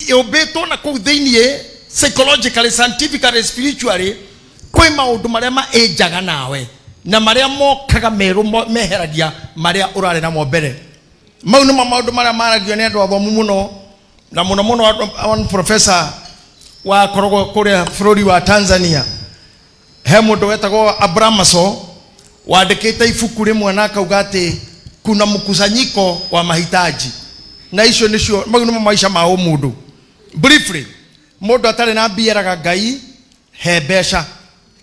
yobeto na kou theinie psychologically, scientifically, spiritually kwe maundu maria maejaga nawe na maria mokaga meru meheragia maria urare na mbere. Mau nimo maundu maria maragio ni andu athomu muno na muno one professor wa korogo kuria bururi wa Tanzania he mundu wetagwo Abramaso waandikite ibuku rimwe na akauga ati kuna mkusanyiko wa mahitaji na icio nicio mau nimo maisha ma mundu. Briefly, mundu atari na bieraga Ngai he besha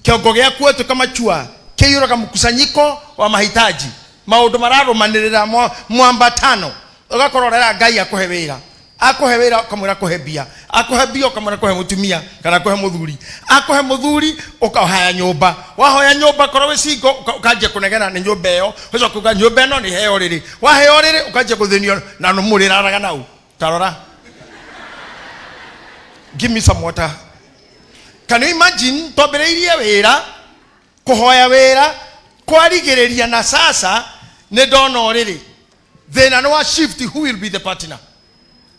kiongo giaku etu kama chua kiyuraga mkusanyiko wa mahitaji maundu mararumanirira mwambatano ugakororera Ngai akuhe wira ukamwira kuhebia akuhebia ukamwira kuhe mutumia kana kuhe muthuri ukahaya nyumba wahoya nyumba korwe singo ukaje kunegena ni nyumba iyo uzo kuga nyumba ino ni heo riri waheo riri ukaje kuthinio na numurira araga nau tarora. Give me some water. Can you imagine tobereirie wira kuhoya wira kwarigereria na sasa ne dono riri then anwa shift who will be the partner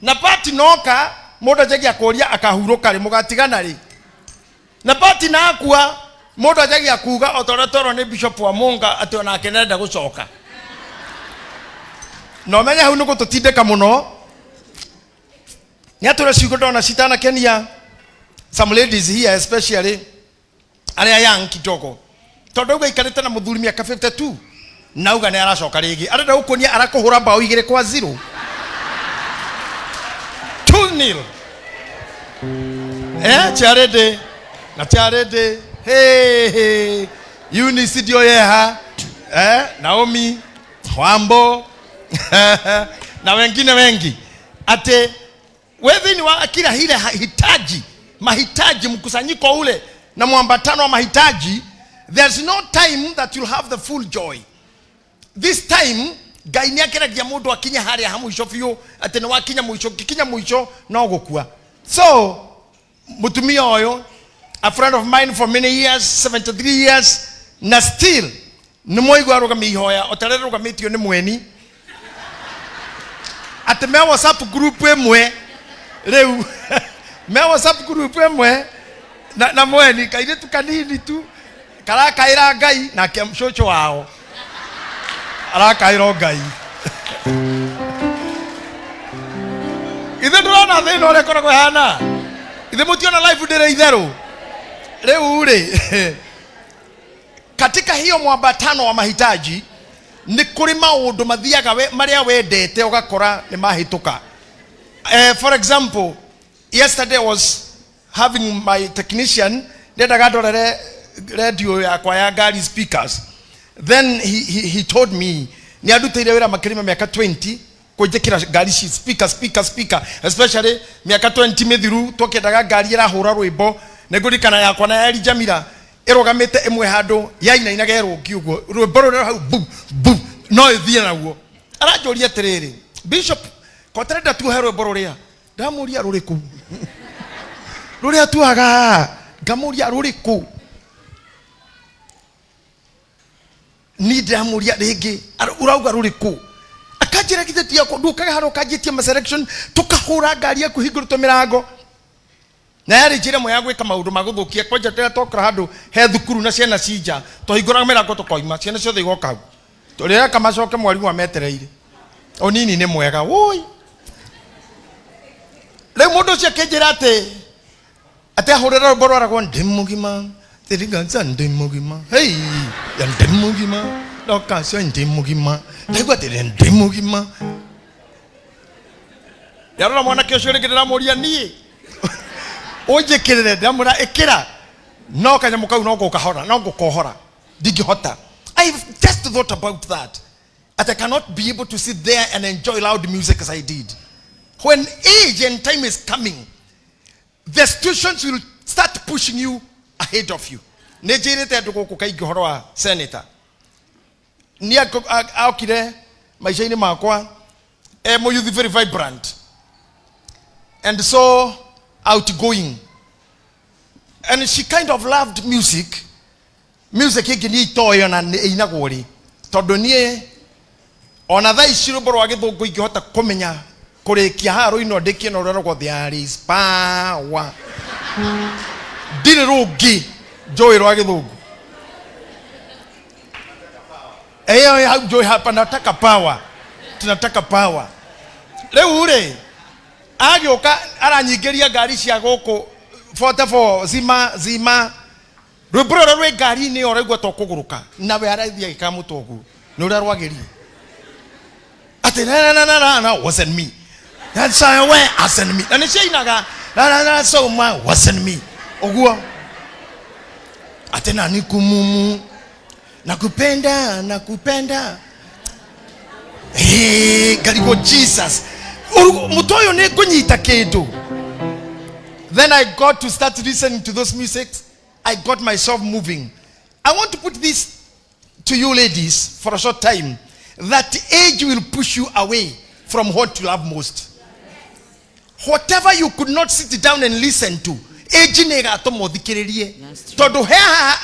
na party noka moda jagi akoria akahuruka ri mugatigana ri na party na akua moda jagi akuga otoretoro ni bishop wa Munga ati ona akenenda gucoka no menya hu nuko tutindeka muno nyatura sigodo na sitana Kenya. Some ladies here especially are young kidogo todo gwe ikarete na muthuri miaka 52 nauga ne aracoka rigi arenda gukonia arakuhura bao 2-0 2-0 charede na charede hey Eunice dio yeha Naomi Wambo na wengine wengi ate wewe ni wa kila hile mahitaji mkusanyiko ule na mwambatano wa mahitaji. There's no time that you'll have the full joy. This time Ngai ni akiragia mundu akinya haria hamwisho fiu ati ni wakinya mwisho kikinya mwisho no gukua. So mutumia oyo a friend of mine for many years 73 years na still ni moigwa rugami ihoya otarere rugamitio ni mweni ati me WhatsApp group emwe reu me WhatsApp group emwe na mweni kaire tu kanini tu karakaira Ngai na kemshocho wao arakaira Ngai ithe ndurona thina ore koragwo hana ithe mutiona live ndire itheru reu ri katika hiyo mwambatano wa mahitaji ni kuri maundu mathiaga maria wendete ugakora ni mahituka. For example, yesterday I was having my technician ndendaga ndorere radio yakwa ya gari speakers, then he told me ni adutire wira makirima miaka 20 kujekira gari speaker especially miaka 20 mithiru tokendaga gari irahura rwimbo negurikana yakwa na yari Jamila irogamite emwe hando yaina inagerwo kiugo rwimbo hau bu no ithia naguo arajoria tiriri bishop kotrenda tu herwe bororia ndamuria ruriku ruria tuaga ngamuria ruriku ni ndamuria ringi urauga ruriku akajira kitheti yako ndukaga haro kajitia ma selection tukahura ngari yaku hingurutwo mirango na yari njira mwe ya gwika maundu maguthukia kwanja tena tokra handu he thukuru na ciana cinja tuhingura mirango tukoima ciana ciothe igoka hau turira kama coke mwarimu ametereire onini ni mwega woi le mundu cia kenjira ate ahurira mboro aragwo ndimugima tiriganza ndimugima hey ya ndimugima doka cio ndimugima ndegwa tiri ndimugima yarora mwana kesho rigirira muria nie ojekirire ndamura ikira no kanyamu kau no gukahora no gukohora digihota. I've just thought about that. That I cannot be able to sit there and enjoy loud music as I did. When age and time is coming, the situations will start pushing you ahead of you. Nejirete aduko kai gihoro senator. Ni akire maishaini makwa mo youth very vibrant and so outgoing. And she kind of loved music. Music igini toyo na inagori todo nie ona tha iciro boro agithungu ingihota kumenya kurekia haro ino ndiki no rero there is power ndire rungi joy rwa githungu eyo joy hapa nataka power tunataka power leo ure agioka aranyingeria ngari cia guku 44 zima rwibro rwe ngari ni oregwa to kuguruka nawe araithia gikamutogu no rarwagerie ati na wasn't me that's why wasn't me and she inaga na so my wasn't me ogua ati na nikumumu nakupenda karibu Jesus mutoyo ne kunyita kedo. Then I got to start listening to those musics. I got myself moving. I want to put this to you ladies for a short time, that age will push you away from what you love most. Whatever you could not sit down and listen to, age nega atomo thikiririe todo he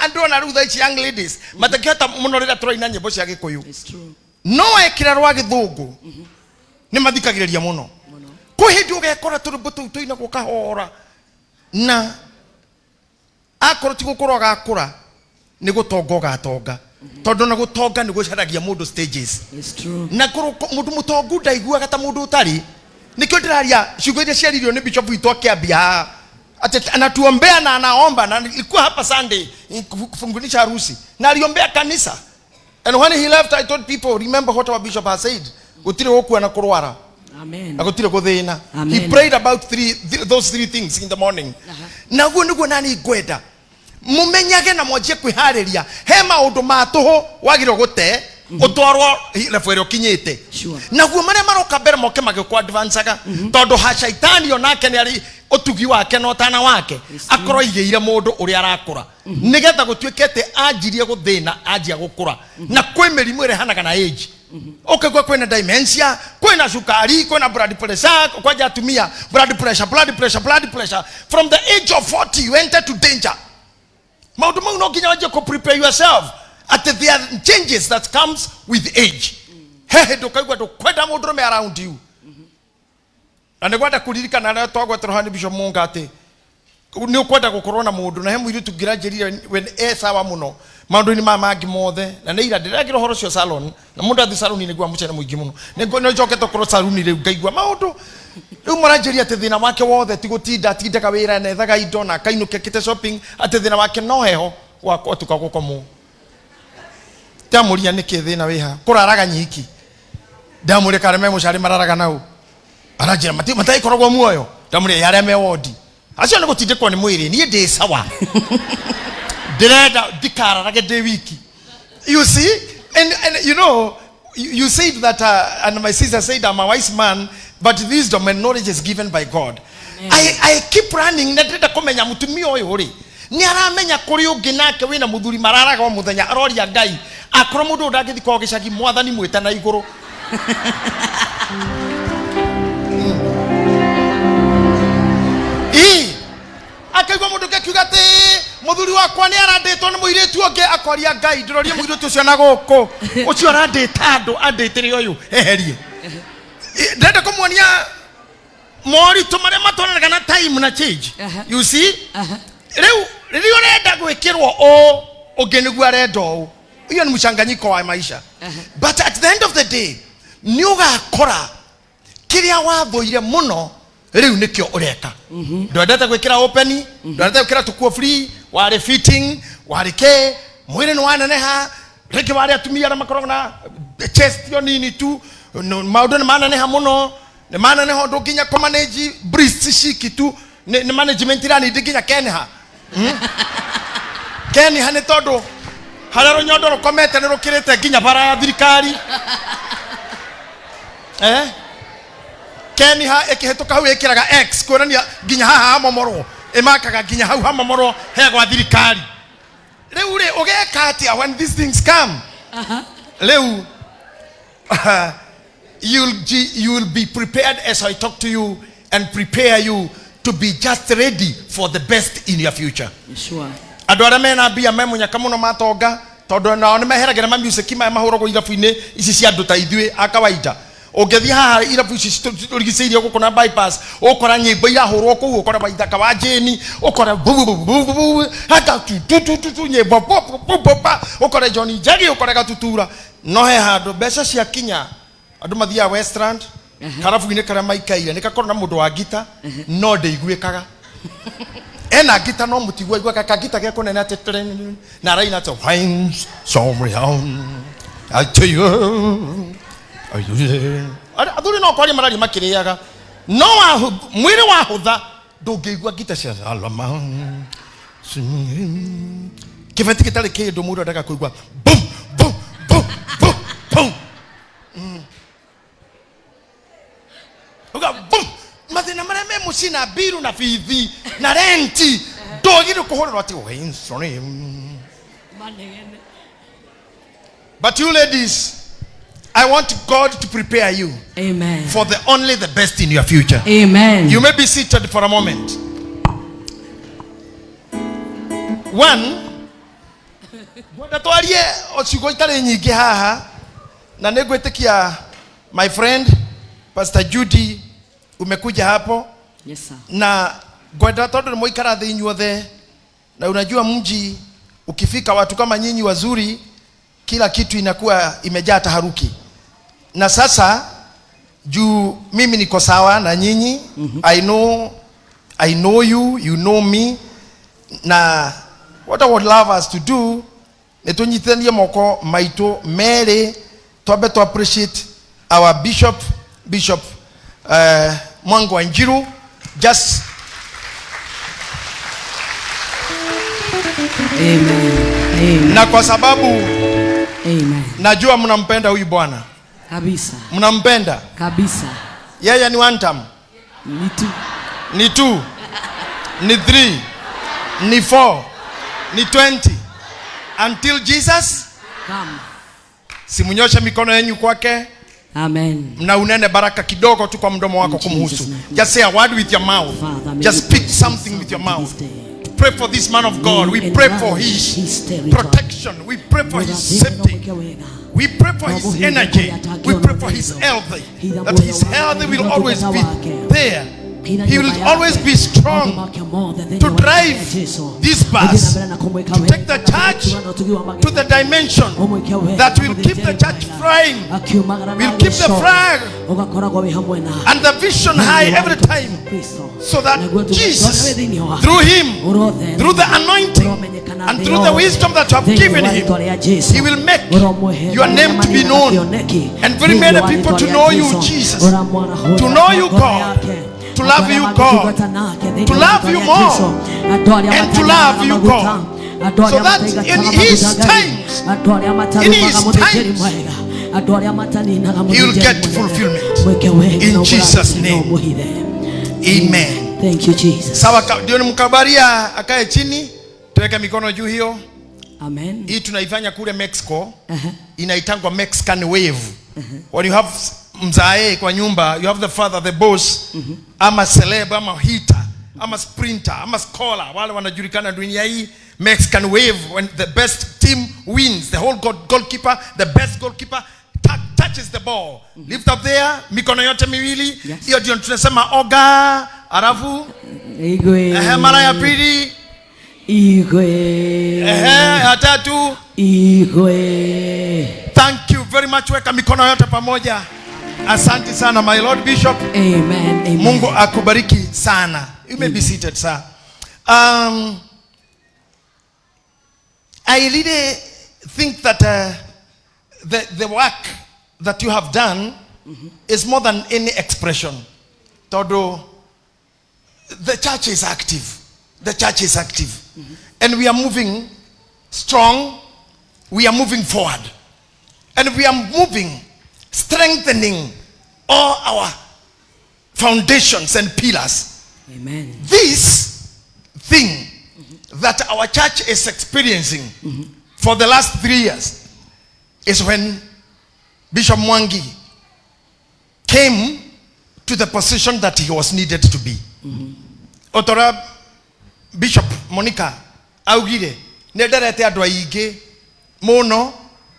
ando na rutha ici young ladies matakihota muno rira turaina nyimbo cia gikuyu. It's true. No ekira rwa githungu ni mathikagiriria muno kuhindi ugekora turumbu tu tuina gukahora na akoro ti gukura gakura ni gutonga gatonga todo na gutonga ni gucaragia mundu stages. It's true. Na mundu mutongu ndaigua kata mundu utari nikyo ndiraria ciugo iria ciaririo ni Bishop witwa Kiambia ati anatuombea na anaomba na ilikuwa hapa Sunday kufungulisha harusi na aliombea kanisa. And when he left, I told people, remember what our bishop has said. Amen. He prayed about those three things in the morning. Naguo nugo nani gwenda. Mumenyage na mwanjie kwihariria. He maundu matuho wagiro gute utwarwo referio kinyite. Naguo maria maroka mbere moke magikwa advanceaga tondu ha shaitani onake ni ari utugi wake no tana wake akoro igeire mundu uri arakura nigetha gutwikete anjirie guthina anjia gukura na kwi mirimu irehanaga na age okegwa kwena dementia kwena sukari kwena blood pressure kwaja atumia blood pressure from the age of 40 you enter to danger. Maundu mau no kinya waje ko prepare yourself at there are changes that comes with age. Hehe dokaigwa dokwenda mundu me around you. Na negwenda kuririkana na twagwa trohani Bishop Munga ati ni ukwenda gukorona mundu na he muiri tugirajeria when sawa muno maundu ni mamangi mothe na ne ira ndiragira horo cio salon na mundu athi salon ni gwa mucene muingi muno ne njoke to koro salon ri ngaigwa maundu riu marajeria ati thina wake wothe ti gutinda tindaga wira na ethaga indo na kainuke kite shopping ati thina wake no heho wakwa tukagukomo tamuria niki thina wiha kuraraga nyiki ndamure kareme mucari mararaga nau arajira matai korogwo muoyo ndamure yare me wodi acio ngo tindikwo ni mwiri ni ndi sawa direda dikararage de wiki. You see, and you know, you said that and my sister said I'm a wise man, but wisdom and knowledge is given by God. I keep running na ndenda kumenya mutumi oyo ri ni aramenya kuri ungi nake wina muthuri mararaga o muthenya aroria Ngai akoro mundu ndagithi ko gicagi mwathani mwita na iguru. Akaigwa mundu kekiuga ati muthuri wakwa ni aranditwo ni muiretu onge akoria Ngai ndirorie muiretu ucio na guku ucio arandita andu anditire uyu eherie ndenda kumuonia moritu maria matwaranaga na time na change. You see riu urenda gwikirwo o ungeniguo arenda o iyo ni mchanganyiko wa maisha. But at the end of the day ni ugakora kiria wathoire muno riu nikyo ureka ndwendete gwikira open ndwendete gwikira tukuo free wari fitting wari ke mwire no wananeha reke wari atumia na makorona chest yo nini tu maundu ni mananeha muno ni mananeha ndu ginya ko manage breast shiki tu ni management rani ndiginya kenha kenha ni tondu harero nyondo rokomete ni rukirite ginya bara ya thirikari Keni ha ekihetoka hau ekiraga X kuonania ginya haha momoro emakaga ginya hau ha momoro he gwa thirikari riu ri ugeka atia when these things come riu you will be prepared as I talk to you and prepare you to be just ready for the best in your future. Sure. Adwara mena bia memunya kamuno matonga todo na one meheragira ma music ma mahurogwo irafu-ini ici cia ndu ta ithue akawaida Ogethi haha irabu ici turigiceirie gukona bypass ukora nyimbo irahurwo ku ukora baithaka wa jeni ukora hata tu nyimbo ukora Johnny Jagi ukora gatutura no he handu mbeca cia kinya andu mathia Westland karabu ine kara maikaire nikakora na mundu wa gita no ndeiguikaga ena gita no mutigwa igwa ka gita ge kunena tetere na raina to winds somewhere on I tell you athuri no kwari marari makiriaga no mwiri wa hutha ndungeigua gita cia alama kibeti kitari kindu mundu ndaka kuigua bum bum bum bum bum uga bum mathina maria me mucina biru na bithi na renti ndogire kuhurira ati sorry but you ladies, I want God to prepare you, amen, for only the best in your future. Amen. You may be seated for a moment. One, gwatwarie ocigo itare nyingi haha na negwetekia my friend Pastor Judy umekuja hapo. Yes sir. Na gwenda tondu moikara thi inyuothe na unajua mji ukifika watu kama nyinyi wazuri kila kitu inakuwa imejaa taharuki. Na sasa juu mimi niko sawa na nyinyi, I know you, you know me. Na what I would love us to do netunyitanie moko maito mere tobe to appreciate our Bishop Mwango Anjiru. Just amen. Na kwa sababu amen, najua mnampenda huyu bwana kabisa. Mnampenda kabisa. Yeye ni one term, ni 2, ni 3, ni 4, ni 20 until Jesus come. Simunyoshe mikono yenu kwake. Amen. Mna unene baraka kidogo tu kwa mdomo wako kumhusu. Just say a word with your mouth. Just speak something with your mouth. Pray for this man of God. We pray for his protection. We pray for his safety. We pray for his energy. We pray for his health. That his health will always be there. He will always be strong to drive this bus, to take the church to the dimension that will keep the church flying, will keep the flag and the vision high every time, so that Jesus, through him, through the anointing and through the wisdom that you have given him, he will make your name to be known and very many people to know you, Jesus, to know you, God, to love you, God, to love you more, and to love you, God, so that in his times, he will get fulfillment. In Jesus' name, amen. Thank you, Jesus. Sawa, ndio mkabaria akae chini, tuweke mikono juu hiyo. Amen. Hii tunaifanya kule Mexico, inaitangwa Mexican wave. When you have mzae kwa nyumba, you have the father, the boss, ama celeb, ama hitter, ama sprinter, ama scholar, wale wanajulikana dunia hii. Mexican wave, when the best team wins, the whole goalkeeper, the best goalkeeper touches the ball. Lift up there, mikono yote miwili. Hiyo ndio tunasema oga, arafu igwe, mara ya pili igwe, atatu igwe. Thank you very much. Weka mikono yote pamoja. Asante sana my Lord Bishop. Amen. Amen. Mungu akubariki sana. You may be seated, sir. I really think that the work that you have done is more than any expression. Todo, the church is active. The church is active. And we are moving strong. We are moving forward. And we are moving, strengthening all our foundations and pillars. Amen. This thing that our church is experiencing for the last 3 years is when Bishop Mwangi came to the position that he was needed to be. Otora Bishop Monica augire nederete andũ aingĩ muno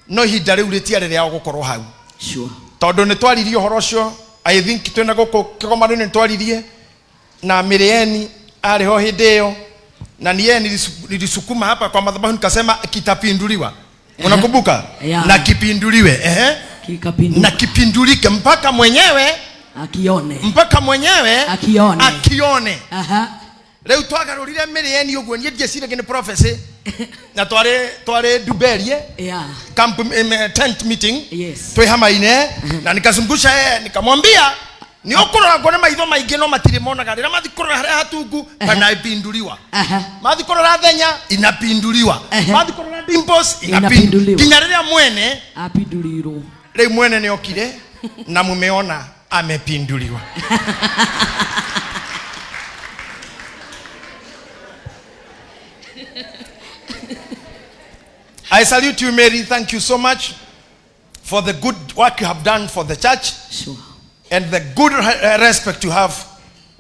no ihinda rĩu rĩtiarĩ rĩa gũkorwo hau. Sure. todo ne twaririe horocio I think twena goko kigomano ne twaririe na Mirieni aliho hideo na niye nilisukuma hapa kwa madhabahu nikasema kitapinduliwa. Unakumbuka? Yeah. Na kipinduliwe na kipindulike mpaka mwenyewe akione. Leo twagarurire Mirieni ogwo nie jesire gene prophecy na tware duberie camp tent meeting twe hamaine na nikazungusha nikamwambia ni okurora ngone maitho maingi no matirimona rira mathikurora haria hatungu kana ipinduliwa mathikurora thenya inapinduliwa mathikurora dimples inapinduliwa kinya riria mwene apindulirwo riu mwene ni okire na mumeona amepinduliwa. I salute you, Mary. Thank you so much for the good work you have done for the church. Sure. And the good respect you have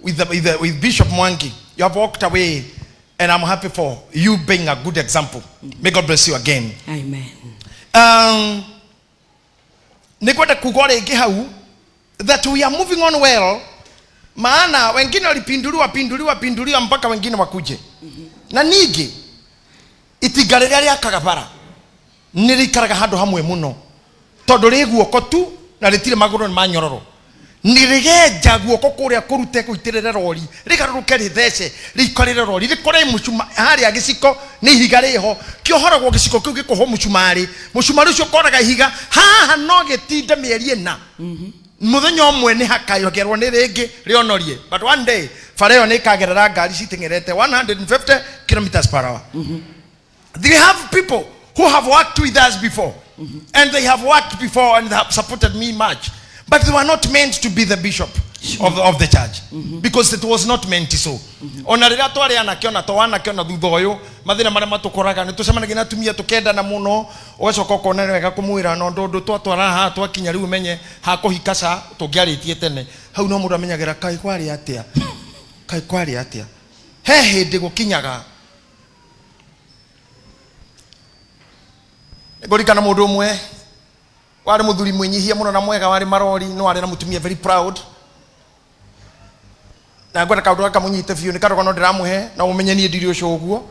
with Bishop Mwangi. You have walked away, and I'm happy for you being a good example. May God bless you again. Amen. Nikwenda kugora ingi hau that we are moving on well. Maana wengine walipinduliwa mpaka wengine wakuje. Na nigi itigare rya kagabara nirikaraga handu hamwe muno tondu ri guoko tu na ritire maguru ni manyororo nirigeja guoko kuria kurute kuitirira rori rigaruruke rithece rikorire rori rikore mucuma hari agiciko ni ihiga riho kiohoragwo giciko kiu gikuho mucumari ucio koraga ihiga haha no gitinde mieri ena muthenya omwe ni hakayogerwo ni ringi rionorie but one day fareo ni kagerera ngari citingerete 150 km/h. They have people who have worked with us before, and they have worked before and they have supported me much, but they were not meant to be the bishop of the church because it was not meant so. Ona rira twari anakiona twana kiona thutha uyu mathina maria matukoraga ni tucemanagia na tumia tukenda na muno ugacoka ukona wega kumwira no ndondo twatwara ha twakinya riu menye ha kuhikaca tungiaritie tene hau no mundu amenyagira kai kwari atia he hindi gukinyaga ngorikana mundu umwe wari muthuri mwinyihia muno na mwega wari marori no wari na mutumia very proud na ngwenda kaundu aka munyite fiu ni karoga no ndiramuhe na umenye ni ndiri ucio uguo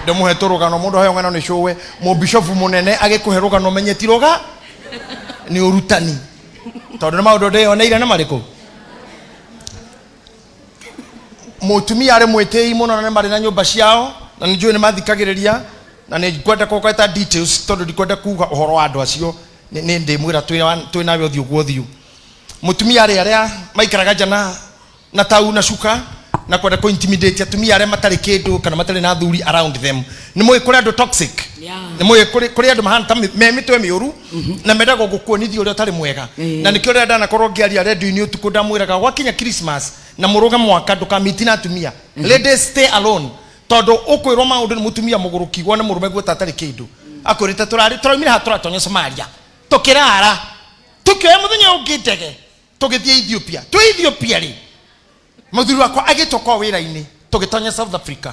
ndamuhe turugano mundu hayo ngana ni showe mu bishop munene agikuhe rugano menye tiroga ni urutani tondu na maundu ndeyo neire na mariko mutumia ari mwitei muno na mari na nyumba ciao na njui ni mathikagiriria na ni kwenda koketa details tondu ndikwenda kuga uhoro wa andu acio ni ndimwira twi nawe uthio guothio mutumia aria maikaraga jana na tau na shuka na kwenda ko intimidate atumia aria matari kindu kana matari na thuri around them ni moyo kuri andu toxic ni moyo kuri andu mahana memitwe miuru na mendaga gukuonithio uri utari mwega na nikio renda na korwo ngiaria radio ni utuku ndamwiraga gwakinya Christmas na muruga mwaka ndukamiti na atumia ladies stay alone todo ukwirwo maundu ni mutumia muguruki gwa na murume gwa tatari kindu akurite turaumira haturatonya Somalia tukirara tukioya muthenya ungitege tugithie Ethiopia ri muthuri wakwa agitoka wira-ini tugitonya South Africa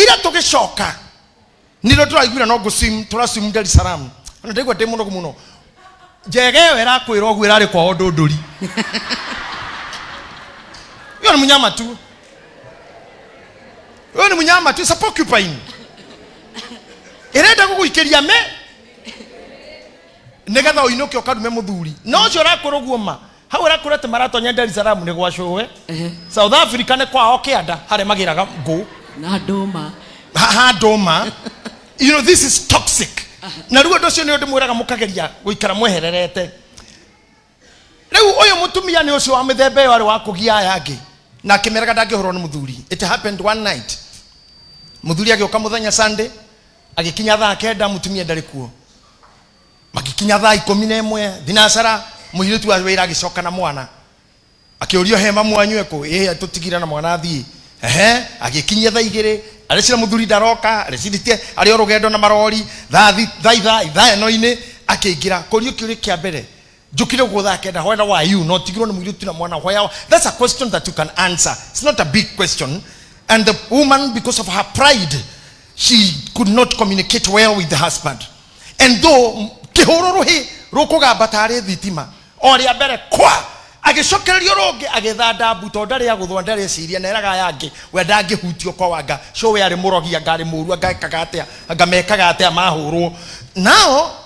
ira tugicoka niro turaigwira no gusim turasim Dar es Salaam ona ndigwa ndi muno jegewe irakwirwo gwira ri kwa ndunduri yo ni munyama tu Oni munyama tu sa porcupine. Irenda guguikeria me. Negatha oinoke okadume muthuri. No cio rakoro guoma. Hau rakurete maratonya Dar es Salaam ni gwashowe. South Africa ne kwao kianda hare magiraga go. Na doma. Ha doma. You know this is toxic. Na ruo docio ni ndimwiraga mukageria guikara mwehererete. Riu uyu mutumia ni ucio wa mithembe yari wa kugia yake. Na kimeraga ndangihorwo ni muthuri. It happened one night. Muthuri agioka muthenya Sunday agikinya thaa kenda mutumia ndari kuo magikinya thaa 11 thinacara muhiritu wa wira agicoka na mwana akiurio hema mwanyu ko tutigira na mwana athii agikinya thaa 2 arecira muthuri ndaroka areciritie ari orugendo na marori thaa no-ini akiingira kurio kiuri kia mbere njukire guthaa kenda whether why you not tigirwo ni muhiritu na mwana why that's a question that you can answer. It's not a big question. And the woman, because of her pride, she could not communicate well with the husband. And though kihororohi rukugamba tari thitima ori mbere kwa agicokererio ronge agithanda mbuto ndari ya guthwa ndari ciria na eraga yangi we ndangihutio kwa wanga so we ari murogia ngari muru ngakaga atia ngamekaga atia mahurwo nao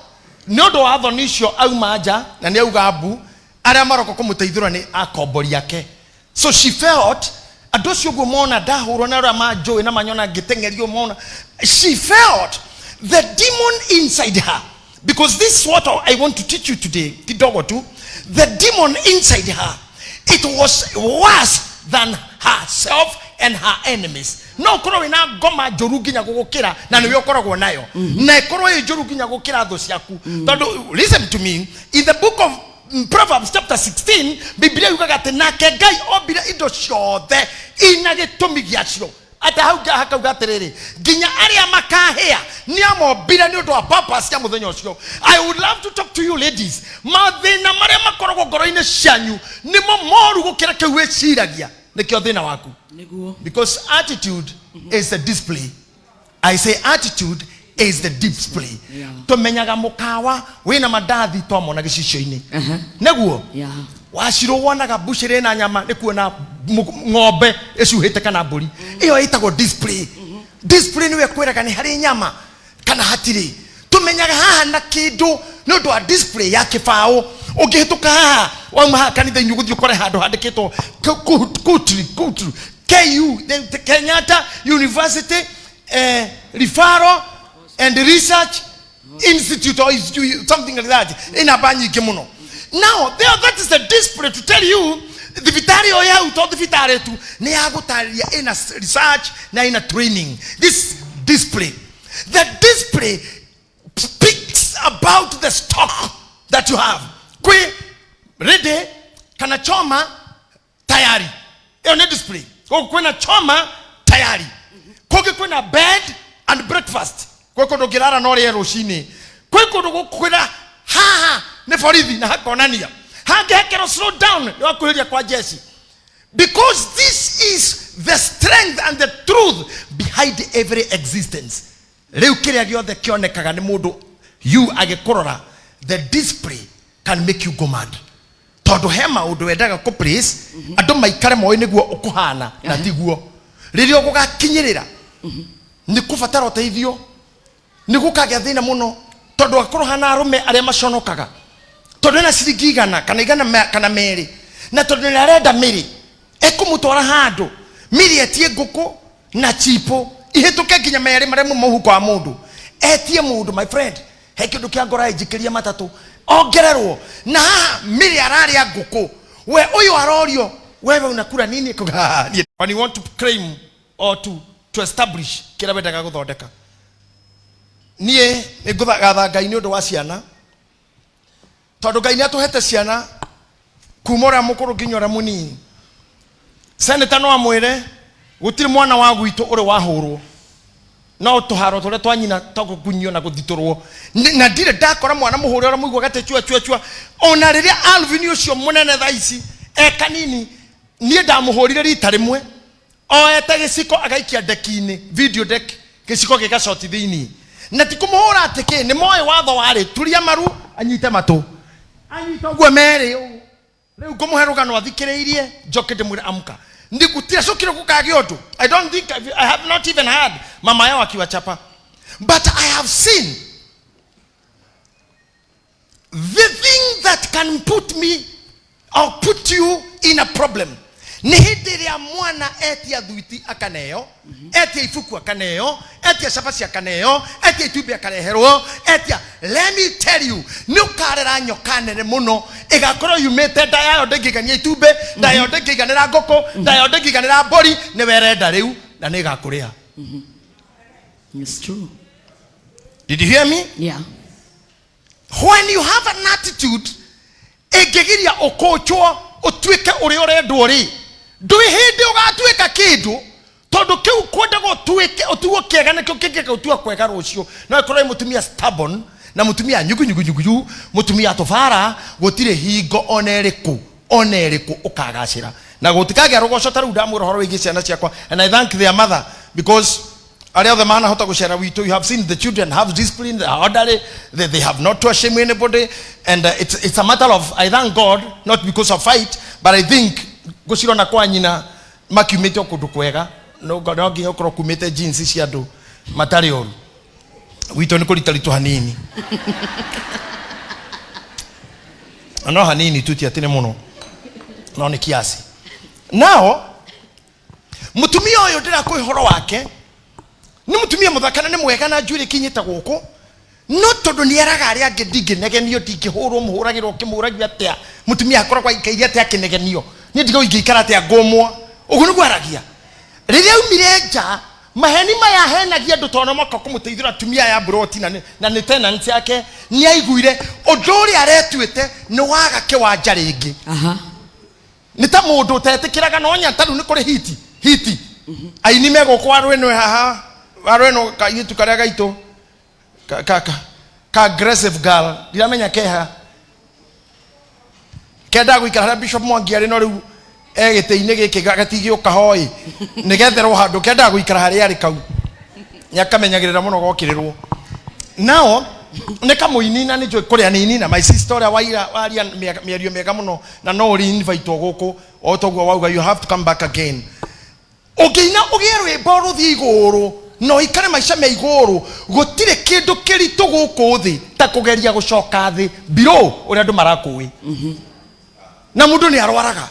nyondo wa thonicio aumanja na ni auga mbu aria maroko kumuteithura ni akombori yake so she felt adocio guo mona ndahurwo na ria manjoe na manyona ngitengerio mona she felt the demon inside her because this is what I want to teach you today kidogo tu. The demon inside her, it was worse than herself and her enemies. No koro ina goma jorugi nya gukira na niwe okoragwo nayo na koro e jorugi nya gukira tho ciaku tondu listen to me in the book of Proverbs chapter 16 Biblia yugaga ati nake Ngai obira indo ciothe ina gitumi giacio ata hauga hakauga atiriri ginya aria makahia ni amobira ni undu wa purpose ya muthenya ucio. I would love to talk to you ladies mathina maria makoragwo ngoro-ini cianyu ni mo moru gukira kiwe ciragia nikio thina waku because attitude is the display. I say attitude is the display. Tumenyaga mukawa wina madathi twamona gicicio-ini neguo washiro wonaga bushire na nyama nikuona ng'ombe ecuhite kana mburi iyo itagwo display. Display niwe kwiraga ni hari nyama kana hatiri tumenyaga haha na kindu no ndo display ya kifao ungihituka haha wauma kanitha inyu guthio kore handu handikitwo kutri KU the Kenyatta University Referral and Research Institute or something like that in abanyi kimuno. Now there that is the display to tell you the vitario ya uto the vitare tu ni agutaria in a research na in a training. This display, the display speaks about the stock that you have. Kwe ready kana choma tayari hiyo ni display. Kwa na choma tayari kwa na bed and breakfast kwa ndogirara no rie rucini kwa ndogukira haha ne forithi na hakonania hangehekero slow down ni wakuhiria kwa jeshi because this is the strength and the truth behind every existence. Leo kiria giothe kionekaga ni mundu you agikorora the display can make you go mad tondu hema undu wendaga ku praise andu maikare moyo niguo ukuhana na tiguo ririo gugakinyirira ni kubatara uteithio ni gukagya thina muno tondu akorwo hana arume aria maconokaga tondu na ciringi igana kana igana kana meri na tondu ni arenda miri ekumutwara handu miri etie nguku na chipo ihituke nginya meri maria muhuko wa mundu etie mundu my friend he kindu kia ngora ijikiria matatu ongererwo na miri araria nguku we uyu arorio wewe unakula nini when you want to claim or to establish kira wendaga guthondeka nie nigugatha Ngai ni undu wa ciana tondu Ngai ni atuhete ciana kumora mukuru nginyora munini seneta no amwire gutiri mwana wa gwitu uri wahurwo no tuharo tore twanyina tokugunyo na guthiturwo na ndire ndakora mwana muhuri ora muigwa gate chua ona riria Alvin ucio munene thaici kanini nie ndamuhurire rita rimwe oete giciko agaikia dekini video deck giciko gigacoti thiini na tikumuhura atike ni moyo watho wari turia maru anyite matu anyita gwe mere riu kumuheruka no athikiriirie jokete mwira amka ndikutia sokire kukagi otu. I don't think I have not even heard mama yao akiwachapa, but I have seen the thing that can put me or put you in a problem. Ni hidi ya mwana etia dhuiti akaneo, etia ifuku akaneo, etia shapasi akaneo, etia itubi akanehero, etia, let me tell you, nukarera nyokanere muno, igakoro yumete dayo degi ganye itube, dayo degi ganera goko, dayo degi ganera bori, nevere dareu, na nega korea. It's true. Did you hear me? Yeah. When you have an attitude, egegiria okochwa, otweke ore dori. Do hede ugatweka kidu todo kiu kwenda go tweke otuo kega na kikeke otuo kwega rocio no ikoro mutumia stubborn na mutumia nyugu mutumia tofara gotire hingo oneriku ukagacira na gotikage rogoco taru ndamwira horo wigi ciana ciakwa, and I thank their mother because Aria the man hota kushara wito. You have seen the children have discipline, they are orderly, they have not to shame anybody, and it's a matter of, I thank God, not because of fight, but I think gusiro na kwa nyina makumete okudu kwega no God no ginyo kro kumete jinsi cia andu matari oru wito ni kuritaritu hanini no hanini tuti atine muno no ni kiasi nao mutumia oyo ndira kwihoro wake ni mutumia muthakana ni mwega na njuri kinyita guku no tondu ni eraga ari ange ndingenegenio ndingihurwo muhuragirwo kimuragia atia mutumia akoragwa ikairia atia kinegenio ni ndigo ingikara atia ngomwa ugu ni gwaragia riria umire nja maheni maya henagia ndu tono maka kumuteithira tumia ya broti na ni tenant yake ni aiguire odori aretuite ni waga kiwanja ringi ni ta mundu tetikiraga no nyantaru ni kuri hiti aini mego kwa rweno haha warweno kayitu karia gaito ka aggressive girl ndiramenya keha kenda guikara Bishop Mwangi ari no riu egiteine giki gatigio kahoi nigetherwo handu kenda guikara hari ari kau nyakamenyagirira muno gokirirwo nao nikamuinina ni jo kuria ni inina my sister waria mierio mega muno na no ri invite guku otogwo wauga you have to come back again ogeina ogerwe boru thi iguru no ikare maisha me iguru gutire kindu kiritu guku thi ta kugeria gucoka thi biro uri andu marakui na mundu ni arwaraga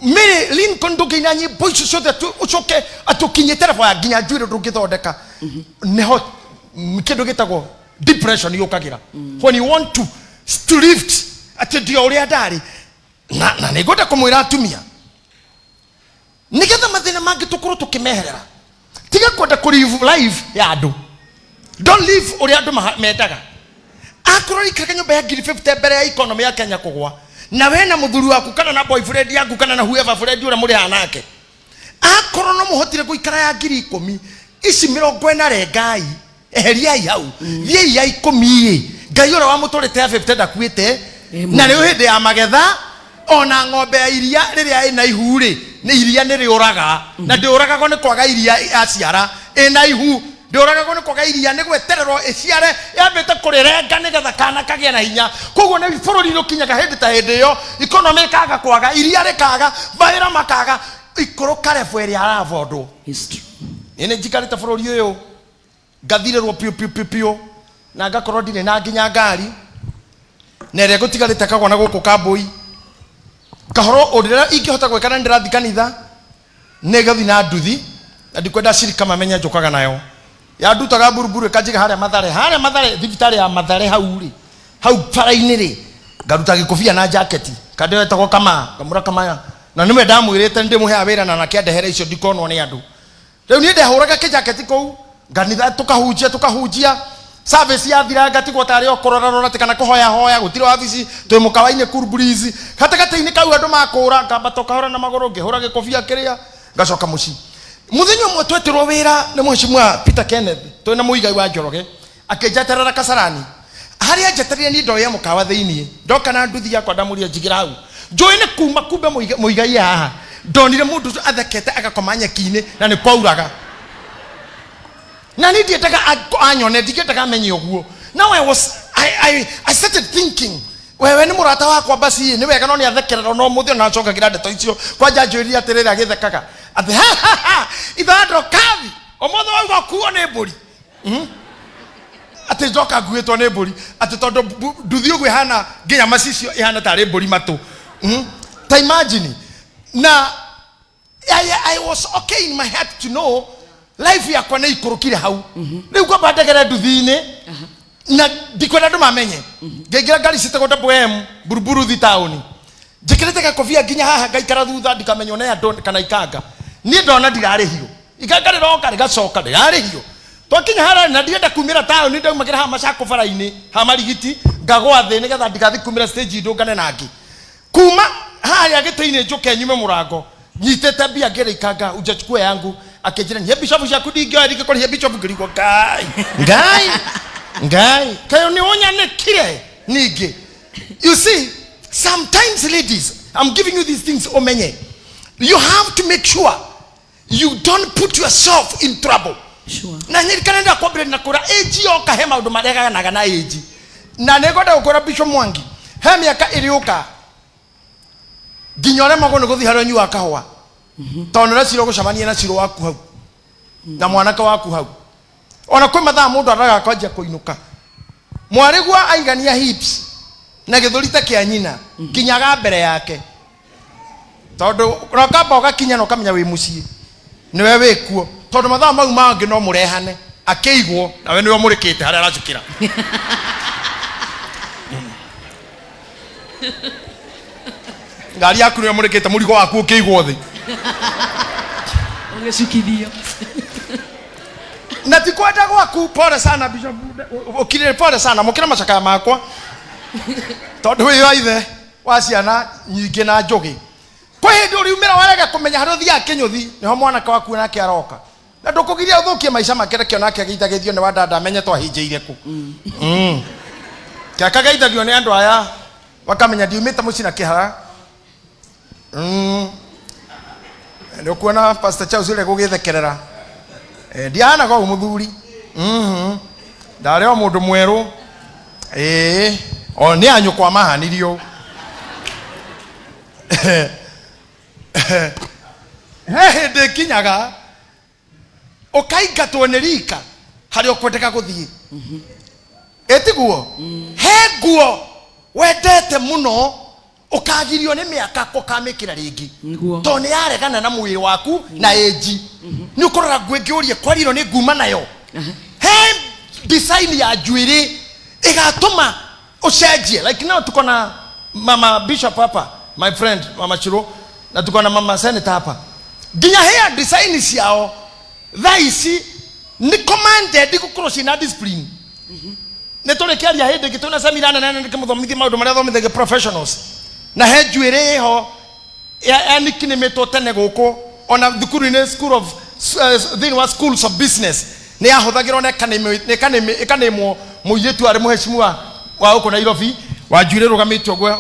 mere Lincoln ndugeina nyi boici ciothe ucoke atukinye telefone ya ginya njwire ndungithondeka neho kindu gitagwo depression yukagira when you want to lift ati ndio uria ndari na nigota kumwira atumia nigetha mathina mangi tukuru tukimeherera tiga kwenda ku live life ya andu don't live uria andu metaga akorori kaka nyumba ya 50 mbere ya economy ya Kenya kugwa na we na muthuri waku kana na boyfriend yaku kana na whoever friend ura muri hanake akoro no muhotire guikara ya 10,000 ici 40 rengai eheriai hau thiei ya 10 ngai ura wa muturite ya 50 ndakuite na riu hindi ya magetha ona ng'ombe ya iria riria ina ihuri ni iria ni riuraga na ndiuragagwo ni kwaga iria aciara ina ihu ndiuragagwo ni kwaga iria ni gwetererwo iciare yambite kurirenga nigetha kana kagia na hinya koguo ni bururi rukinyaga hindi ta hindi yo economy kaga kwaga iria rikaga vaira makaga ikuru karefu eri aravondo ine jikarita bururi uyu ngathirerwo pio na ngakorwo ndine na nginya ngari na ria gutigarite kagwa na guku kambui kahoro odira ingihota gwekana ndirathi kanitha negathi na nduthi ndikwenda shirika mamenya njokaga nayo ya ndutaga buruburu kajiga haria mathare thibitari ya mathare hau paraini ri ngaruta gikofia na jacket kande wetagwo kama kamura kama na nimwe ndamwirite ndimuhe awira na nakiandehere icio ndikonwo ni andu riu ni ndehuraga ke jacket kou nganitha tukahujia service ya thira ngatigwo tari okorora tikana kuhoya gutire wabici twi mukawaine kurburizi katakataini kau andu makura ngamba tokahora na maguru ngihura gikofia kiria ngacoka muci muthenya mwe twetirwo wira ni mheshimiwa Peter Kenneth twina muigai wa Njoroge akejaterera Kasarani haria jeterire ni ndoya mukawa thiini ndoka na nduthi yakwa ndamuria jigira hau joine kuma kumbe muigai haha ndonire mundu athekete agakomanya kine na ni kwauraga na ni ndietaga anyone ndietaga menye oguo now I started thinking wewe ni murata wakwa basi ni wega no ni athekerera no muthio na coka gira ndeto icio kwa janjuriria atirira agithekaga ati ithando kavi omotho wauga kuo ni mburi ati joka guitwo ni mburi ati tondo nduthi ugu ihana nginya macicio ihana tari mburi matu ta imagine na I was okay in my heart to know life yakwa na ikurukire hau riu kwa bandagera nduthi-ini na ndikwenda andu mamenye ngeingira ngari citagwo WM buruburu thi town njikirite gakofia nginya haha ngaikara thutha ndikamenywo na andu kana ikanga ni ndona ndirarihio ikanga riroka rigacoka ndirarihio twakinya hara na ndienda kumira town ndaumagira ha macako bara-ini ha marigiti ngagwa thi nigetha ndikathi kumira stage ndungane nangi kuma haria gite-ini njuke nyume murango nyitete bia ngira ikanga ujachukua yangu akejira ni bishop ya kudinga ndikakora ya bishop ngiriko ngai kayo ni onya ne kire nige you see sometimes ladies I'm giving you these things omenye you have to make sure you don't put yourself in trouble. Sure. Na nirikana nda kwambire na kura age yoka he maundu marega na age na negoda ukora Bishop Mwangi he miaka iriuka ginyore magono guthi haro nyu akahwa tonera ciro gucamania na ciro waku hau na mwanaka waku hau ona kwi mathaa mundu araga kwanja kuinuka mwarigwa aigania hips na githurita kia nyina kinyaga mbere yake tondu rokamba ugakinya no kamenya wi mucii niwe wikuo tondu mathaa mau mangi no murehane akeigwo nawe niwe murikite haria aracukira ngari yaku niwe murikite murigo waku ukeigwo thi ugecukithio na tikwenda gwaku pole sana Bishop ukire pole sana mukira macaka makwa tondu wi waithe wa ciana nyingi na njogi kwa hindi uriumira warega kumenya haria thia kinyuthi niho mwanaka waku nake aroka na ndukugiria uthukie maica make rekio nake agithagithio ni wadanda amenye twahinjiire ku kakageithagio ni andu aya wakamenya ndiumite muci na kihara ndio kuona Pastor Charles ule gugithekerera ndiana go muthuri ndare o mundu mweru o ni anyu kwa mahanirio he kinyaga ukaigatwo ni rika hari okwendeka guthie etiguo he guo wendete muno ukagirio ni miaka kukamikira ringi to ni yaregana na mwiri waku na eji ni ukorora ngwengiurie kwariro ni nguma nayo he design ya juiri igatuma ucenjie like now tuko na mama Bishop hapa my friend mama Chiro na tuko na mama Senator hapa ginya hair design ciao thaisi ni commanded gukross na discipline ne tole kiaria hende gituna samirana na ndikimuthomithi maundu maria thomithage professionals na he juire ho ya nikine metotene guko ona thukuru ni school of thing was schools of business ni ahuthagirwo ne kanemo muyetu ari muheshimiwa wa uko Nairobi wa juire rugamitio gwe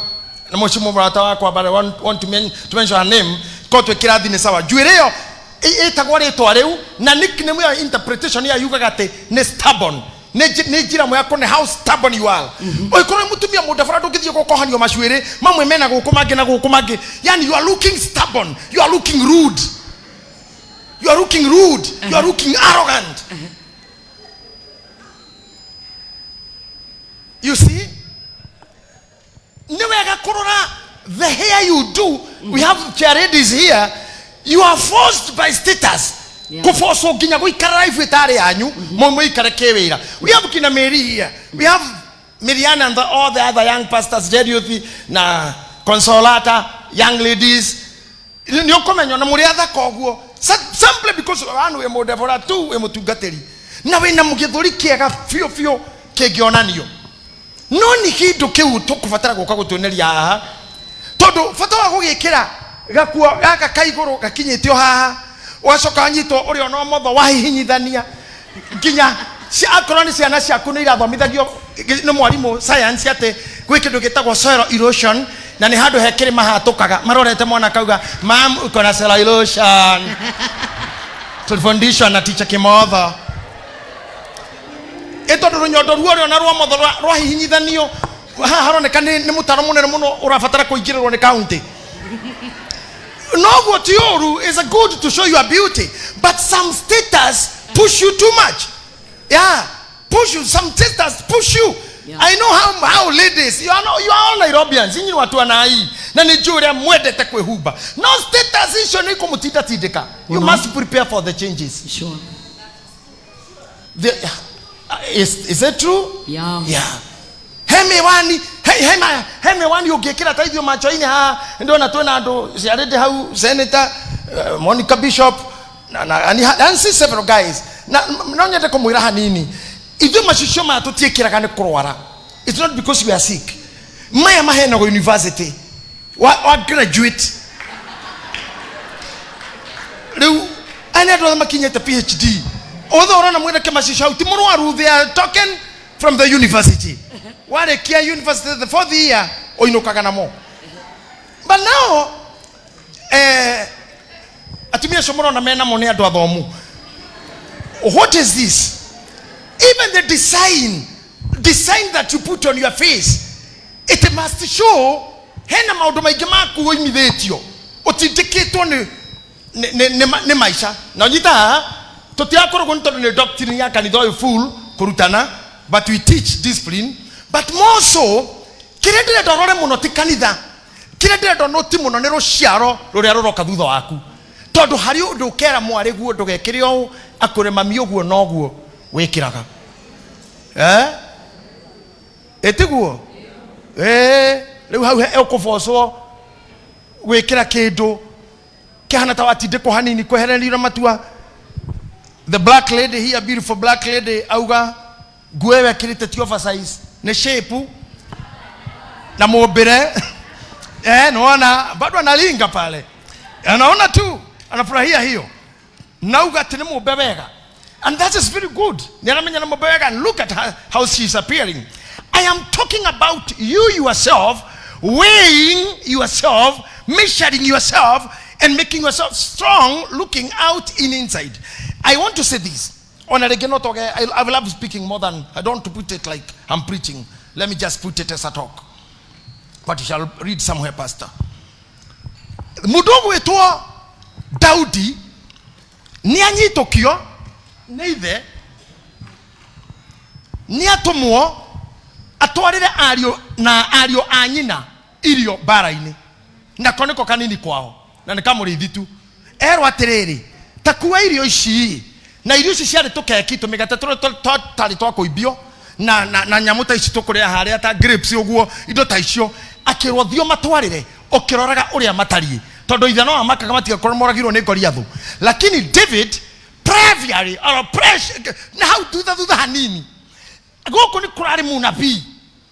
na mheshimiwa brata wako but I want to mention her name kotwe kirathi ni sawa juire yo etagwo ritwa riu na nickname ya interpretation ya yugaga ati ni stubborn ne jira mo yakone how stubborn you are oikore mutumia mudafara ndugithie gukohanio macwire mamwe mena gukumange na gukumange yani you are looking stubborn you are looking rude you are looking arrogant you see niwega kurora the hair you do we have charities here you are forced by status kufoso ginya guikara life itari yanyu momo ikare kewira we have kina Mary here we have Miriam and all the other young pastors Jediothi na Consolata young ladies ni okomenyo na muri atha koguo simply because anu we modevora tu we mutungateri na we na mugithuri kiega fio kegionanio no ni kindu kiu tukubatara guka gutuneria haha tondu bata wa gugikira gakuo gaka kaiguru gakinyitio haha wacoka nyito uri ono motho wahihinyithania nginya cia akoroni ciana ciaku ni irathomithagio ni mwarimu science ate gwi kindu gitagwo soil erosion na ni handu hekiri mahatukaga marorete mwana kauga mam uko na soil erosion to foundation na teacher kimotho etondu runyondo ruo ri ona ruo motho rwahihinyithanio haroneka ni mutaro munene muno urabatara kuingirwo ni county no what you is a good to show your beauty but some status push you too much push you some status push you I know how ladies you are all Nairobians nyinyi watu wanai na ni jure mwendete kwehuba no status issue ni kumutinda tindika you must prepare for the changes sure is it true yeah hemewani ugekira taithio macho-ini ha ndio na twena andu ciarede hau Senator Monica Bishop and see several guys na nyende kumwira hanini ithu macicio ma tutiekiraga ni kurwara it's not because we are sick maya mahena go university wa graduate riu ana ndo makinyete PhD although ona mwira kemacicio hau ti murwaru they are talking from the university wale kia university the fourth year oinukaga namo but now atumia atumia somoro na mena mone adu athomu. What is this? Even the design that you put on your face, it must show hena maundu maingi maku imithetio utindikitwo ni maisha. Na nyita tutiakorwo ntondu ni doctrine ya kanitha uyu full kurutana, but we teach discipline. But more so kire ndire rore muno ti kanitha, kire ndire no ti muno ni ruciaro ruria ruroka thutha waku, tondu hari undu ukera mwari guo ndugekire o akure mami uguo noguo wikiraga etiguo riu hau ekufocwo wikira kindu kihana ta watindiko hanini kwehererio matua. The black lady here, beautiful black lady, auga guewe kirite ti oversize ne shape na mobile naona bado analinga pale, anaona tu anafurahia hiyo, nauga tena mobewega, and that is very good. Niramenya na mobewega, and look at how she's appearing. I am talking about you yourself, weighing yourself, measuring yourself, and making yourself strong, looking out in inside. I want to say this. I love speaking more than, I don't want to put it like I'm preaching. Let me just put it as a talk. But you shall read somewhere, Pastor. Mudogo wetua Daudi ni anyitokio neithe ni atomwo atwarire ario anyina irio baraini na koneko kanini kwao na nikamurithi tu erwa atiriri takuwa irio ici na irio ici ciari tukeki tumigate tari twa kuibio na nyamuta ici tukuria haria ta grapes uguo indo ta icio akirwo thio matwarire okiroraga uria matari tondu ithe no amakaga matiga korwo moragirwo ni Goliathu, lakini David previary or pressure na how thutha hanini goko ni kurari munabii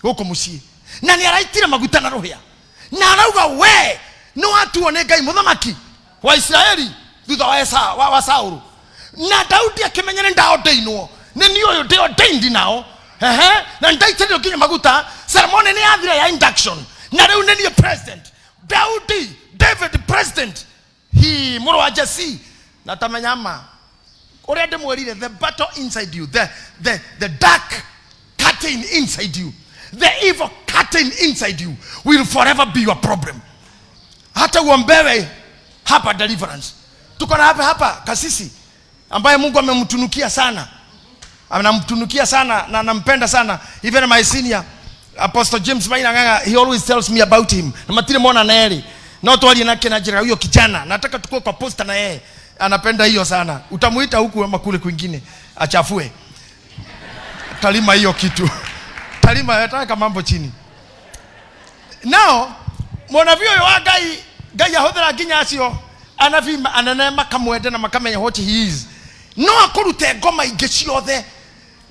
goko mucie na ni araitira maguta na ruhia na arauga we no atuone Ngai muthamaki wa Israeli thutha wa Saulu na Daudi akimenyana ndaodeinwo ni oyo ndio ordained nao na ndaitire kinya maguta ceremony ni athira ya induction na riu ni president David president he muro wa Jesse na tamanyama ore ndimwerire the battle inside you, the dark curtain inside you, the evil curtain inside you will forever be your problem. Hata uombewe hapa deliverance, tuko na hapa kasisi ambaye Mungu amemtunukia sana, anamtunukia sana na anampenda sana. Even my senior Apostle James Maina, he always tells me about him. Na matire mona na yeye na twali na kina jira huyo kijana, nataka tukue kwa posta na yeye, anapenda hiyo sana. Utamuita huku ama kule kwingine achafue talima hiyo kitu talima yataka mambo chini. Now mwana vyo yo gai ahothera ginya acio anavima ananema kamwende na makamenya what he is no akurute ngoma ingi ciothe,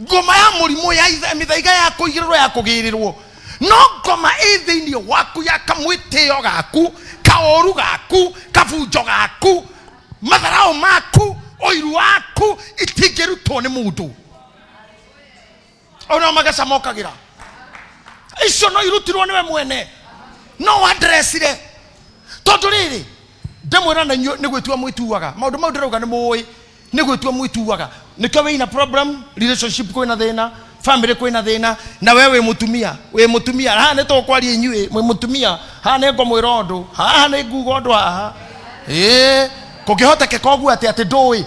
ngoma ya murimo ya mithaiga ya kuigirwo ya kugirirwo, no ngoma ithiini waku ya kamwitio gaku kaoru gaku kabunjo gaku matharao maku oiru waku itingirutwo ni mundu ona magacamokagira icio no irutirwo niwe mwene no addressire tondu riri ndemwira na nyu ni gwitua mwituaga maundu mau ndirauga ni muwi ni gwitua mwituaga nikyo we ina problem relationship ko ina thina family ko ina thina na wewe mutumia ha ne to kwari enyue mwe mutumia ha ne ngo mwirondo ha ne ngugo ndo ha kugihota ke kogu ati ndoi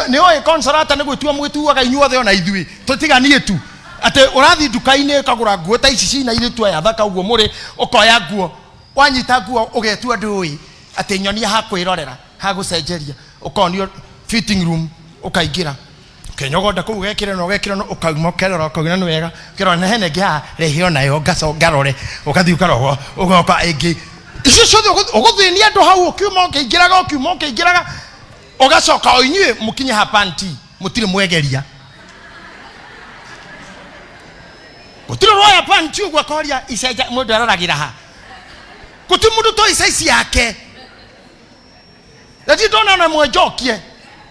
ni oi consolata ni gwitua mwituaga inyuothe ona ithui tutiganie tu ati urathi dukaine kagura nguo ta ici cina iritua ya thaka uguo muri ukoya nguo wanyita nguo ugetua ndoi ati nyonia ha kwirorera ha gucenjeria ukonio fitting room ukaingira kenyogonda ku ugekire no ukauma kerora ukagina ni wega kero na hene gya rehio nayo garore ukathi ukaroho ugoka ingi icio ciothe uguthinia ndo hau ukiuma ukingiraga ugacoka oinyue mukinye ha panti mutire mwegeria utire roya panti ugwa koria iseja mundu araragira ha kuti mundu to isaisi yake lati dona na mwejokie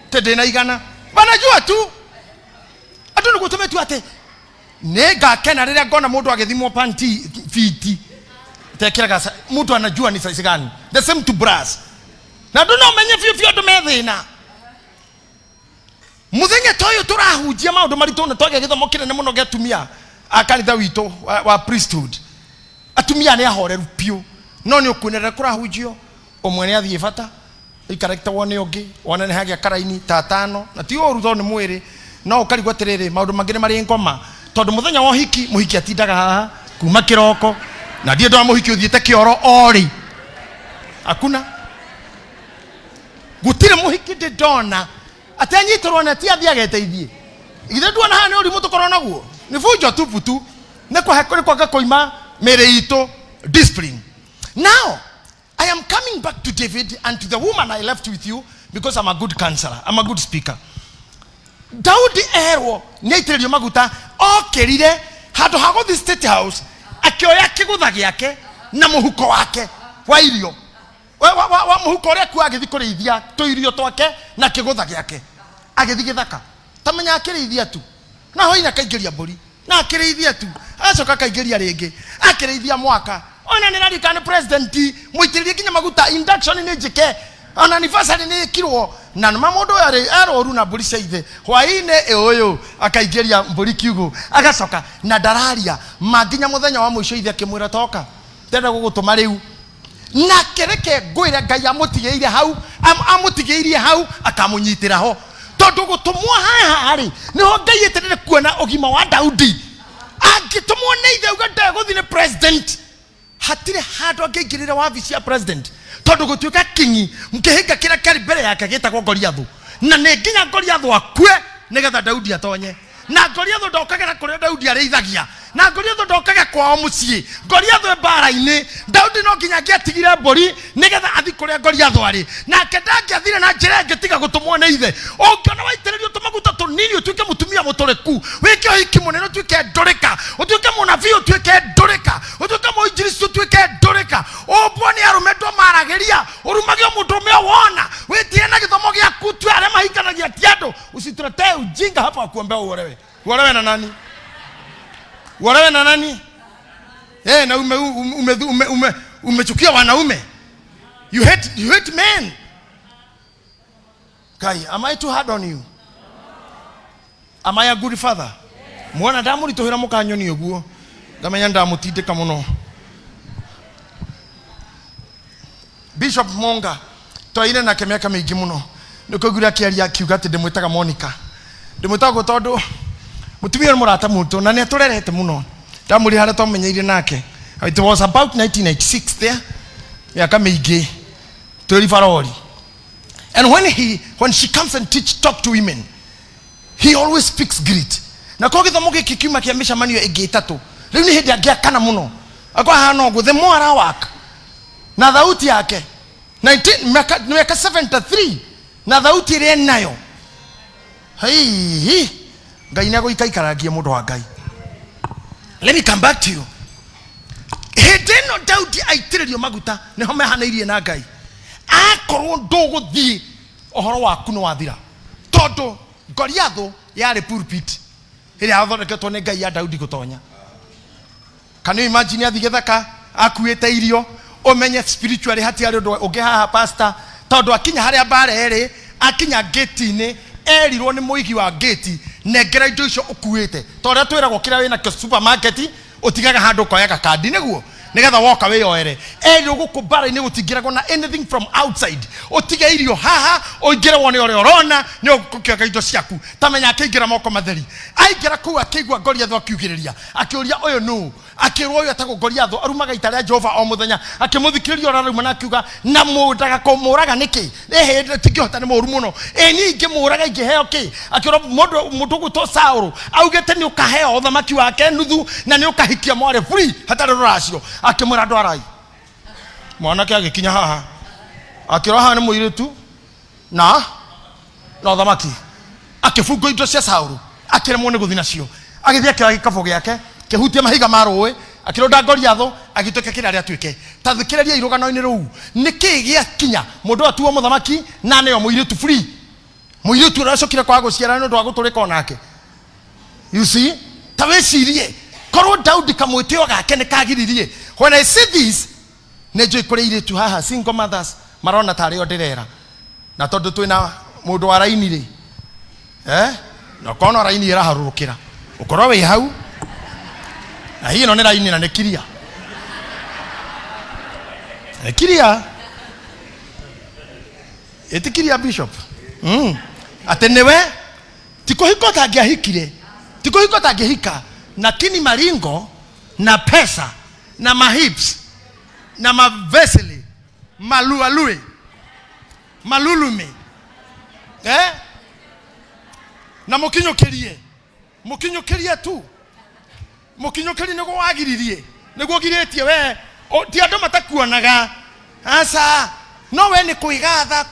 tede na igana banajua tu atu nugutume tu ate nega kena rira ngona mundu agithimwo panti fiti tekiraga mundu anajua ni size gani, the same to brass na ndono menye fio ndo methe thina muthenya toyo turahunjia maundu maritu na twage githomo kinene muno getumia akanitha wito wa priesthood atumia ni ahoreru piu no ni ukunerera kurahunjio omwe ni athie bata ikarekta wone ongi wona ni hagia karaini tatano na ti oru tho ni mwiri no ukarigwa tiriri maundu mangine mari ngoma tondu muthenya wa hiki muhiki atindaga haha kuma kiroko na die ndo muhiki uthiete kioro ori akuna gutire muhiki de dona atanyitorwo na ti athia geteithie ithe ndwana hana uri mutu korona guo ni fujo tuputu ne kwa hakuri kwa koima mere ito discipline. Now I am coming back to David and to the woman I left with you because I'm a good counselor, I'm a good speaker. Daudi ero nyeiterio maguta okerire hado hago the state house akioya kigutha giake na muhuko wake wa irio wa muhuko ria ku agithi kurithia to irio twake na kigutha giake agithi githaka tamenya akirithia tu na hoina kaingiria mburi na akirithia tu acoka kaingiria ringi akirithia mwaka ona ni radical president muitiririe kinya maguta induction ni njike ona anniversary ni kirwo na mamundu aroru na mburi ciithe hwaine uyu akaingiria mburi kiugo agacoka na dararia manginya muthenya wa muico ithe akimwira toka ndenda gugutuma riu na kereke ngwire Ngai amutigeire hau amutigeire hau akamunyitira ho tondu gutumwa haha ari niho Ngai eterere kuona ogima wa Daudi agitumwo ni ithe uganda guthine president hatire hado angingirira wabici ya president tondu gutuika kingi mkihinga kira kari mbere yake gitagwo Goliathu na ne nginya Goliathu akue nigetha Daudi atonye na Goliathu ndokagera kuria Daudi areithagia na Goliathu ndokaga kwao mucii Goliathu mbara-ini Daudi no nginya ngiatigire mburi nigetha athi kuria Goliathu ari na ndangiathire na njira ngitiga gutumwo ni ithe ungiona waitiririo tumaguta tunini utuike mutumia mutoreku wike hiki munene utuike ndurika utuike munabii utuike ndurika utuike muinjilisti utuike ndurika uboni arume ndo marageria urumage mutume wona witie na githomo giaku tu are mahikanagia tiando usituletee ujinga hapa kuombea uolewe na nani walewe na nani na umechukia wanaume you hate men. Kai, am I too hard on you? Am I a good father? Mwana damu litohera mukanyo ni oguo ngamenya ndamutindika muno. Bishop Monga toire na kemiaka mingi muno nikogura kiaria kiuga ati ndimwitaga Monica ndimwitaga tondu mutumia murata muntu na ne turerete muno ndamuri hara tomenyeire nake. It was about 1996 there miaka mingi turi farori. And when she comes and talk to women, he always speaks great. Na kwa githomo giki kiuma kia mishamanio ege itatu riu ni hindi agia kana muno akwa hana ogu the more I work na thauti yake 73 na thauti ire nayo hei Ngai nago ikaikaragie mundu wa Ngai. Let me come back to you. Hedeno Daudi aitiririo maguta ne home hanairie na Ngai akorwo nduguthii ohoro waku no wathira tondu Goliathu yari pulpit iri athondeketwo ni Ngai ya Daudi gutonya. Can you imagine athi githaka akuite irio umenye spiritually hati ari undu ungi haha pastor tondu akinya haria bare eri akinya gate-ini erirwo ni muigi wa gate negera indo icio ukuite tondu twiragwo kira wina ke supermarket utigaga handu koyaga kandi niguo nigetha woka wiyoere erirwo gukubara ni gutingiragwo na anything from outside utiga irio haha oingire wone ore orona ni ukukioga indo ciaku tamenya akingira moko matheri aingira ku akigwa Goliathu akiugiriria akiuria uyu nu akirwo uyu atago Goliathu arumaga itaria Jehova o muthenya akimuthikiria oraruma na akiuga na mundaga kumuraga niki ehe tikihota ni muru muno ni ingimuraga ingiheo ki akirwo mundu guto Saulu augete ni ukaheo uthamaki wake nuthu na ni ukahikia mware free hatari ruracio akimura ndwarai mwana ke agikinya haha akiroha ni muiritu na uthamaki akifungo indo cia Saulu akiremwo ni guthina cio agithia kira gikabo giake kehutia mahiga marowe akironda Goliathu agituke kira ria twike tathikiriria irugano-ini ruu niki gia kinya mundu atuo muthamaki na ne muiritu free muiritu racokira kwa guciara no ndwa guturika onake. You see tawecirie korwo Daudi kamwitio gake ne kagiririe. When I see this nejo ikore ire tu haha single mothers marona tari oderera na tondu twina mundu wa raini ri na kono raini iraharurukira ukorwo wi hau na hii no ni raini na ni kiria etikiria bishop atenewe tikuhiko tangiahikire tikuhiko tangihika na kini maringo na pesa na mahips na maveseli malulume na mukinyukirie tu mukinyukiri nego wagiririe nego giretie we ti andu matakuonaga asa no we ni kuigatha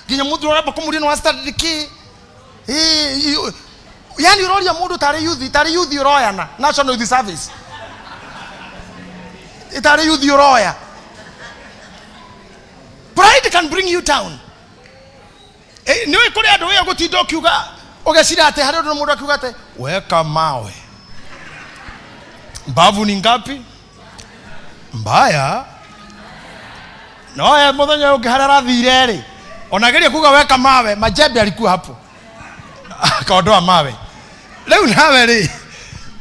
ginya mundu uraba kumuria no study ki yani uroria mundu tari youth uroyana national youth service itari youth uroya. Pride can bring you down. Niwe kuri andu we gutinda ukiuga ugecira ate hari undu mundu akiuga ate weka mawe mbavu ni ngapi mbaya no muthenya ungiharara thire ri onageria kuga weka mawe majembe alikuwa hapo akaondoa mawe leo nawe ri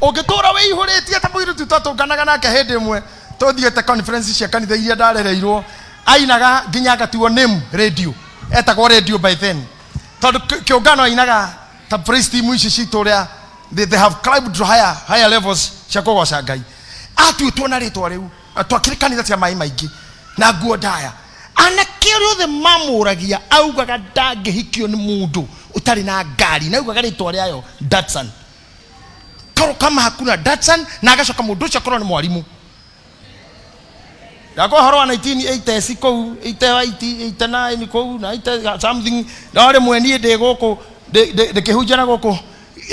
ungitura we ihuritie ta muiru tutunganaga nake hindi imwe tuthiete conference cia kanitha iria ndarereirwo ainaga nginya ngatuo name radio etagwo radio by then tondu kiungano ainaga ta praise team ici cituria they have climbed to higher levels cia kugoca Ngai atuitwo na ritwa riu twakire kanitha cia mai maingi na nguo ndaya anake riothe mamuragia augaga ndangihikio ni mundu utari na ngari na augaga ritwa riayo Datsun kama hakuna Datsun na agacoka mundu ucio korwo ni mwarimu Dako harwa 1980 kou 89 kou 90 something ndare mweni de goko de kehujana goko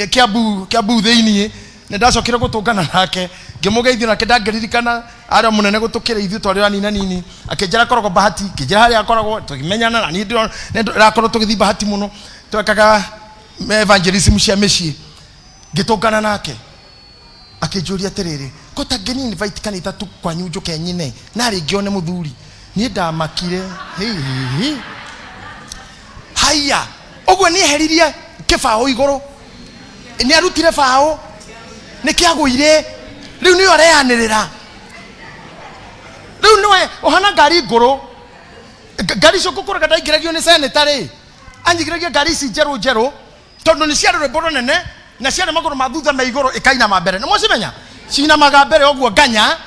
kiabu theini ne ndacokire gutungana nake ngimugeithio nake ndangeririkana ara munene gutukira ithu twarira nini akenjera korogwo bahati kinjera hari akoragwo tukimenyana na ni ndirakorwo tugithi bahati muno twekaga evangelism cia mecii ngitungana nake akinjuria atiriri kotageni invite kanitha tu kwa nyujo kenyine na rigione muthuri ni ndamakire haya ogwo ni heririe kibao iguru ni arutire bao ni kiaguire riu ni oreanirira riu niwe ohana ngari nguru ngari cio gukuraga ndaingiragio ni senatary anjigiragia ngari ici njeru tondu ni cia rwimbo nene na cia maguru mathutha me iguru ikaina mambere ni mwacimenya cina magambere ogwo nganya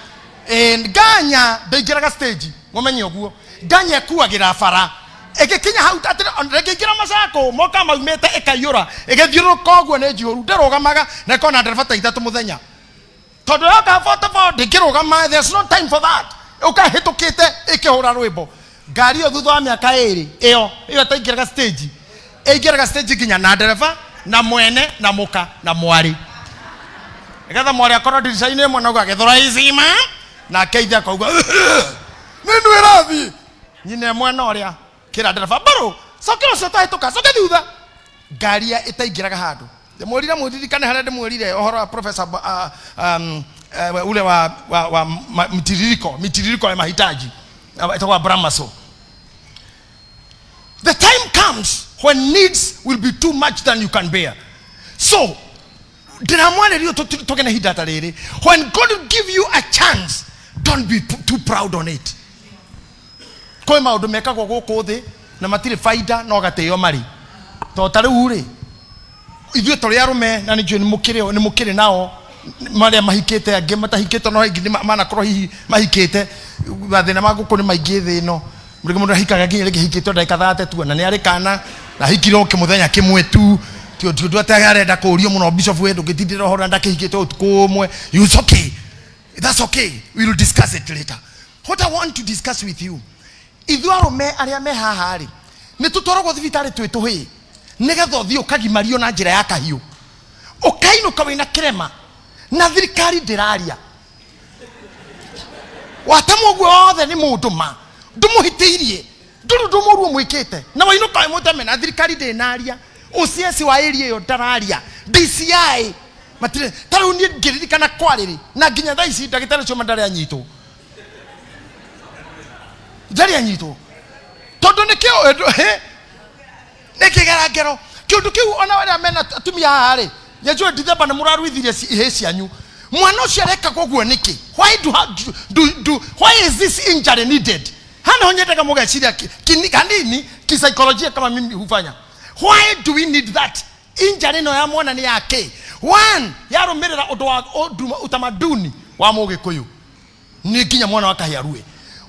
ndaingiraga stage mumenye ogwo nganya kuagira bara egekinya hau atire onregegira macako moka maumete ekayura egethiuruka ogwo ne njioru ndarugamaga na kona nderefata ithatu muthenya tondu yoka photo ndikirugama there's no time for that ukahitukite ikihura rwimbo ngari yo thutha wa miaka iri iyo taingiraga stage eigiraga stage kinya na nderefa na mwene na muka na mwari egatha mwari akorwo ndirica-ini imwe nauga githora izima na keithia kauga ninu irathi nyine mwena uria kira ndereba baro sokero cio twahituka coke thutha ngari itaingiraga handu ndimwirire mwiririkane haria ndimwirire ohoro wa professor ule wa mitiririko ya mahitaji itakuwa Brahmaso. The time comes when needs will be too much than you can bear. So when God will give you a chance, don't be too proud on it. Koi maundu mekagwo guku thi na matire faida no gateo mari to tariu ri ithuĩ tũrĩ arume na nĩ njũĩ nĩ mũkĩrĩ nao marĩa mahikĩte angĩ matahikĩte no ingĩ manakorwo hihi mahikĩte mathĩna ma gũkũ nĩ maingĩ thĩ ĩno mũndũ ahikaga nginya rĩngĩ hikĩtwo ndagĩka 30 tu na nĩ arĩ kana na hikirwo kĩmũthenya kĩmwe tu ti arenda kũũrio mũno bishop we ndũngĩtindĩra ũhoro na ndakĩhikĩte ũtukũ ũmwe. It's okay, that's okay, we will discuss it later. What I want to discuss with you, ithuĩ arume arĩa me haha rĩ nĩ tũtwaragwo thibitarĩ twĩ tũhĩ nigetha ũthiĩ ũkagimario na njĩra ya kahiũ ũkainũka wĩna kĩrema na thirikari ndĩraria watamwo guo othe nĩ mũndũ ma ndũmũhĩtĩirie ndũrũ mũruo mwĩkĩte na wainũka mũtame na thirikari ndĩnaria OCS wa area ĩyo ndararia DCI matire tarĩu niĩ ngĩririkana kwarĩrĩ na nginya thaa ici ndagĩtarĩ ũcio ndarĩ anyitwo tondũ nĩkĩo ngero kiundu kiu ona wale amena atumia hari nyajua December na muraruithirie ihesi anyu mwana ucio areka koguo niki why is this injury needed hana honyetaka mugeciria kanini kisaikolojia kama mimi hufanya why do we need that injury no ya mwana ni yake one yarumirira undu wa utamaduni wa Mugikuyu ni kinya mwana wakahiarue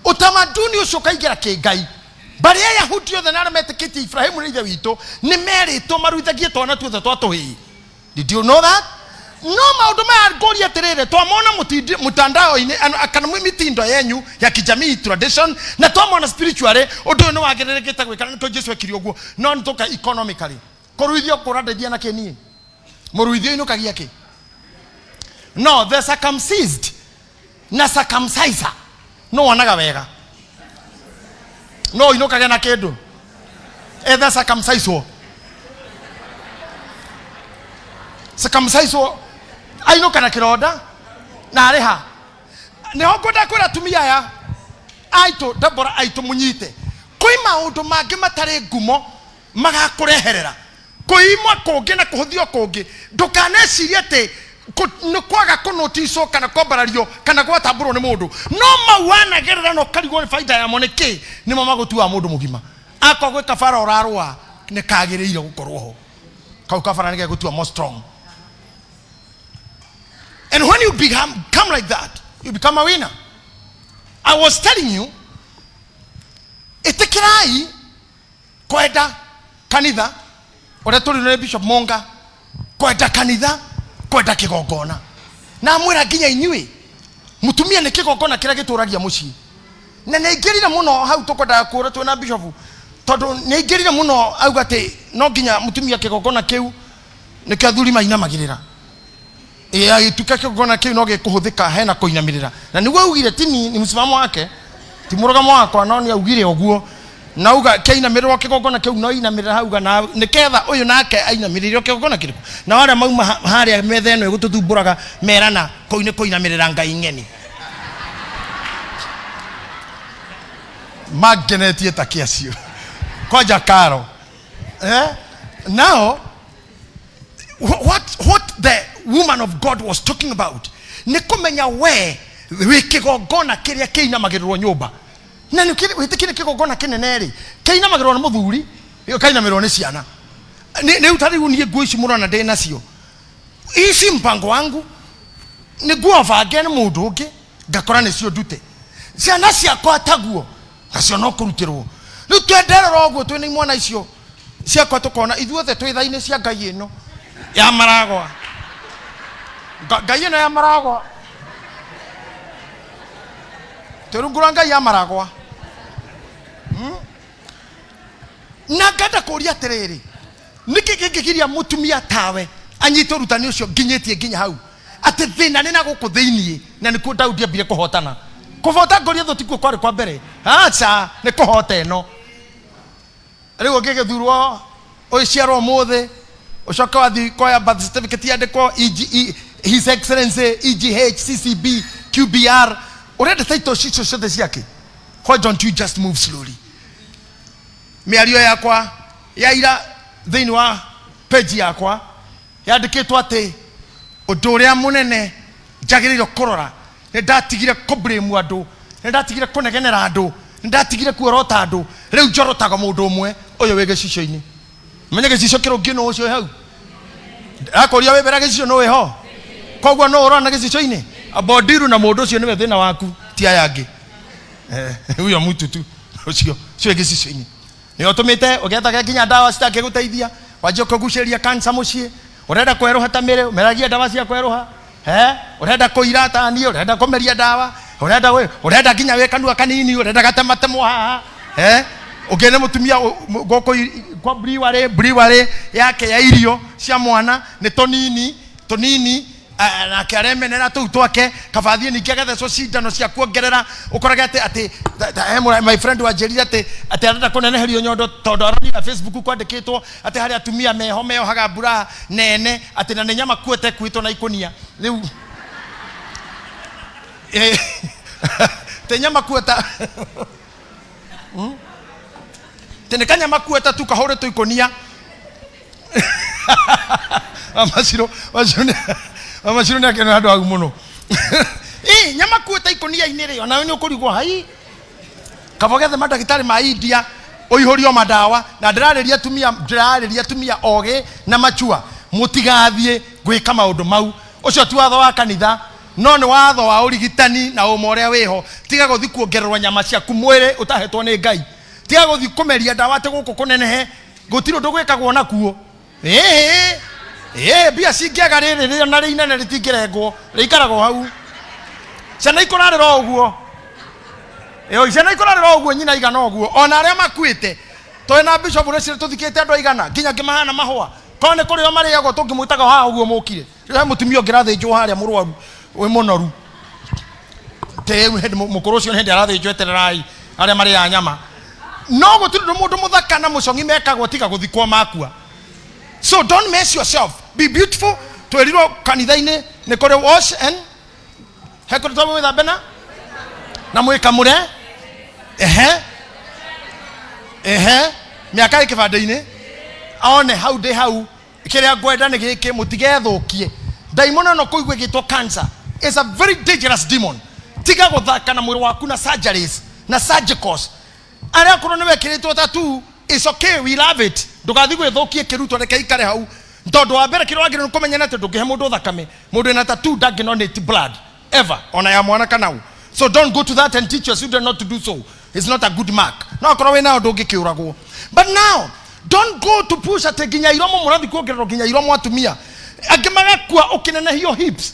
utamaduni ucio kaigira kingai bari ya Yahudi othe na metikiti Ibrahimu ni ithe witũ ni merĩtwo maruithagie twana tuothe twa tũhĩĩ. Did you know that? No maundu maya ngoria atiriri twamona mutandao-ini kana mitindo yenyu ya kijamii tradition na twamona spiritually undu ni wagererekete gwikana nito Jesu ekiri uguo no nitoka economically kuruithio kuradeithia na kenie muruithio inukagia ki no the circumcised na circumciser no wanaga wega no inukagia na kindu the circumciser aino kana kiroda na areha neho ngoda kwira tumia ya aito Debora aito munyite koi maundu mangi matare ngumo magakureherera koimwa kongi na kuhuthio kongi ndukaneciria ati nikwaga kunotiso kana kombarario kana gwatamburo ni mundu no mawanagerera no karigwo ni faida ya moneki ni mama gutua mundu mugima akogwe kafara orarwa ne kagireire gukorwo ho kau kafara nige gutua more strong. And when you come like that, you become a winner. I was telling you, itikirai kwenda kanitha, ore tuli na Bishop Monga, kwenda kanitha, kwenda kigongona. Na mwira nginya inyui, mutumia ni kigongona kira gituragia mucii. Na neigirira muno hau tukwenda kura tu na Bishop. Tondu neigirira muno auga ati no nginya mutumia kigongona kiu nikathuri maina magirira. Ituka kigongona kiu no gikuhuthika hena kuinamirira na niguo ugire tini ni msimamo wake ti murugamo wako no ni augire oguo na uga keinamirwa kigongona kiu no inamirira hauga na niketha uyu nake ainamirire kigongona kiriku na wale mauma haria metha eno igututhumburaga merana kuinamirira ngai ngeni magenetie takiacio koja karo now what the woman of God was talking about nikumenya we kigongona kiria kiina magirwo nyumba na nikitikire kigongona kineneri kiina magirwo na muthuri kaina mirwo ni ciana ni utari unie nguo ici murona ndi nacio ici mpango wangu ni nguo vange ni mundu ungi ngakora nicio ndute ciana ciakwa taguo nacio no kurutirwo ni twenderera uguo twina imwana icio ciakwa tukona ithuothe twithaine cia ngai ino ya maragwa ngai ino ya maragwa terungura ngai ya maragwa na ngenda kuria atiriri niki kingigiria mutumia tawe anyite rutani ucio nginyetie nginya hau ati thina ni na guku thiini na niku Daudi ambire kuhotana kuvota ngoria thu tikuo kwari kwa mbere acha ni kuhota eno rigo ngigithurwo uiciarwo muthe ucoka wathi koya birth certificate yandikwo His Excellency EGH CCB QBR urenda title shicho ciothe ciake why don't you just move slowly miario yakwa yaira thiini wa page yakwa yandikitwo ati undu uria munene njagiririo kurora ni ndatigire kublame andu ni ndatigire kunegenera andu ni ndatigire kuorota andu riu njorotaga mundu umwe uyu wi gicicio-ini menye gicicio kirungi no ucio hau akoria we berage gicicio no we ho kogwa no urona gicicio-ini abodiru na mundu ucio niwe thina waku ti ayangi huyo mtu tu ucio cio gicicio-ini ni otumite ugetha nginya dawa citakiguteithia wajio kuguceria cancer mucie urenda kweruha tamire umeragia dawa cia kweruha urenda kuirata ni urenda kumeria dawa urenda nginya we kanua kanini urenda gatematemwo haha ugene mutumia goko kwa briware yake ya irio cia mwana ni tonini na kiaremenera tu twake kabathie ni kiagethe so cindano cia kuongerera ukoragete ati my friend wa jerira ati arenda kuneneherio nyondo tondu arani na Facebook kwandikitwo ati hari atumia meho haga mbura nene ati na nyama kuete kwitwo na ikunia riu te nyama kueta tene kanya makueta tu kahore tu ikonia amashiro ne akena hado agumuno nyama kueta ikonia inere ona ni ukurigwo hai kabogethe madagitari ma India oihorio madawa na ndirareria tumia oge na machua mutigathie gwika maundu mau ucio tu watho wa kanitha no ni watho wa urigitani na umoria wiho tiga guthi kuongererwa nyama cia kumwire utahetwo ni Ngai tiga guthi kumeria dawa te guku kunenehe gutiro ndugwikagwo nakuo bia cingiaga riri na ri inene ritingirengwo riikaragwo hau ciana ikurarira uguo ciana ikurarira uguo nyina igana uguo ona aria makuite toina bishop recire tuthikite andu igana nginya ngimahana mahwa kone kuri o mari yago tungimwitaga haha uguo mukire rira mutumio ngirathinjwo haria murwaru we monoru te mukurucio hindi arathinjwo etererai aria mari ya nyama no gutiri mundu muthaka na mucongi mekagwo tiga guthikwo makua. So don't mess yourself, be beautiful. Tweliro kanithaine ne kore wash and hekore tomo with abena na mweka mure miaka ikibadaine aone how they how kiria gwenda ne gike mutigethukie daimono no kuigwe gitwa cancer is a very dangerous demon. Tiga guthaka na mwiri waku na surgeries na surgicals aria koro ne wekiritwo tatu. It's okay, we love it. Ndugathi gwithukie kiruto reke ikare hau ntondu wa mbere kiro agire kumenya nate ndugihe mundu thakame mundu na tattoo donate blood ever ona ya mwana kana. So don't go to that and teach your children not to do so. It's not a good mark. No korwo we na ndu ngikiuragwo. But now don't go to push at ginya iromo murathi kuongerero ginya iromo atumia agimaga kwa ukinene hiyo hips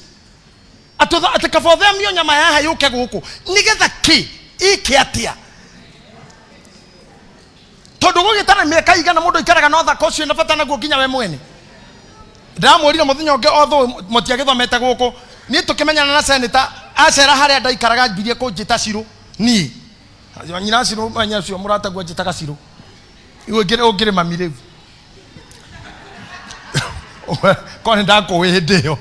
atotha atakafothe mio nyama yaha yuke guku nigetha ki iki atia tondu gugitana miaka igana mundu ikaraga no thako cio nabatana gukinya we mwene ndamurire muthenya unge otho mutiagithomete guku ni tukimenyana na senator acera haria ndaikaraga mbirie kunjita ciro ni nyina ciro manya cio murata gwajitaga ciro iwe ngire mami riu kone ndako we ndio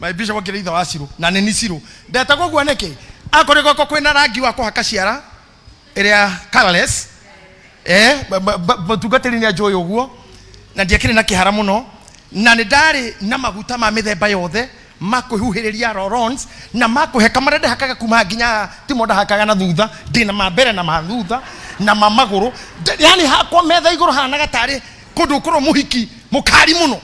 my bishop wakire itha wa ciro na nini ciro ndetagwo gwa neke akore goko kwina rangi wa kuhaka ciara iria colorless batugatiri ni ajoy uguo na ndiakire na kihara muno na ndari na maguta ma mithemba yothe makuhuhiriria rorons na makuheka marende hakaga kuma nginya timoda hakaga na thutha ndina mambere na mathutha na mamaguru yani hakwa metha iguru hanaga tari kundu kuro muhiki mukari muno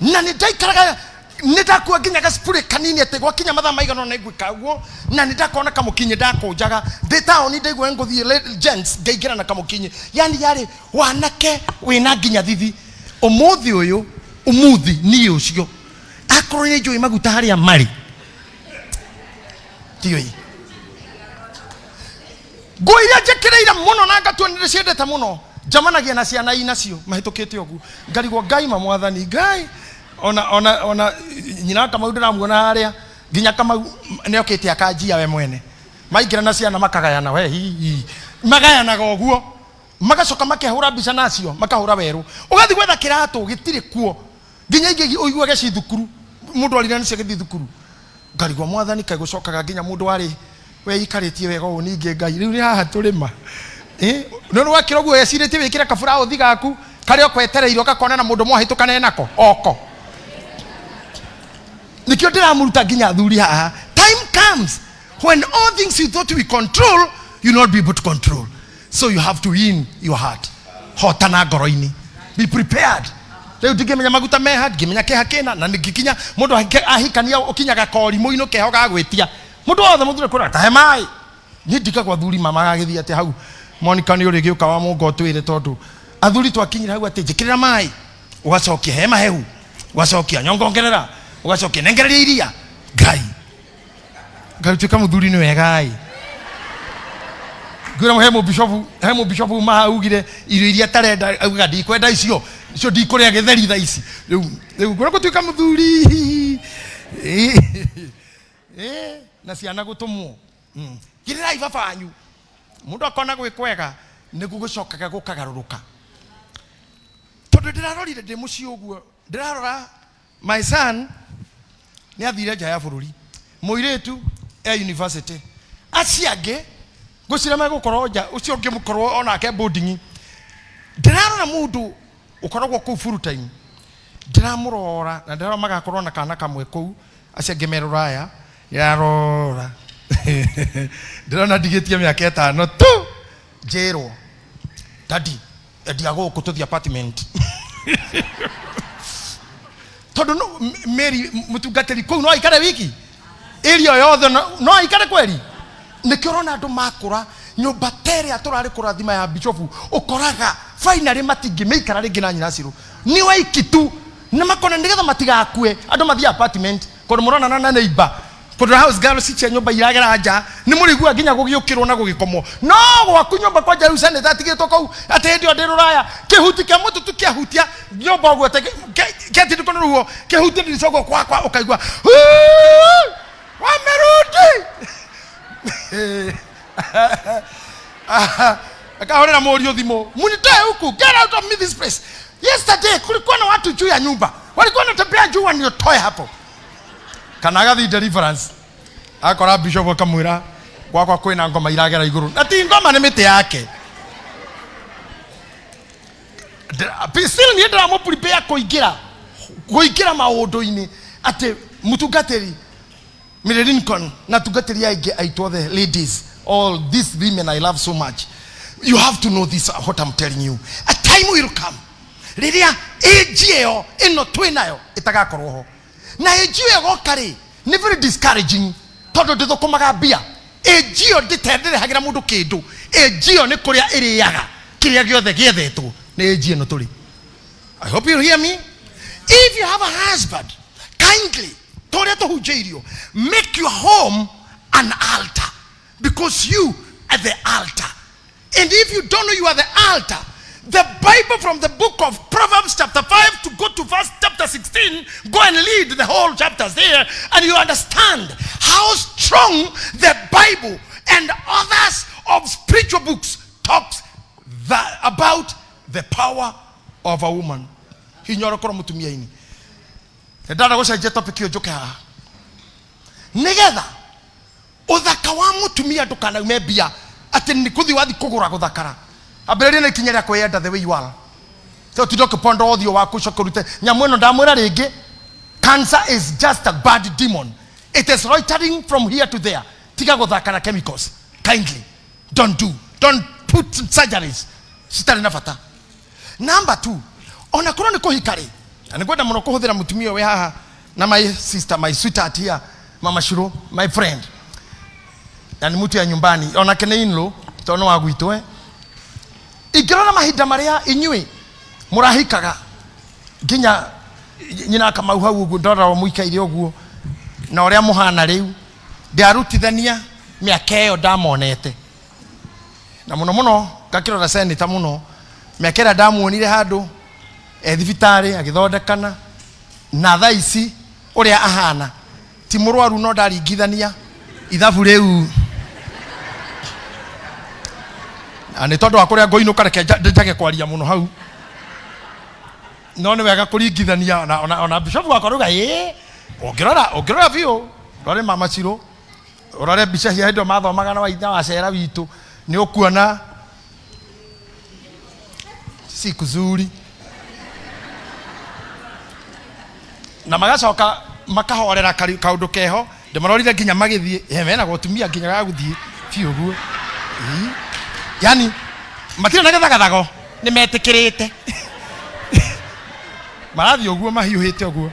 na ndaikaraga nitakuwa nginya gaspure kanini ate gwakinya mathaa maigana na igwika guo na nitakona kamukinye ndakunjaga theta oni ndaigwe nguthie gents ngaigira na kamukinye yani yari wanake wina nginya thithi umuthi uyu umuthi ni ucio akoro ni njui maguta haria mari tioi goira jekereira muno na ngatuonire ciendete muno jamanagia na ciana inacio mahitukite ogu ngarigwo ngai mamwathani ngai ona nyina kama ndiramuona haria nginya kama neokete akanjia we mwene maigira na ciana makagayana we hi magayana goguo magacoka makehura mbica nacio makahura weru ugathi gwetha kiratu gitire kuo nginya ingi uigwa geci thukuru mundu arina ni cigethi thukuru ngarigwa mwathani kai gucokaga nginya mundu ari we ikaritie wega u ninge ngai riu ri haha turima no wakira guo yacirite wikira kabura uthi gaku kari okwetereirwo gakona na mundu mwahitukane nako oko nikio ndiramuruta nginya thuri haha. Time comes when all things you thought we control you not be able to control, so you have to in your heart hotana ngoro-ini be prepared. Riu ndingimenya maguta meha ngimenya keha kina na ngikinya mundu ahikania ukinyaga kori muino keho gagwitia mundu wothe muthure kura tahe mai ni ndikagwa thuri mama gagithia ati hau Monica ni uri giuka wa mungo twire tondu athuri twakinyira hau ati njikirira mai ugacokia hema hehu ugacokia nyongongerera ugacokia nengereria iria ngai tuka muthuri ni wega ai ngura hemo bishop mahaugire irio iria tarenda auga ndikwenda icio ndikuria githeri tha ici riu ngura gutuika muthuri na ciana gutumwo girirai babanyu mundu akona gwikwega nigu gucokaga gukagaruruka tondu ndirarorire ndi muci uguo ndirarora my son ni athire nja ya bururi muiretu university aciange gucira magukorwo nja ucio ngimukorwo onake boarding ndirarora mundu ukoragwo ku full time ndiramurora na ndirarora magakorwo na kana kamwe ku acia ngemerora aya yarora ndirona ndigetie miaka 5 tu jero daddy ndiago kututhi apartment todo no Mary mutungatiri ku no ikare wiki irio yothe no ikare kweli nikirona andu makura nyumba tere aturari kurathima ya bishofu ukoraga finally matingi meikara ringi na nyina ciru ni waikitu na makona ndigetha matigakue andu mathia apartment kondo murona na neighbor kondo house girl siche nyumba iragera nja ni murigua nginya gugiukirwo na gugikomo no gwaku nyumba kwa Jerusalem tatigitwo kou ate ndio ndiruraya kihuti kia mutu tukiahutia nyumba gwo keti tukono ruo kihuti ndicogo kwa ukaigua wamerudi akahorera morio thimo munitoe huku, get out of me this place. Yesterday kulikuwa na watu juu ya nyumba walikuwa wanatembea juu waniotoe hapo. Kana agathi deliverance akora bishop akamwira gwakwa kwina ngoma iragera iguru ati ngoma ni miti yake still ni ndira mo prepare kuingira maundu-ini ati mutungatiri Mire Lincoln na tungatiri aige aitwa the ladies, all these women I love so much. You have to know this, what I'm telling you. A time will come riria ejio ino twinayo itagakorwo ho na ejio gokari ni very discouraging todo ndithukumaga bia ejio nditendere hagira mundu kindu ejio ni kuria iriyaga kiria giothe giethetwo ni ejio no turi. I hope you hear me. If you have a husband, kindly make your home an altar, because you are the altar. And if you don't know you are the altar, the Bible from the book of Proverbs chapter 5 to go to verse chapter 16, go and read the whole chapters there, and you understand how strong the Bible and others of spiritual books talks about the power of a woman. Hinyorokoro mutumia ini. Ndara go cenjia topic yo njuke haha nigetha uthaka wa mutumia ndukana mbia ati ni kuthi wathi kugura guthakara ambiriria ni kinyera kwenda the way you are. So tidoke pondo othio waku cokorute nyamu ino ndamwira ringi, cancer is just a bad demon. It is loitering from here to there. Tiga guthakara chemicals. Kindly don't put surgeries sitari na fata. Number 2, ona korwo ni kuhikari and gwenda muno kuhuthira mutumia we haha na my sister, my sweetheart here, Mama Shiro, my friend. And mutu ya nyumbani ona kene inlo tono wa gwitwe igirona mahinda maria inyui murahikaga ginya nyina kama hau ugu ndora wa muikaire uguo na uria muhana riu ndiarutithania miaka iyo ndamonete na muno gakirora seneta muno miaka ira ndamuonire handu thibitari agithondekana na thaici uria ahana ti murwaru no ndaringithania ithabu riu ani tondu akuria ngoinu kareke ndage kwaria muno hau no ni wega kuringithania ona bishop akoruga ongirora vio rore Mama Shiro rore bicha hindo mathomaga na waitha wa cera witu ni ukuona si kuzuri na magacoka makahorera kaundu keho ndemarorire nginya magithie mena gutumia nginya gaguthie fi uguo yani matire nagethagathago ni metikirite marathi uguo mahiuhite uguo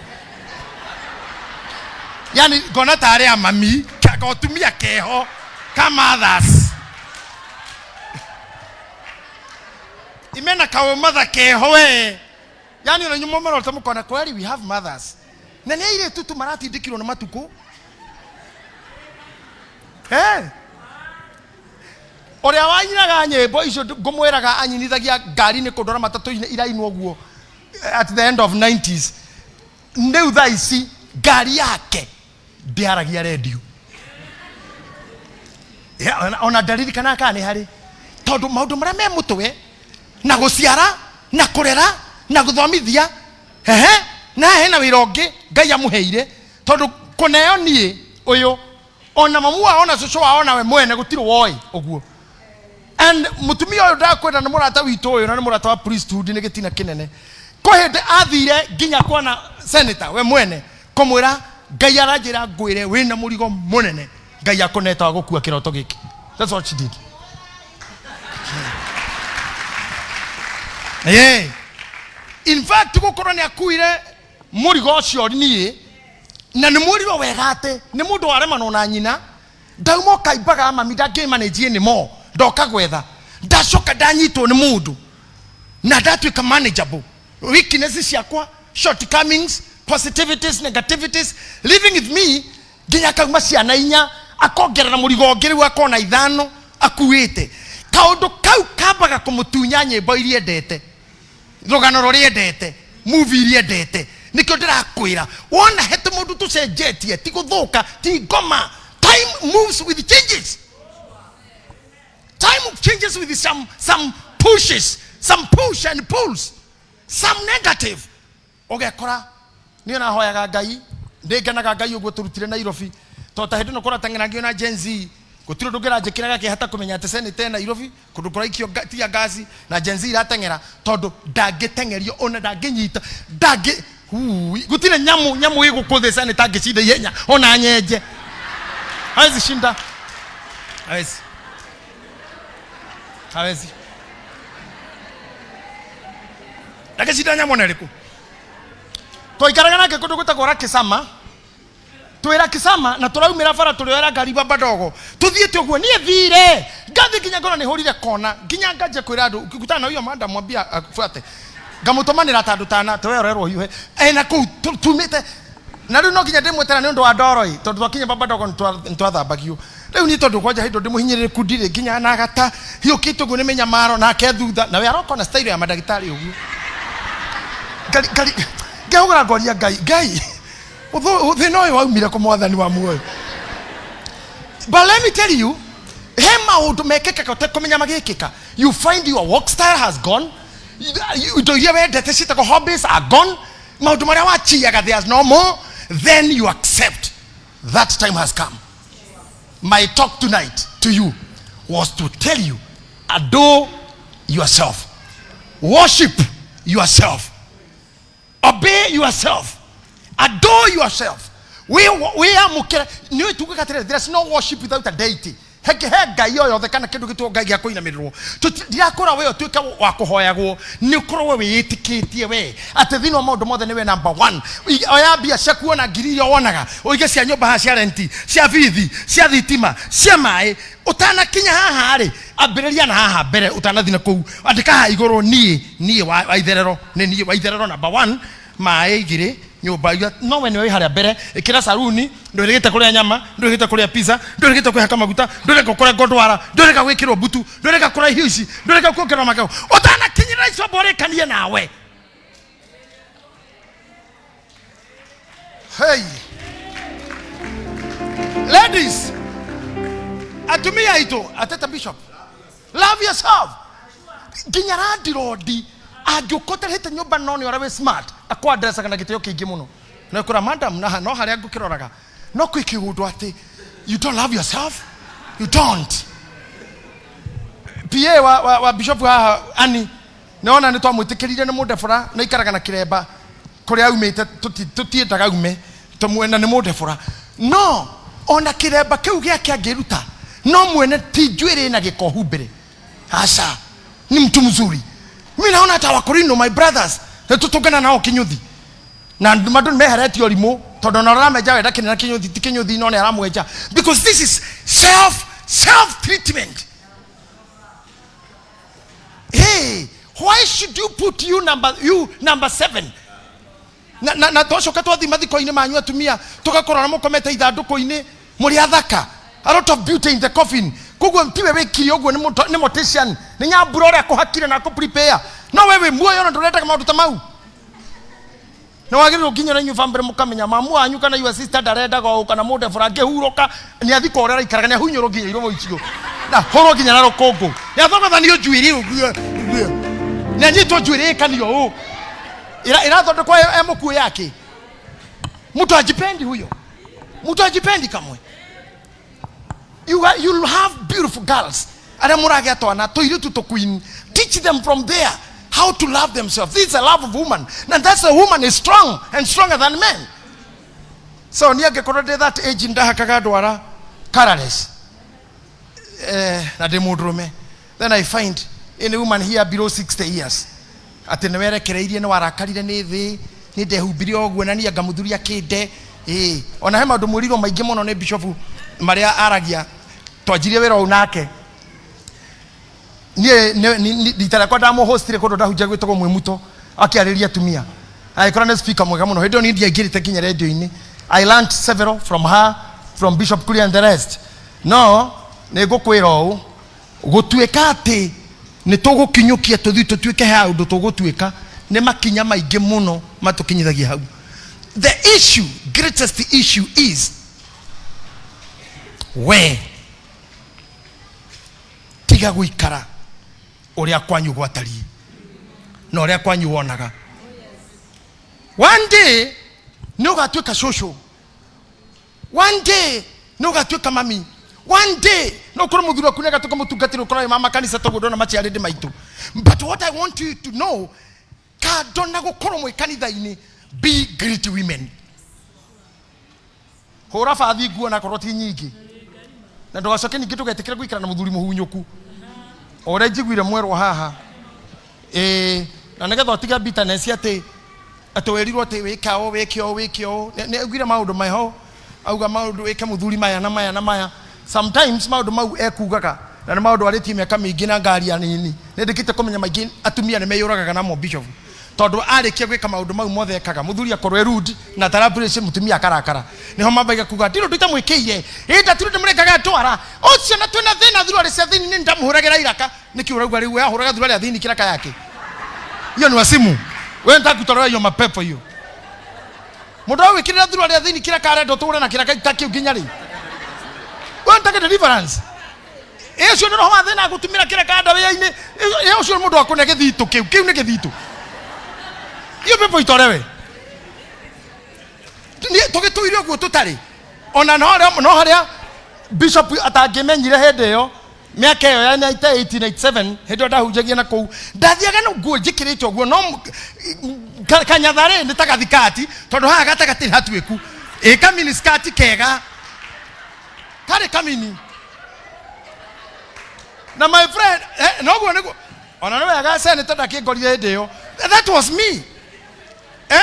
yani ngona tare ya mami kagotumia keho kama others imena kawo mother keho we yani ona nyumo mara utamukona kweli we have mothers na ni ile tutu marati ndikiro na matuko oria wanyiraga nyembo icio ngumwiraga anyinithagia ngari ni kundora matatu irainu oguo at the end of 90s new thaici ngari yake ndiaragia radio ona dalili kana kani hari tondu maundu maria me mutwe na guciara na kurera na guthomithia na hena wirongi Ngai amuheire tondu kuneo nie uyu ona mamu ona cucu ona we mwene gutiru woi uguo and mutumia uyu ndakwenda ni murata witu uyu na ni murata wa priesthood ni gitina kinene ko hende athire ginya kwana senator we mwene komwira Ngai aranjira ngwire wina murigo munene Ngai akoneta wa gukua kiroto giki. That's what she did. Yeah. In fact gukorwo ni akuire murigo ucio ni na ni murigo wegate ni mundu aremano na nyina ndauma kaimbaga mami ndangimanage ni mo ndoka gwetha ndacoka ndanyitwo ni mundu na ndatwika manageable weaknesses ciakwa shortcomings positivities negativities living with me nginya kauma ciana inya akongerera murigo ngiriu akona ithano akuite kaundu kau kambaga kumutunya nyimbo iria endete rugano ruri endete movie iria endete nikyo ndirakwira wona hete mundu tucenjetie ti guthuka ti ngoma. Time moves with changes. Time changes with some pushes, some push and pulls, some negative. Ogekora ni na hoyaga Ngai ndegenaga Ngai uguo turutire Nairobi tota hindu no kora tang'enagio na Gen Z gutiro ndugera njikiraga ke hata kumenya ate senate Nairobi kundu kora ikio tia gazi na Gen Z irateng'era tondu ndangitengerio ona ndanginyita ndangi gutire nyamu igukuthe senate angicinda yenya ona nyenje hawezi shinda hawezi lakini shida nyamu neriku to ikaraga nake kundu gutagora kisama twira kisama na turaumira bara turiora ngari baba dogo tuthiete uguo nie thire ngathi ginya ngoro ni hurire kona ginya ngaje kwira andu ukikutana na huyo madam mwambia afuate ngamutomanira tandu tana twererwo hiwe na ku tumite na riu no ginya ndimwetera ni undu wa ndoroi tondu twakinya baba dogo ntwathambagio riu ni tondu kwaja hindo ndimuhinyirire kundire ginya na gata hiyo kitu gu ni menya maro na ke thutha na we aroko na style ya madagitari uguo gali ngehugura ngoria Ngai uthino uyu waumire ku mwathani wa muoyo. But let me tell you, hema undu mekeka kote kumenya magikika. You find your work style has gone. Do you ever detest your hobbies are gone? Maundu maria wachiaga there's no more. Then you accept that time has come. My talk tonight to you was to tell you, adore yourself, worship yourself, obey yourself, adore yourself. We are mukira ni tukakatere. There's no worship without a deity. Heke Ngai yoyo thekana kindu gitu Ngai akuinamirwo ndirakora we otuika wa kuhoyagwo ni ukoro we witikitie we ate thino maundu mothe ni we number 1 oya bia cia kuona ngiri yo wonaga oige cia nyumba ha cia renti cia fithi cia thitima cia mai utana kinya haha ri ambiriria na haha mbere utanathina kou andika ha iguru nie wa itherero ni nie wa itherero number 1 mai igiri nyumba ya no we ni haria mbere ikira saruni ndorigite kuria nyama ndorigite kuria pizza ndorigite kuhaka maguta ndoreka kuria godwara ndoreka gwikirwo butu ndoreka kuria hiuci ndoreka kuongerwa makao utana kinyira icio bore kanie nawe. Hey ladies, atumia ito ateta bishop, love yourself. Ginyara dirodi ajukoterete nyumba noni warawe smart akwa dressa kana giteo kingi muno na kura madam na no haria ngukiroraga no kwikigudu ati you don't love yourself, you don't. PA wa bishop ani naona ni twamwitikirire ni mudefura na ikaraga na kiremba kuria aumite tutiendaga ume tumwena ni mudefura no ona kiremba kiu giake angiruta no mwene ti njwiri na gikohu mbere asa ni mtu mzuri. Mimi naona hata wakorino my brothers tutugana nao kinyuthi na madu mehereti olimo tondu na meja wenda kinena kinyuthi no ne aramweja because this is self treatment. Hey, why should you put you number 7 na toshoka twathi mathiko-ini manyu atumia tugakorana mukomete ithanduku-ini muri athaka a lot of beauty in the coffin kuguo mtiwe wekiri uguo ni mortician ni nyambura uria kuhakire na ku prepare no wewe muoyo na ndureta maundu ta mau na wagirirwo nginyora inyu family mukamenya mamu anyu kana your sister darenda go kana munde furange huroka ni athiko uria ikaraga ni hunyoro nginya iromo icio na horo nginya na rukongo ya thogotha ni ojuiri uguo ni anyitwo juiri kanio u irathonde kwa emukuo yake mtu ajipendi huyo mtu ajipendi kamwe. You have beautiful girls Ara murage atwana toiritu to queen. Teach them from there how to love themselves. This is a love of woman. And that's a woman is strong and stronger than men. So near Gekorode that age in Dahakagadwara, Karales. Then I find any woman here below 60 years. At the Nevera Canadian or a Caribbean, need who be when any Gamuduria Kede. On a hammer do Murigo, my Gemon on a Bishop Maria Aragia, Tojiria Onake. Near the Tarakodamo host, Recorda who Jago Muto, Akaria to me. I couldn't speak on Mogamono. I don't need the Gitahi taking a radio. I learned several from her, from Bishop Kuri and the rest. No, nego kwero, go to a kate, ne togo kinyuki to do to tuke how do togo to eka, ne makinya my gemono, matokinya the gihau. The issue, greatest issue is where tiga guikara oria kwanyu gwatari no oria kwanyu wonaga. One day no gatuika social, one day no gatuika mami, one day no koro mudhuru kunega tuka mutugatiro kora mama kanisa togudona machi alede maitu. But what I want you to know, ka dona go koro mo kanitha ini, be great women. Hora fathi guo na koroti nyingi. Na ndo gacoke ningi tugetekera guikara na muthuri muhunyoku. Ore njiguire mwerwa haha. Na negetha otiga bitterness ate atowerirwo ate wekio. Ne gwira maundu maho. Auga maundu weke muthuri maya na maya. Sometimes maundu mau ekugaga. Na maundu ariti miaka mingi na ngari ya nini. Ne ndikite kumenya maingi atumia ne meyuraga na mo bishop. Todo arikia gwika maundu mau mothe ekaga muthuri akorwe rude na tarabuleshe mutumia akarakara niho mabaiga kuga ndiro ndita mwikiire ita turu ndimurekaga twara ucio na twina thina thuru ari cia thini ni ndamuhuragira iraka niki urauga riu ahuraga thuru ari thini kiraka yake hiyo ni wasimu wewe ntakutoroa hiyo mapepo hiyo mundu wa wikirira thuru ari thini kiraka arendo ture na kiraka itakiu nginya ri wewe ntake deliverance ecio ndiro ho thina gutumira kiraka ndawe-ini ecio mundu akune githito kiu ni githito. You people itorewe. Toge tu irio guo tutari. Ona no haria bishop atagemenyire hende yo miaka yo ya 1887 hendo ndahujagia na kou. Ndathiaga no guo njikirite guo no kanyathare ni tagathikati tondu haha gatagati hatweku. Kamini skati kega. Kare kamini. Na my friend no guo nego. Ona no yaga senator ndakingorire hende yo. That was me.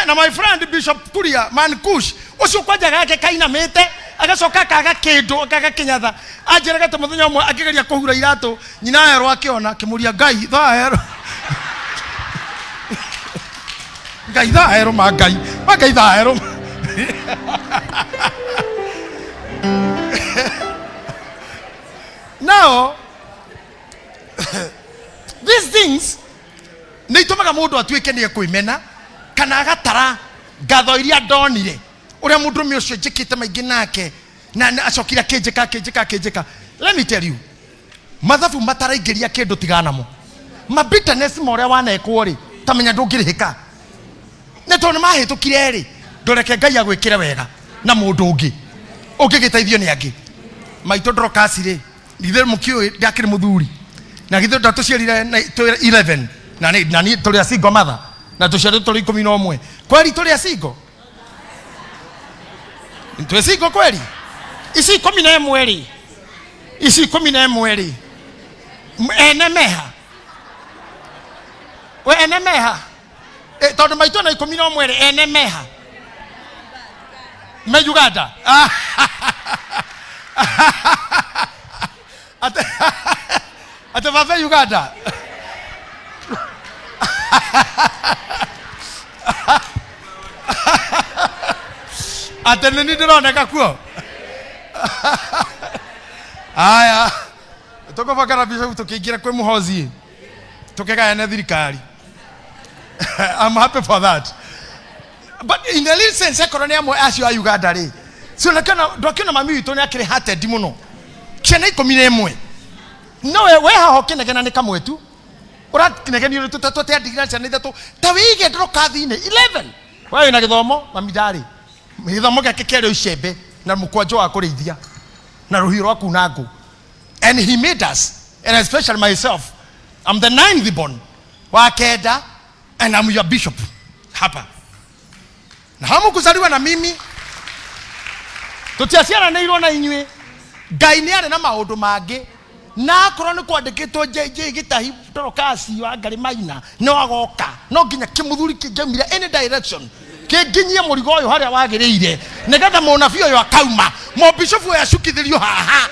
Na my friend Bishop Kuria man Kush ucio kwajaga yake kaina mete agacoka kaga kindu akaga kinyatha anjeraga ta muthenya umwe akigeria kuhura iratu nyina yero akiona kimuria ngai thaero ngai thaero magai thaero. Now these things ni tumaga mundu atuike ni kuimena kana agatara ngatho iria ndonire uria mundumi ucio njikite maingi nake na acokira kinjika. Let me tell you, mathabu mataraingiria kindu tiganamo ma bitterness mo uria wanekwo ri tamenya ndungirihika ne tondu mahitukire ri ndoreke ngai agwikire wega na mundu ungi ungigiteithio ni angi maito ndrokasi ri ndithe mukio ndakire muthuri na githe ndatuciarire 11 na ni turi asingo matha na tuciarire turi 11 kweli turi asingo ntu asingo kweli isi 11 ri isi 11 ri enemeha we enemeha tondu maito na 11 ri enemeha me Uganda ate vave Uganda ate nini ndironeka kuo aya toko bakara bisho tukigira kwe muhozi tukega ene thirikari. I'm happy for that, but in the little sense economy mo asio Uganda ri so nakana mami witu ni akire hearted muno kene 11 no we ha hokenegena ni kamwetu urakinegeni uri tutatote adigina chane tatu tawige ndroka thine 11 wewe na githomo mamidari githomo gake kero icembe na mukwanjo wa kurithia na ruhiro aku nangu and he made us and especially myself, I'm the 9th born wa kenda, and I'm your bishop hapa. Na hamu kuzaliwa na mimi tutiasiana na irona inywe Ngai ni ari na maundu mangi na korwo ni kwandikitwo JJ Gitahi torokasi wa ngari maina no agoka no nginya kimuthuri kingemire any direction kinginyie murigo uyu haria wagiriire nigetha munabii uyu akauma mo bishop uyu acukithirio haha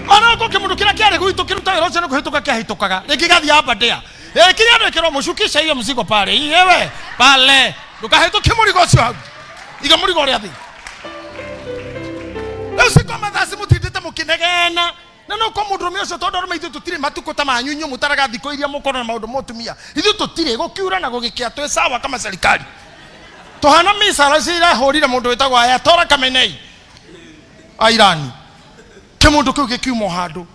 ona ko kimundu kira kiari gwitu kiruta wira ucio ni kuhituka kiahitukaga ringigathi hapa ndia kiria ndekero mucukisha hiyo mzigo pale iyewe pale ndukahituke murigo ucio hau iga murigo uria thi usiko mathasi mutindite mukinegena na no ko mundu mio cio tondu rume ithu tutire matuko ta manyunyu mutaraga thiko iria mukoro na maundu motumia ithu tutire gukiura na gugikia twe sawa kama serikali tohana misara cira horire mundu witagwo aya tora kamenei airani kemundu kiu gikiumo handu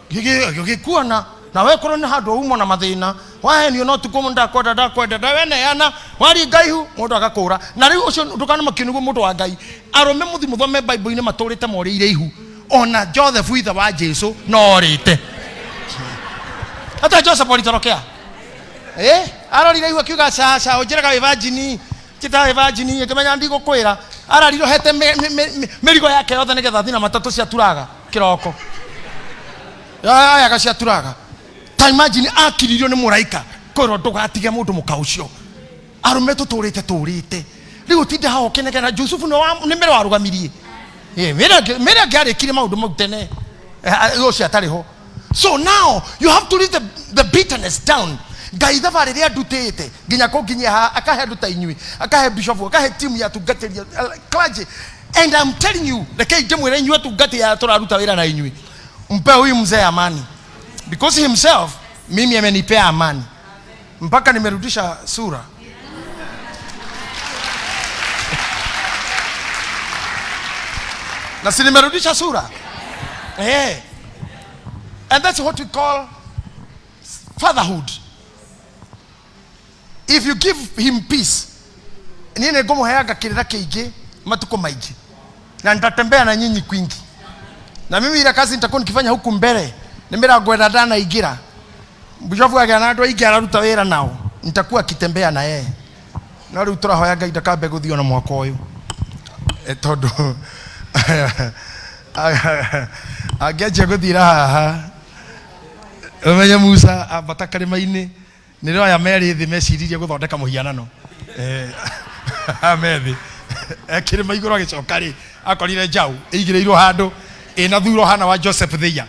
gigikuona na we korwo ni handu umo na mathina wahenio no tuko ndakwenda wene yana wari ngaihu mundu agakura na riu ucio ndukana makinugo mundu wa Ngai arume muthi muthome Bible ine maturite morire ihu ona Joseph itha wa Jesu no rite hata Joseph alitorokea arorire ihu akiuga sasa ujiraga virgin kita virgin ikimenya ndigo kwira arariro hete merigo yake yothe nigetha thina matatu cia turaga kiroko aya gacia turaga ta imagine akiririo ni muraika koro ndugatige mundu mukaucio arume tuturite riu tinda hao kenegena Yusufu no ni mere warugamirie mere gari kire maundu mautene ucio atariho. So now you have to leave the bitterness down. Ngai thabarire ndutite nginya ko nginya akahe nduta inyui akahe bishop akahe team ya tugateria clergy, and I'm telling you the kai jemwere inyui tugate ya turaruta wira na inyui mpe huyu mzee amani, because himself mimi amenipea amani mpaka nimerudisha sura. Na si nimerudisha sura and that's what we call fatherhood. If you give him peace, nini gomo hayaga kirira kiingi matuko maiji na nitatembea na nyinyi kwingi, na mimi ile kazi nitakuwa nikifanya huku mbele nimera gwenda dana igira bishofu yake anatwa igira ruta wira nao nitakuwa kitembea na yeye na riu turahoyaga idakabe guthio na mwaka uyu tondu ageje guthira haha umenya Musa abatakari maini niro ya meri thi meciririe guthondeka muhianano amethi ekire maiguru agicoka ri akorire njau igireirwo handu ina thuro hana wa Joseph Thia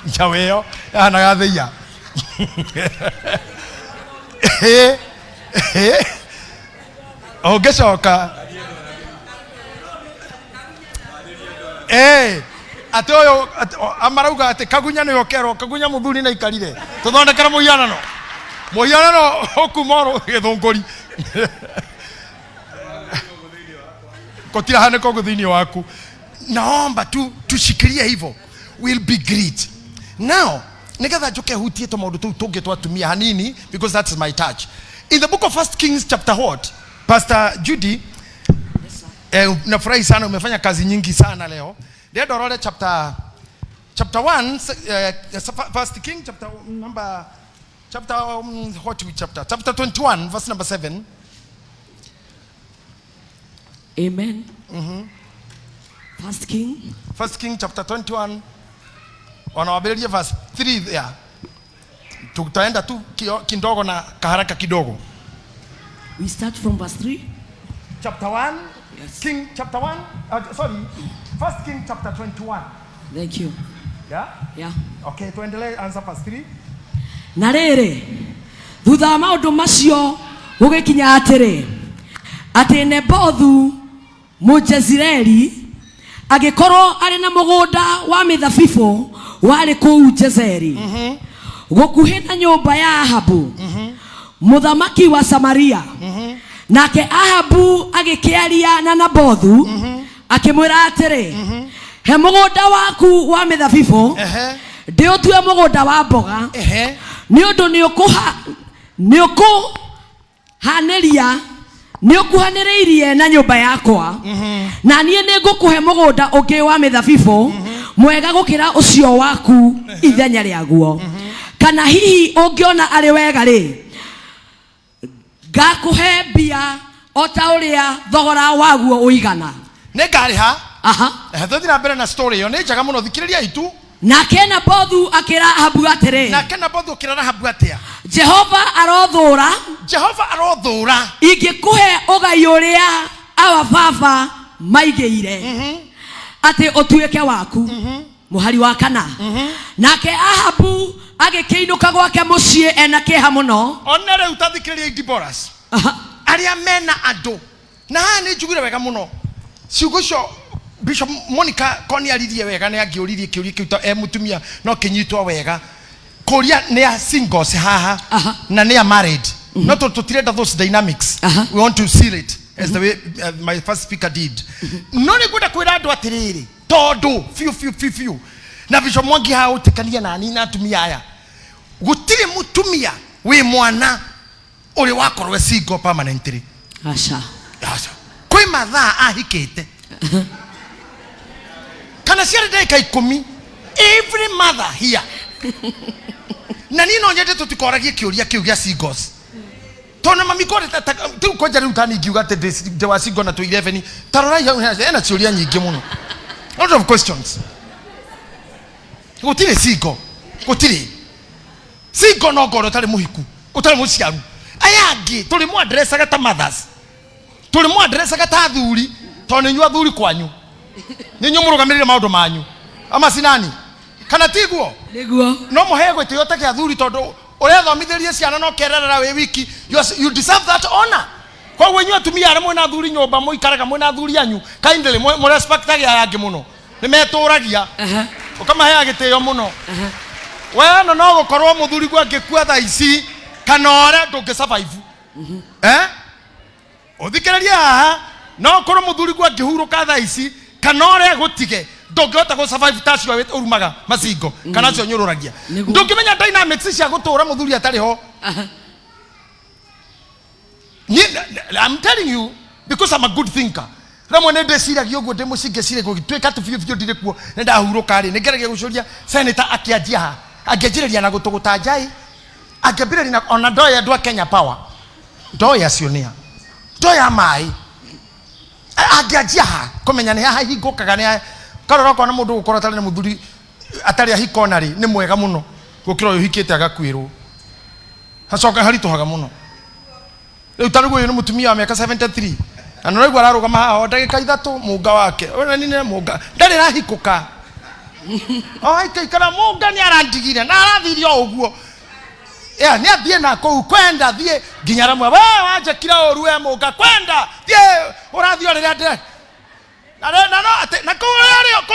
njau iyo hana ga Thia ogecoka atoyo amarauga ati kagunya ni okero kagunya muthuri na ikarire tuthondekera muhianano okumoro githunguri kotira hane ko guthini waku naomba tu tushikilie hivyo, will be great. Now nigetha njoke hutie to maundu tu tunge twatumia hanini, because that's my touch in the book of 1 Kings chapter what Pastor Judy. Nafurahi sana umefanya kazi nyingi sana leo. Ndio dorole chapter 1 1 King chapter 21 verse number 7. Amen. 1 King chapter 21 wanawabelia verse 3 there. Tutaenda tu kidogo na kaharaka kidogo. We start from verse 3. Chapter 1. Yes. King chapter 1. 1 King chapter 21. Thank you. Yeah? Okay, tuendelee answer verse 3. Na rere thutha maundu macio gugikinya atiri ati Nebothu Mujezireli agikorwo ari na mugunda wa mithabibu wari kuu Jezeri gukuhi na nyumba ya Ahabu muthamaki wa Samaria. Nake Ahabu agikiaria na Nabothu akimwira atiri he mugunda waku wa mithabibu ndiutue mugunda wa mboga ni undu ni ukuhaniria Ni ukuhaniriirie na nyumba yakwa na niĩ nĩngũkũhe mũgũnda ũngĩ wa mĩthabibũ mwega gũkĩra ũcio waku ithenya rĩaguo. Kana hihi ũngĩona arĩ wega rĩ, ngakũhe mbia o ta ũrĩa thogora waguo ũigana. Nĩngarĩha. Thuthi na mbere na story ĩyo nĩ njega mũno, thikĩrĩria itu. Nake Nabothu akĩra Ahabu atĩrĩ, nake Nabothu akĩra Ahabu atĩa? Jehova arothũra ingĩkũhe ũgai ũrĩa awa baba maigĩire atĩ ũtuĩke waku. Mũhari wa kana. Nake Ahabu agĩkĩinũka gwake mũciĩ ena kĩeha mũno. Ona rĩu tathikĩrĩria Diboras arĩa mena andũ na haha nĩ njugire wega mũno. Ciugo cio Bishop Monica Koni aririe wega nĩ angĩũririe kĩũria kĩu mũtumia no kĩnyitwo wega. Korea nĩ singles haha na nĩ married. Not to trade those dynamics. We want to seal it as the way my first speaker did. No nĩ gwenda kwĩra andũ atĩrĩrĩ tondũ fiu na Bishop Mwangi haha ũtekania na nini atumia aya. Gũtirĩ mũtumia wĩ mwana ũrĩ wakorwo single permanently. Acha. Kwĩ mathaa ahikĩte. Kana ciarĩ ndagĩka 10 every mother here. Na nini no nyende tutikoragie kĩũria kĩu gĩa singles. Tona mami kore tu koja rĩu tani ngiuga atĩ ndĩ wa single na tu 11 tarora ena ciũria nyingĩ mũno. A lot of questions. Gũtirĩ single. Gũtirĩ. Single no ngoro ũtarĩ mũhiku, ũtarĩ mũciaru. Aya angĩ tũrĩ mu addressaga ta mothers. Tũrĩ mu addressaga ta athuri, tondũ nĩ athuri kwanyu. Nĩ nyuĩ mũrũgamĩrĩre maũndũ manyu. Ama sinani? Kana tiguo? Nĩguo. No mũhe gwĩtĩo ta kĩa athuri tondũ ũrĩa thomithĩrie ciana no kererera wĩ wiki. You deserve that honor. Kwa hiyo nyuĩ atumia arĩa mwĩna athuri nyũmba mũikaraga mwĩna athuri anyu, kindly mũ respectagia aya angĩ mũno. Nĩ metũragia. Ũkamahe gĩtĩo mũno. Wewe no gũkorwo mũthuri gwa ngĩkua thaa ici kana ũrĩa ndũngĩ survive. Ũthikĩrĩria haha no gũkorwo mũthuri gwa ngĩhurũka thaa ici kana ũrĩa gũtige ndũngĩhota gũ survive tacio ũrumaga macingo kana cio nyũrũragia. Ndũngĩmenya dynamics cia gũtũra mũthuri atarĩ ho. I'm telling you because I'm a good thinker. Ramwe nĩ ndĩciragia ũguo ndĩmũcinge cire gũgĩtuĩka tu biũ ndirĩ kuo nĩ ndahurũka rĩ nĩngeragia gũcoria senator akĩanjia ha angĩanjĩrĩria na gũtũgũta njai angĩambĩrĩria na ona ndoya andũ a Kenya Power ndoya cionia ndoya mai angĩanjia ha kũmenya nĩ haha hingũkaga nĩ karora kwa na mũndũ gũkorwo atarĩ na mũthuri atarĩ ahikona rĩ nĩ mwega mũno gũkĩra ũyũ hikĩte agakwĩrwo hacoka haritũhaga mũno. Rĩu tarĩguo ũyũ nĩ mũtumia wa mĩaka 73 na no rĩgwa ararũgama haha ndagĩka 3 mũnga wake ona nini mũnga ndarĩ rahikũka aikara mũnga nĩ arandigire na arathirio ũguo nĩ athiĩ na kũu kwenda thiĩ nginya ramwe we wanjakira ũru we mũnga kwenda thiĩ ũrathio rĩrĩa ndĩ na kũrĩa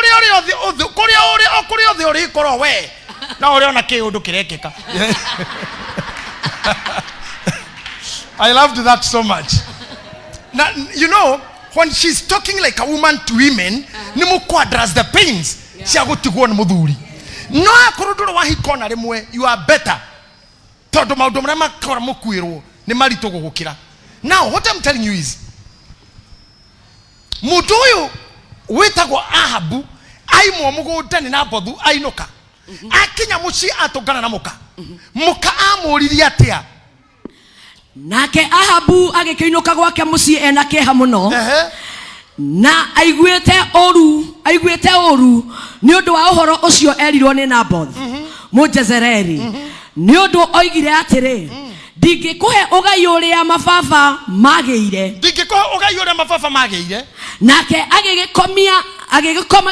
ũthĩ ũrĩkorwo we na ũrĩa ona kĩũndũ kĩrekĩka. I loved that so much. Now, you know, when she's talking like a woman to women, nimuko address the pains. Cia gutigwo ni muthuri. No akoruduro wa hikona rimwe, you are better. Tondu maundu maria makora mukwirwo ni marito gugukira. Now, what I'm telling you is, mundu uyu witagwo Ahabu aimwo mugunda ni Nabothu ainuka. Akinya muci atungana na muka. Muka amuririe atia. Nake Ahabu agĩkĩinũka gwake mũciĩ ena kĩeha mũno na aiguĩte ũru nĩ ũndũ wa ũhoro ũcio erirwo nĩ Nabothu Mũjezereli nĩ ũndũ oigire atĩrĩ ndingĩkũhe ũgai ũrĩa mababa magĩire nake agĩgĩkoma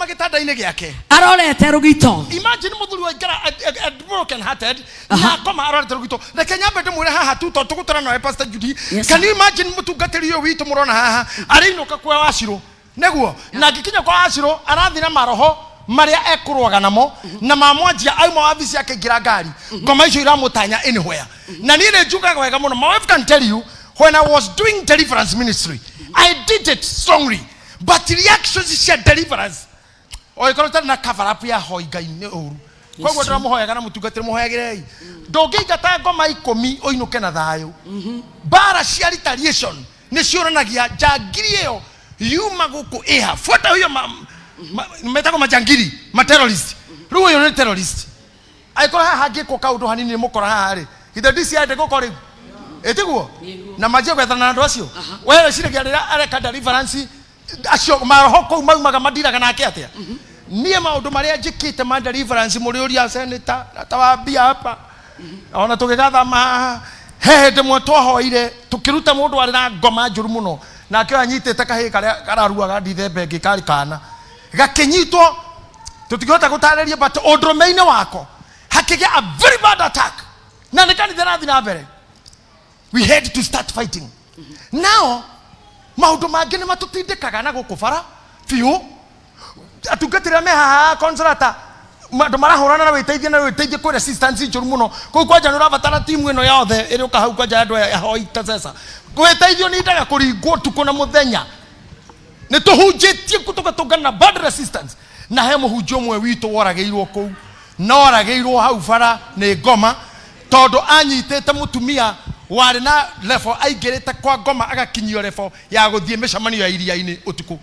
gĩtanda-inĩ gĩake arorete rũgito. Imagine mũthuri wa ngara broken hearted na koma arorete rũgito reke nyambe ndĩmwĩre haha tu tondũ tũgũtara nawe Pastor Judy. Can you imagine mũtungatĩri ũyũ witũ mũrona haha arĩinũka kwa Wacirũ nĩguo na ngĩkinya kwa Wacirũ arathi na maroho maria ekurwaga namo na mamwanjia auma wabici yake ngira ngari ngoma icio iramutanya anywhere. Na niĩ nĩ njugaga wega mũno. My wife can tell you when I was doing deliverance ministry I did it strongly but reactions cia deliverance oikorwo tari na cover up ya hoi ngai nĩ ũru Kwa hivyo ndĩramuhoyaga na mũtungatĩre muhoyagĩrei. Ndũngĩingata ngoma 10 ũinũke na thayũ. Bara cia retaliation nĩ ciũranagia njangiri ĩyo yuma gũkũ ĩha. Fuata huyo metagwo majangiri, terrorist. Rĩu ũyũ nĩ terrorist. Aikora haha ngĩkwo kaũndũ hanini nĩ mũkora haha rĩ. Ithe ndisi yende gũkora rĩu. Etiguo na majia gwethana na andũ acio. Wewe ciragia rĩrĩa areka deliverance acio maroho kũu maumaga madiraga nake atĩa. Niĩ maũndũ marĩa njĩkĩte ma deliverance mũrĩ ũria senator atawambia hapa. Ona tũgĩgathama he ndĩmwe twahoire tũkĩruta mũndũ arĩ na ngoma njũru mũno nake anyitĩte kahĩ karĩa kararuaga ndithembe ĩngĩ karĩ kana gakĩnyitwo tũtingĩhota gũtarĩria but ũndũrũme-inĩ wako hakĩgĩa a very bad attack na nĩ kanitha rathi na mbere. We had to start fighting. Now maũndũ mangĩ nĩ matũtindĩkaga na gũkũ bara biũ atungatĩra me haha consolata andũ marahũrana na wĩteithie kwĩ resistance njũru mũno kũu kwanja nĩ ũrabatara timu ĩno yothe ĩrĩ ũka hau kwanja andũ ahoi ta sasa gwĩteithio nĩ ndaga kũringwo tukũ na mũthenya nĩ tũhunjĩtie tũgatũngana na bad resistance na he mũhunjio ũmwe witũ woragĩirwo kũu no oragĩirwo hau bara nĩ ngoma tondũ anyitĩte mũtumia warĩ na level aingĩrĩte kwa ngoma agakinyio level ya gũthiĩ mĩcemanio ya iria-inĩ ũtukũ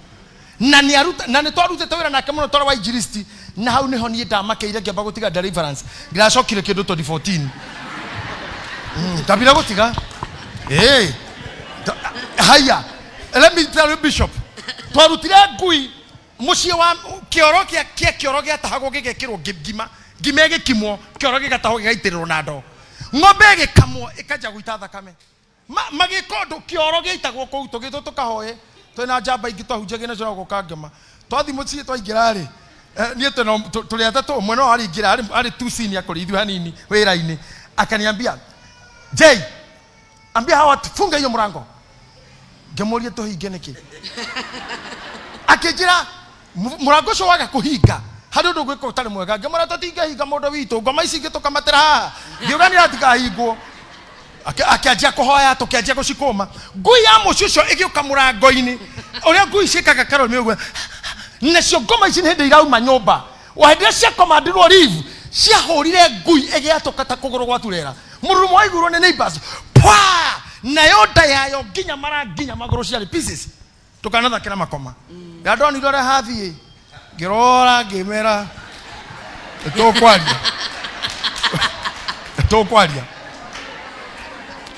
na nĩ twarutĩte wĩra nake mũno twarĩ wa injilisti na hau nĩho niĩ ndamakĩire ngĩamba gũtiga deliverance ndĩracokire kĩndũ 2014 ndambire gũtiga haya let me tell you bishop twarutire ngui mũciĩ wa kĩoro gĩatahagwo gĩgekĩrwo ngima ĩgĩkimwo kĩoro gĩgatahwo gĩgaitĩrĩrwo na ndoo ng'ombe ĩgĩkamwo ĩkanja gũita thakame magĩkondo kĩoro gĩitagwo kũu tũgĩtwo tũkahoye twĩna njamba ingĩ twahunjagia na ciorago kangema twathi mũciĩ twaingĩra rĩ niĩ tũrĩ atatũ ũmwe no aringĩra arĩ tu senior kũrĩ ithuĩ hanini wĩra-inĩ akaniambia Jay ambia hawa funga hiyo mlango ngĩmũria tũhinge nĩkĩ akĩnjĩra mũrango ũcio waga kũhinga harĩ ũndũ gwĩka ũtarĩ mwega ngĩmwĩra tũtingĩhinga mũndũ witũ ngoma ici ingĩ tũkamatĩra haha ngiuga nĩ atikahingwo akĩanjia kũhoya tũkĩanjia gũcikũma ngui ya mũciĩ ũcio ĩgĩũka mũrango-inĩ ũrĩa ngui ciĩkaga karori mĩũguo nacio ngoma ici nĩ hĩndĩ irauma nyũmba wa hĩndĩ ĩrĩa ciakomandirwo leave ciahũrire ngui ĩgĩatũka ta kũgũrũ gwa turera mũrurumo waiguirwo nĩ neighbors pwa nayo nda yayo nginya magũrũ ciarĩ pieces tũkanathakĩra makoma ya ndonire ũrĩa hathiĩ ngĩrora ngĩmera tũkwaria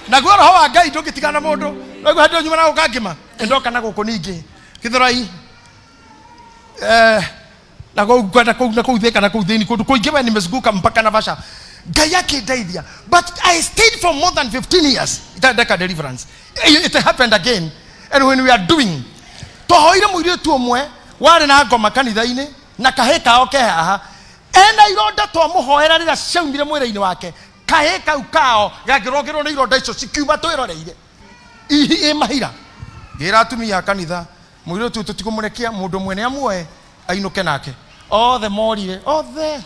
naguo roho wa Ngai ndũngĩtigana mũndũ naguo hĩndĩ ĩyo nyuma na gũka ngĩma ndoka na gũkũ ningĩ Gĩthũrai na kwenda kũu thĩka na kũu thĩini kũndũ kũingĩ we nimezunguka mpaka Naivasha Ngai akĩndeithia but I stayed for more than 15 years itandeka deliverance it happened again and when we are doing twahoire mũirĩtu ũmwe warĩ na ngoma kanitha-inĩ na kahĩ kao ke haha ena ironda twamũhoera rĩrĩa ciaumire mwĩrĩ-inĩ wake kahĩ kau kao gakĩrongerwo nĩ ironda icio cikiuma twĩroreire mahira ngĩra atumia a kanitha mũirĩtu tũtikũmũrekia mũndũ mwene amuoe ainũke nake othe morire othe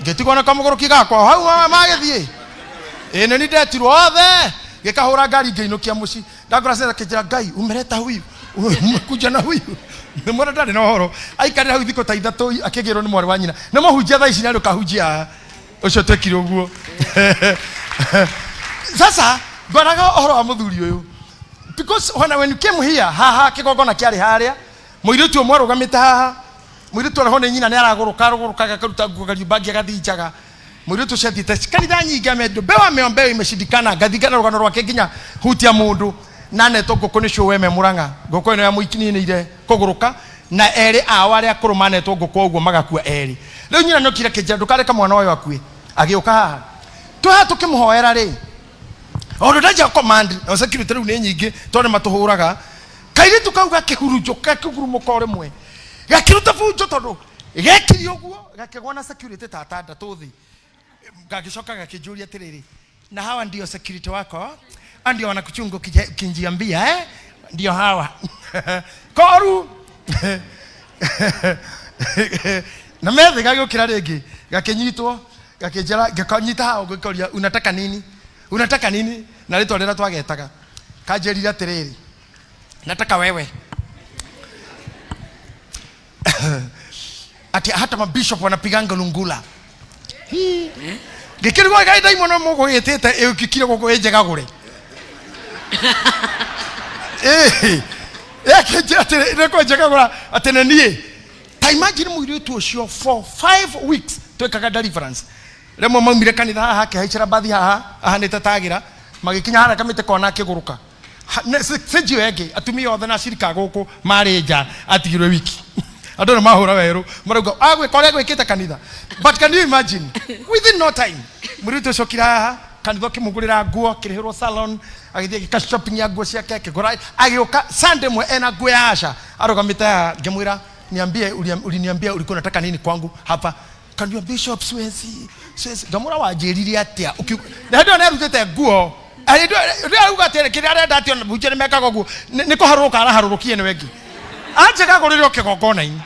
ngĩtigwo na kamũgũrũki gakwa hau magĩthiĩ nĩ ndetirwo othe gĩkahũra ngari ngĩinũkia mũciĩ ndakora sasa kĩnjĩra Ngai umeleta huyu umekuja na huyu nĩ mwana ndarĩ na ũhoro aikarĩra hau thikũ ta ithatũ akĩgĩrwo nĩ mwarĩ wa nyina nĩ mũhunjia thaa ici nĩ andũ kahunjia ũcio twekire ũguo sasa ngoraga ũhoro wa mũthuri ũyũ because when you came here haha kĩgongona kĩarĩ harĩa mũirĩtu ũmwe arũgamĩte haha mũirĩtu arĩ ho nĩ nyina nĩ aragũrũkaga akaruta nguo kariumbangi agathinjaga mũirĩtu ũcio athiĩte kanitha nyingĩ amendwo mbewa mĩombeo imeshindikana gathingana rũgano rwake nginya hutia mũndũ na netwo ngũkũ nĩcio weme Mũrang'a ngũkũ ĩno ya mũikininĩire kũgũrũka na erĩ ao arĩa akũrũ manetwo ngũkũ ũguo magakua erĩ rĩu nyina nĩokire kĩnjĩra ndũkareka mwana ũyũ akue agĩũka haha twaha tũkĩmũhoera rĩ ondũ ndaja command na security rĩu nĩ nyingĩ tondũ matũhũraga kairĩtu kau gakĩhurunjũka kĩgurumũka o rĩmwe gakĩruta bunjo tondũ gekiri ũguo gakĩgwa na security ta atandatũ thĩ gagĩcoka gakĩnjũria atĩrĩrĩ na hawa ndio security wako ndio wanakuchunga ukinjiambia ndio hawa koru na methe gagĩũkĩra rĩngĩ gakĩnyitwo gakĩnjĩra gakanyita hao gĩkoria unataka nini na rĩtwa rĩrĩa twagetaga kanjĩrire atĩrĩrĩ nataka wewe ati hata mabishop wanapiganga lungula. Gekiri kwa gaida imono moko yeteta eukikire koko ejega gore. Keje reko ejega gora atenenie. Ta imagine mu tu osho for 5 weeks to kaga deliverance. Remo mamire kanitha haha ke haichira bathi haha ne tatagira magikinya hara kamite kona kiguruka. Sejo ege atumia othe na shirika goko mareja atigirwe wiki. Adona mahura wero marauga agwe kore gwikita kanitha. But can you imagine within no time murito shokira haha kanitha kimugurira nguo kirihirwo salon agithie ka shopping ya nguo ciake kigura agioka Sunday mwe ena nguo ya Asha arogamita ngemwira niambie uliniambia ulikuwa unataka nini kwangu hapa. Can you bishop swezi gamura wajiriri atia na ndio nerutete nguo ndio ugatere kiri arenda atio bujere meka gogu niko haruka araharurukie ni wengi aje kaguririo kigongona ini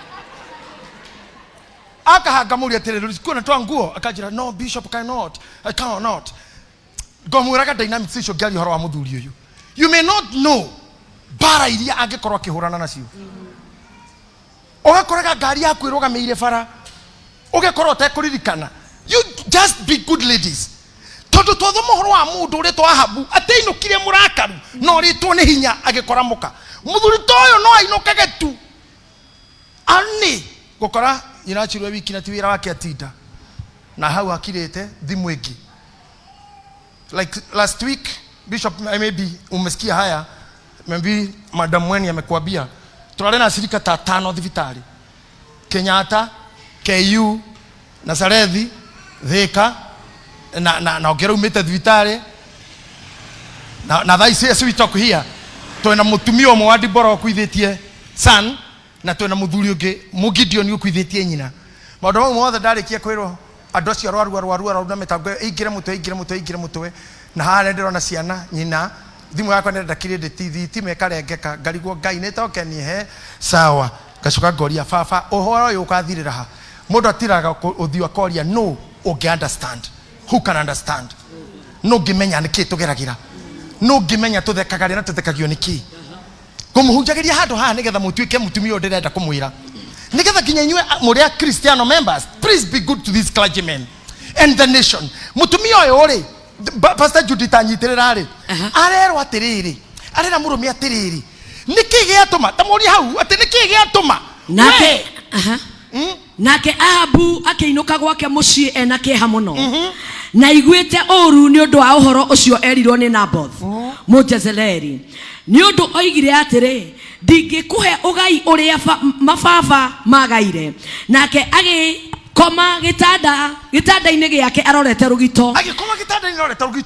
akahangamuria tere kuna twa nguo akajira no bishop I cannot gomura ka dynamics icio ngali horo wa muthuri uyu you may not know bara iria angekorwa kihurana nacio ogakoraga ngari yaku irugameire bara ugekorwo tekuririkana. You just be good ladies. Tondu twatho mohoro wa mundu uri twahabu ateinukire murakaru no ritwo ni hinya agikora muka muthuri toyo no ainukage tu ani gukora irachirwe wiki na tiwira wake atinda na hau akirete thimu ingi. Like last week bishop maybe umesikia haya maybe madam Mweni amekwambia tulale na shirika ta 5 thibitari Kenyatta, KU, Nazarethi, Thika na ogera umete thibitari na thaisi yesu itoku hia twena mutumia omwe wa Dibora okuithitie son na twena muthuri ungi Mugideon okuithitie nyina. Maundu mau mothe ndarikia kwirwo andu acio arwaru na metango ingire mutwe na hare ndirona ciana nyina thimu yakwa nenda credit thitima ikarengeka ngarigwo Ngai nitoke nihe sawa gacoka ngoria baba uhoro uyu ukathirira ha mundu atiraga uthio akoria no unge understand who can understand no ngimenya niki tugeragira no ngimenya tuthekaga na tuthekagio niki kumuhunjagiria handu ha nigetha mutuike mutumia ndirenda kumwira nigetha kinyanywe muri Christiano members. Please be good to these clergymen and the nation. Mutumia uyu ri Pastor Judith anyitirira ri arero atiriri arera murumi atiriri niki giatuma tamuri hau ati niki giatuma nake nake Ahabu akiinuka gwake mucii ena kieha muno na igwite oru ni undu wa uhoro ucio erirwo ni Naboth Mujezeleri ni undu oigire atiri ndingikuhe ugai uria mababa magaire nake agikoma gitanda-ini giake arorete rugito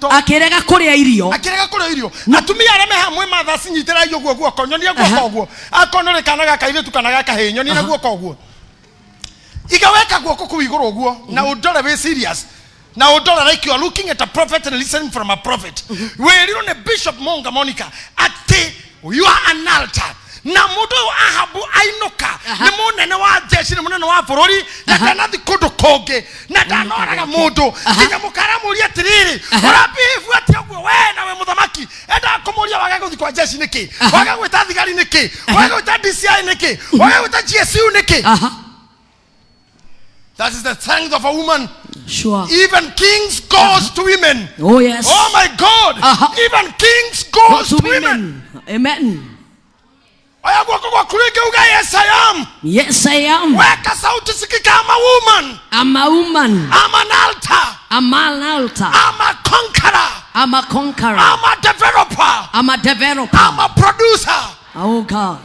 akirega kuria irio atumia aria me hamwe matha cinyitira iyo guo konyonia guo koguo akonore kana gaka ire tukana gaka henyonia na guo koguo igaweka guo kuku iguru guo na udore be serious na udore like you are looking at a prophet and listening from a prophet. Where you know Bishop Monga Monica ate you are an altar na mudo Ahabu ainuka ni munene wa jeshi ni munene wa bururi na kanathi kundu konge na ndanoraga mundu kinya mukara muri atiriri urabifu ati ogwo we na we muthamaki enda kumuria waga guthi kwa jeshi niki waga gwita thigari niki waga gwita DCI niki waga gwita GSU niki. That is the strength of a woman. Sure. Even kings goes to women. Oh yes. Oh my God. Even kings goes to women. Amen. Yes I am. Yes I am. Weka sauti sikika, I'm a woman. I'm a woman. I'm an altar. I'm an altar. I'm a conqueror. I'm a conqueror. I'm a developer. I'm a developer. I'm a producer. Oh God.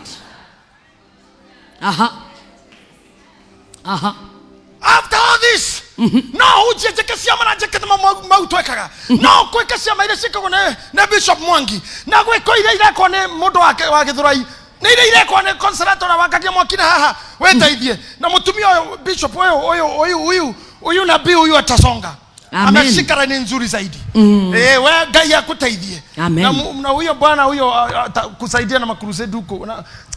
After all this, no ujekesia mana jeketa mautwekaga no kwekasia maire shika kone na Bishop Mwangi na gweko ile kone mundu wake wa Githurai ni ile kone conservator wakakia mwakina haha wetaithie na mutumia Bishop oyo nabii huyu atasonga. Ameshika ni nzuri zaidi. We Ngai akutaithie na huyo bwana huyo kusaidia na makrusade huko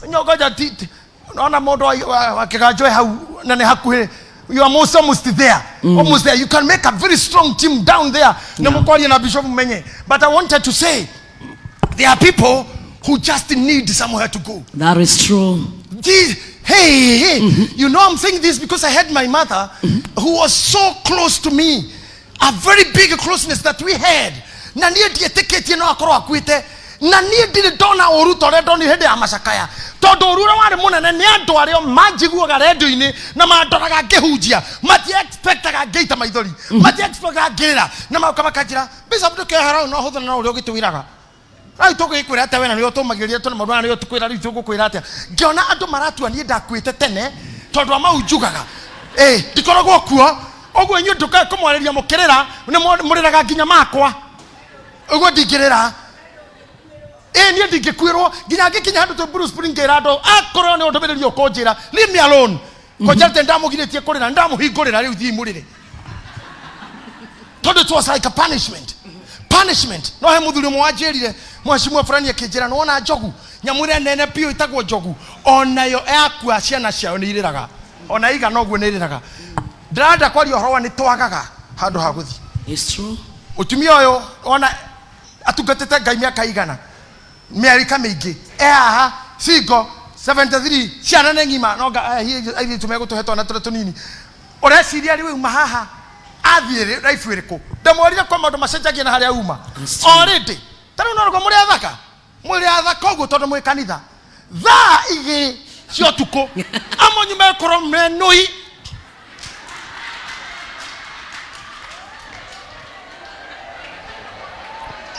nyogoja titi naona modo wakigajoe hau na ne hakuhe. You are almost there. Almost there. You can make a very strong team down there. But I wanted to say, there are people who just need somewhere to go. That is true. Hey, you know I'm saying this because I had my mother who was so close to me. A very big closeness that we had. Na niye dieteketi no akoro akwite. Na niye dire dona oru tore doni hede amasakaya. Todo oru ra ware mona na ne ando are magigu ga radio ini na ma doraga gehujia. Mati expect ga gate maithori. Mati expect ga gera. Na ma kama kajira. Bishop to ke harau no hodo na uri gitwiraga. Ai toko ikwira ate wena ni otomagiria to na marwana ni otukwira ri tugo kwira ate. Ngiona andu maratu ani ndakwite tene todo ama ujugaga. Dikoragwo kuo. Ogwo nyu nduka kumwareria mukirira ne muriraga ginya makwa. Ogwo ndingirira. Ni ndingikwirwo ginya gikinya handu to Bruce Springsteen ando akoro ne odobererio konjira. Leave me alone. Kojarte ndamugiretie kurira ndamuhingurira riu thi murire. Todo it was like a punishment. Punishment. No he muthuri mwanjirire mwashimwe fulani akinjira no ona njogu nyamure nene pio itagwo njogu onayo yakua ciana ciao ni iriraga ona iga nogwo ni iriraga ndiranda kwari ohoro ni twagaga handu ha guthi. It's true. Utumia oyo ona atugatete ngai miaka igana miarika mingi aha singo 73 ciana ne ngima noga hihi tumegutuhetwa na tunini ureciria ri uma haha athiire life iriko ndamorire kwa maundu macenjagia na haria uma already tano no muri athaka ogwo tondu mwi kanitha thaa igi cio tuko amonyu mekoro menui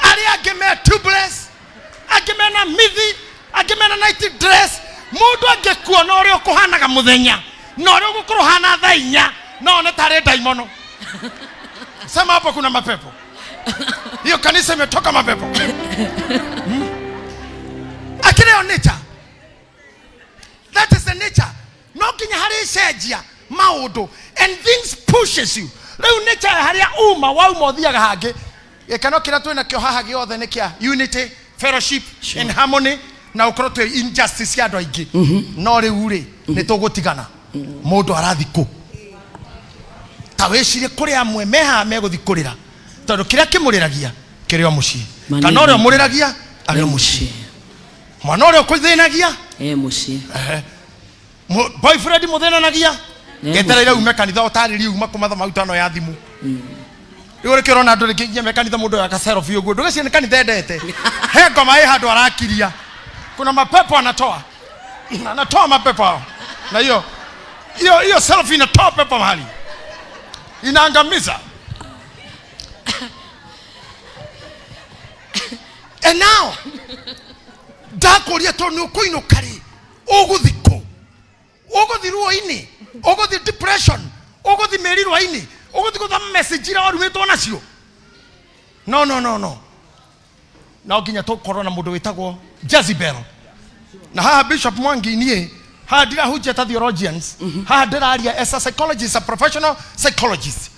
ari ageme tubeless ageme na mithi ageme na night dress mundu angekuo no ri okuhanaga muthenya no ri gukuru hana thaa 4 no ne tare daimono. Sema hapo kuna mapepo. Hiyo kanisa imetoka mapepo. Akile on nature. That is the nature. No kinya hari sejia maudo and things pushes you. Leo nature hari uma wa umothiaga hangi. Ekano kira twina kyo haha giothe ne kia unity, fellowship and harmony na ukoro twe injustice ya doigi. No riu ri ni tugutigana. Mundu arathiko. Taweshire kuri amwe meha meguthikurira tondu kiria kimuriragia kirio mucii kana ore muriragia ari mucii mwana ore kuthinagia mucii boyfriend muthinanagia getereire ume kanitha otariri uma kumatha mautano ya thimu yore kirona andu ringi mekanitha mundu ya kaserofi uguo ndugacie ni kanitha endete he ngoma ĩ handu arakiria kuna mapepo anatoa mapepo na hiyo selfie inatoa pepo mahali inaangamiza. And now dakoria to no koino kari oguthiko oguthiruo ini oguthi depression oguthi merirwa ini oguthi kutha message ira warumitwo nacio no na oginya to corona mundu witagwo Jezebel na haha Bishop Mwangi nie ha dira hujja ta theologians ha diraria as a psychologist, a professional psychologist.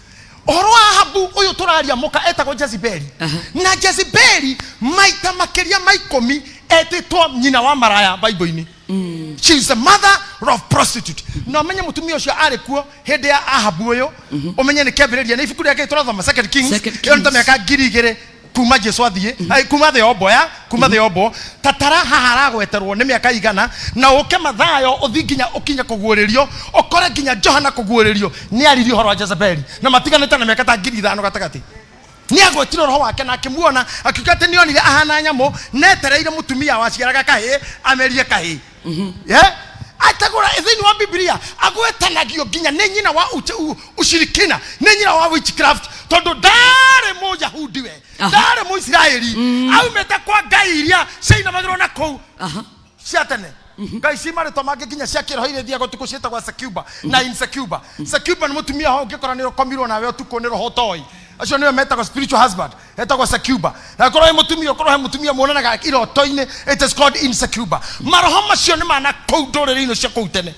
Oro Ahabu uyu turaria muka etagwo Jezebel na Jezebel maita makeria maikomi etitwo nyina wa maraya Bible-ini. She is the mother of prostitute. No menye mutumia ucio ari kuo hende ya Ahabu uyu umenye ni kebereria na ifuku yake turathoma Second Kings yo ntameka ngirigire kuma Jesu athie kuma the obo tatara hahara gweterwo ni miaka igana na uke mathayo uthinginya ukinya kuguuririo okore nginya Johana kuguuririo ni ariri horo wa Jezebel na matiganite na miaka ta 5,000 gatagati ni agwetiro roho wake na akimuona akikate ni onire ahana nyamo netereire mutumia waciaraga kahi amerie kahi atagora ethini wa Biblia agwetanagio nginya ni nyina wa ushirikina ni nyina wa witchcraft tondu dare moja hudiwe dare mu Israeli au meta kwa ngai iria ciina magiro na kou ciatene ngai cimare to mange nginya ciakiro ile thia gotuko cieta kwa Secuba na Insecuba Secuba ni mutumia ho ngikora ni rokomirwo nawe utuko ni roho toi acio niwe metagwo spiritual husband etagwo Secuba na korwo mutumia korwo mutumia muonanaga iroto-ini it is called Insecuba maroho macio ni mana kou ndorere-ini cia kou tene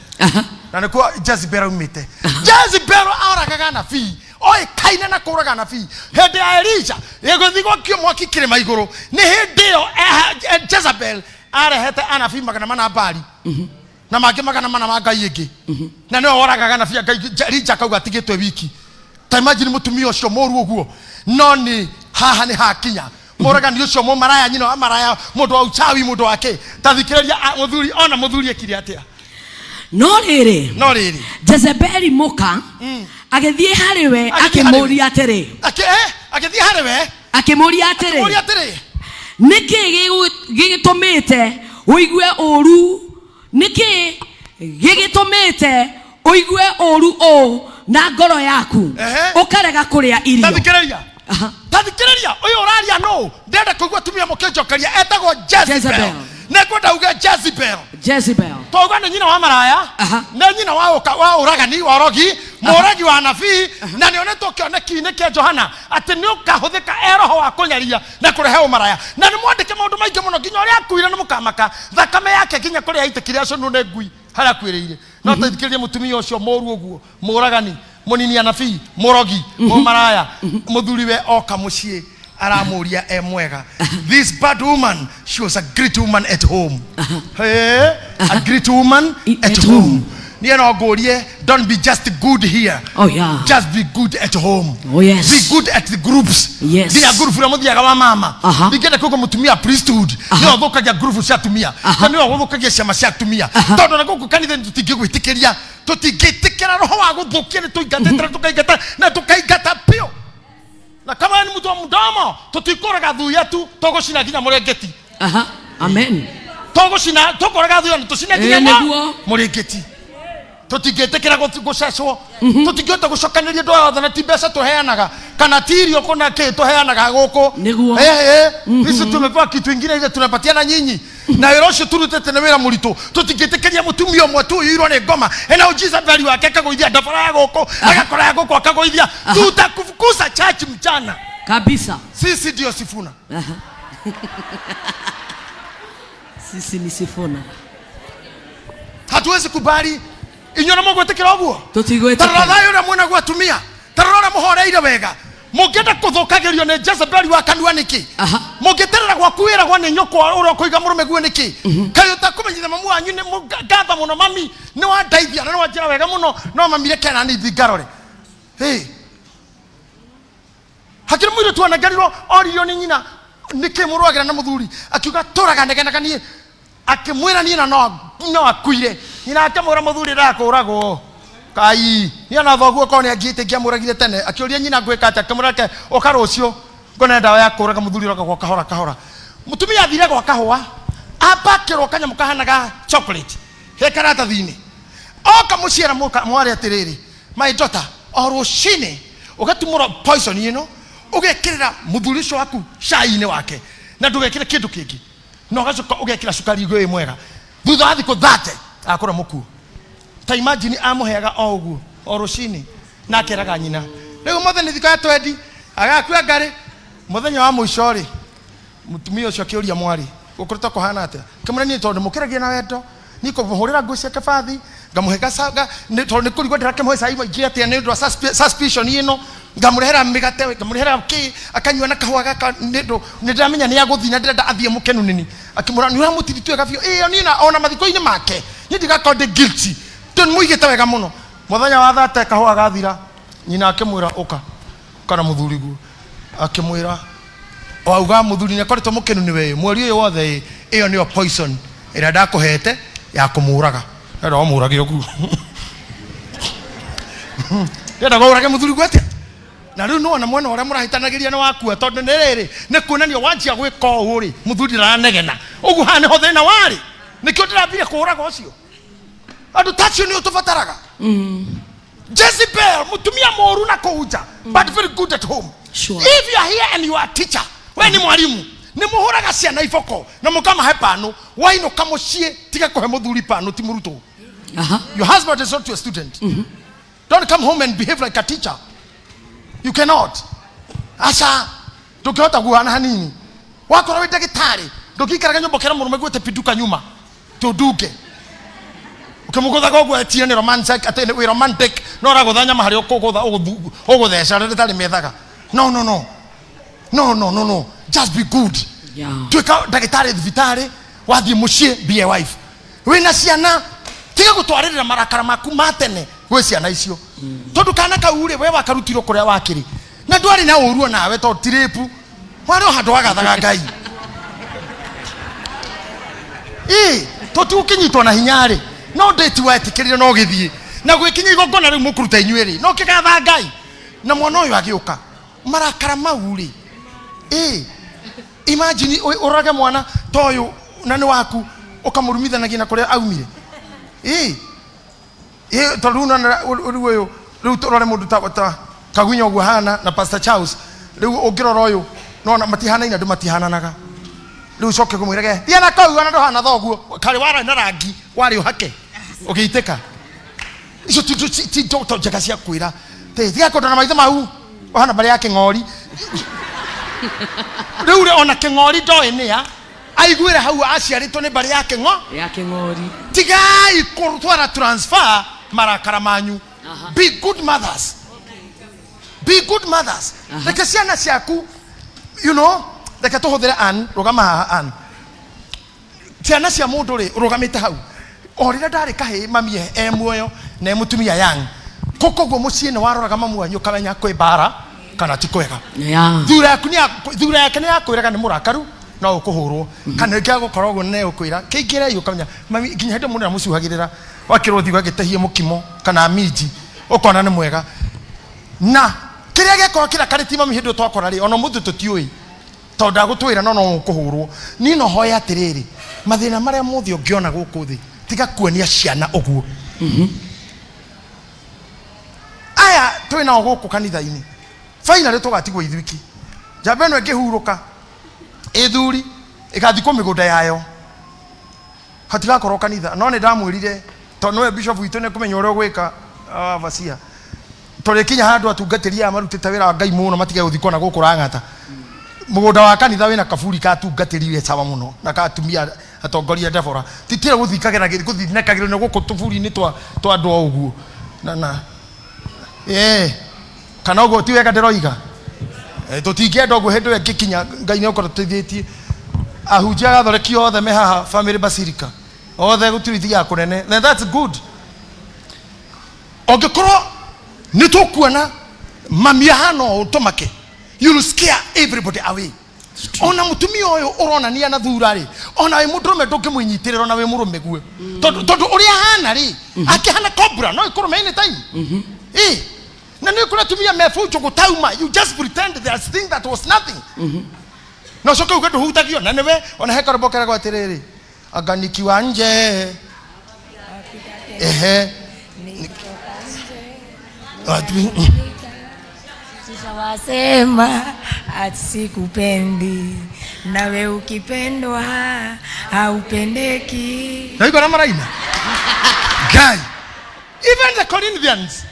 na nikuo Jezebel umite Jezebel auragaga nabii oi kaina na kuraga nabii hende ya Elisha yegothigwo kio mwaki kirima iguru ni hende yo Jezebel arehete anabii magana mana bali na mangĩ magana mana ma ngai ingĩ na nĩwe woragaga nabii ngai Elisha kauga atigĩtwe wiki ta imagine mutumia ucio moru uguo no ni haha ni hakinya moraga ni ucio maraya nyina maraya mundu wa uchawi mundu wake tathikĩrĩria muthuri ona muthuri ekire atia no riri Jezebeli muka agithie hariwe akimuria atiri agithie hariwe akimuria atiri niki gigitumite uigue uru niki gigitumite uigue uru o na ngoro yaku ukarega kuria irio tathikiriria uyu uraria no ndenda kuigua tumia mukenjokeria etagwo Jezebel nekwenda uge Jezebel toga ni nyina wa maraya na nyina wa uragani wa rogi moragi wa nabii na nionetwo kioneki-ini kia Johana ati ni ukahuthika eroho wa kunyaria na kurehe umaraya na ni mwandike maundu maingi muno nginya uria akuire na mukamaka thakame yake nginya kuria aitikire acio no ne ngui haria kwiriire no tathikiriria mutumia ucio moru uguo moragani munini ya nabii morogi mumaraya muthuriwe oka mucii aramuria emwega. This bad woman, she was a great woman at home. A great woman at home. Don't be just good here. Oh yeah. Just be good at home. Oh yes. Be good at the groups. Yes. Dia group from the mama. Bigenda kuko mutumia priesthood. Ni ogokaga group cia tumia. Ni ogokaga ciama cia tumia. Tondu na guku kanitha tutingigwitikiria. Tutingitikira roho wa guthukia ni tuingatira tukaigata na tukaigata pio. Na kama ni mtu wa mdomo tutikoraga thu yetu togoshina ginya murengeti. Amen. Togoshina tokoraga thu yetu tushina ginya murengeti. Tutingetekera gucecwo tutingihota gucokaniria ndu yothe na timbesa tuheanaga kana tirio kuna ke tuheanaga guku sisi tumepewa kitu kingine ile tunapatiana nyinyi na wira ucio turutete na wira muritu tutingetekeria mutumia umwe tu yirwo ni ngoma ena ujiza bali wake akagoithia ndabara ya guku agakora ya guku akagoithia tutakufukuza church mchana kabisa. Sisi ndio Sifuna. Sisi ni Sifuna. Hatuwezi kubali inyona mugwetekera oguo tutigwetekera tarara yura mwana gwatumia tarara muhoreire wega mungenda kuthukagirio ni Jezebel wa kanua niki mungeterera gwakuira gwa ni nyoko uri kuiga murume gwe niki kayo takumenyitha mamu wanyu ni mugatha muno mami ni wa ndaithia na ni wa njira wega muno no mamire kana ni thingarore hakiri mwire tu anagariro oriyo ni nyina niki murwagira na muthuri akiuga toraga negenaganie akimwira ni na no akuire nyina akamura muthuri rakurago kai nyina thoguo kone agite kiamuragire tene akiuria nyina gwika ati akamurake okarucio ngone ndawa ya kuraga muthuri roka kahora mutumia athire gwa kahwa apakirwo kanya mukahanaga chocolate he karata thini oka muciera muka mwari atiriri my daughter orucine ugatumura poison ugekirira muthuri ucio waku cai-ini wake na ndugekire kindu kingi no gacoka ugekira sukari igwe mwega thutha wa thikũ 30 akora muku ta imagine amuheaga ogu orucini na akeraga nyina riu muthenya thikũ ya 20 agakua ngari muthenya wa muico ri mutumia ucio akiuria mwari ukurita kuhana atia kimurani tondu mukiragia na wendo niko muhurira ngucia kabathi ngamuhega saga ni tondu kurigwa ndirake muhe sai ingi atia ni ndo suspicion ino ngamurehera migate ngamurehera ki akanywa na kahwa gaka ndamenya ni aguthina ndenda athie mukenu nini akimura ni uramutiritwe gabio ni na ona mathiko-ini make ni ndigakonde guilty ton muigite wega muno muthenya wa 30 kahwa gathira nyina akimwira uka kana muthuri guo akimwira auga muthuri ne koretwo mukenu ni we mweri uyu wothe iyo ni poison ira ndakuhete ya kumuraga ero muragire ku ndenda gurage muthuri gwete na riu no na mwana ora murahitanagiria na wakua tondu ni riri ni kuonania wanjia gwika uri muthuri ranegena ugu hane ho thina wari nikio ndirambire kuraga ucio andu tacio ni utubataraga Jezebel mutumia moru na kuuja but very good at home. Sure. If you are here and you are a teacher we ni mwalimu ni muhuraga ciana iboko na mukama he pano waino kamucie tiga kuhe muthuri pano ti muruto. Your husband is not your student. Don't come home and behave like a teacher. You cannot. Asa tukihota guhana hanini wakora we dagitari ndukikaraga nyumba kera murume gwete piduka nyuma tuduke ukimugutha gogo etie ni romantic atene we romantic no raguthanya mahari ukugutha ugutheca ritari methaga no just be good. Tuika dagitari thibitari wathie mucie be a wife wina ciana tiga gutwaririra marakara maku matene we ciana icio tondu kana kaure we wakarutirwo kuria wakiri na ndwari na uruo nawe to tiripu wari handu wagathaga ngai totu ukinyitwo na hinyari no date wetikirire no githie na gwikinya igongona riu mukuruta inyueri no kigatha Ngai na mwana uyu agiuka marakara mau ri imagine urage mwana toyu na ni waku ukamurumithanagia na kuria aumire toruna uyu riu torore mundu ta kagunya ugu hana na Pastor Charles riu ungirora uyu no matihana ina ndu matihananaga riu coke kumwirage thiana kau ana ndo hana thoguo kari wara na rangi wari uhake ugiiteka icio ti doctor njega cia kwira te thia kodana maitho mau hana bari yake ngori riu re ona kengori ndoenia aiguire hau aciaritwo ni bari yake ngori tigai kurutwara transfer marakara manyu be good mothers be good mothers reke ciana ciaku you know reke tuhuthire an rugama haha an ciana cia mundu ri rugamite hau orire ndari kahi mamie muoyo na mutumia yang kokoguo mucii ni waroraga mamu wanyu kamenya kwi bara kana ti kwega thura yake ni yakwiraga ni murakaru no ukuhurwo kana ngia gukorwo guo ne ukwira kiingire yu kamenya mami nginya hinde mundu amucuhagirira wakirwo thiwa gitahie mukimo kana minji ukona ni mwega na kiria gekora kira kariti mami hindu twakora ri ona muthu tutiui tonda gutwira no ukuhurwo ni no hoya atiriri mathina maria muthi ungiona guku thi tiga kuonia ciana uguo aya twina guku kanitha-ini finally tugatigwo ithuiki njamba ino ingihuruka ithuri igathikwo migunda yayo hatigakorwo kanitha no ni ndamwirire to no bishop witu ne kumenya uria gwika vacia turikinya handu atungatiria marutite wira wa Ngai muno matige guthikwo na guku rangata mugunda wa kanitha wina kaburi ka tungatirire sawa muno na ka atumia atongoria ndabora titire guthikagira guthinekagire ne guku tuburi ni twa andu oguo na kana ugo ti wega ndiroiga tutingienda uguo hindu ya kikinya Ngai ni ukorwo tuthitie ahunjia gathoreki othe me haha family basilica othe gutirithia kunene then that's good ongikorwo ni tukuona mamia hano utomake you'll scare everybody away ona mutumia uyu uronania na thura ri ona we mundurume ndungimwinyitirira ona we murume guo tondu uria hana ri akihana cobra no ikorwo main time na ni kuna tumia mefujo gutauma you just pretend there's thing that was nothing no soka ugedo hutagio na newe ona hekara bokera kwa tiriri aganikiwa nje wasema asikupendi nawe ukipendwa haupendeki na iko na maraina guy even the Corinthians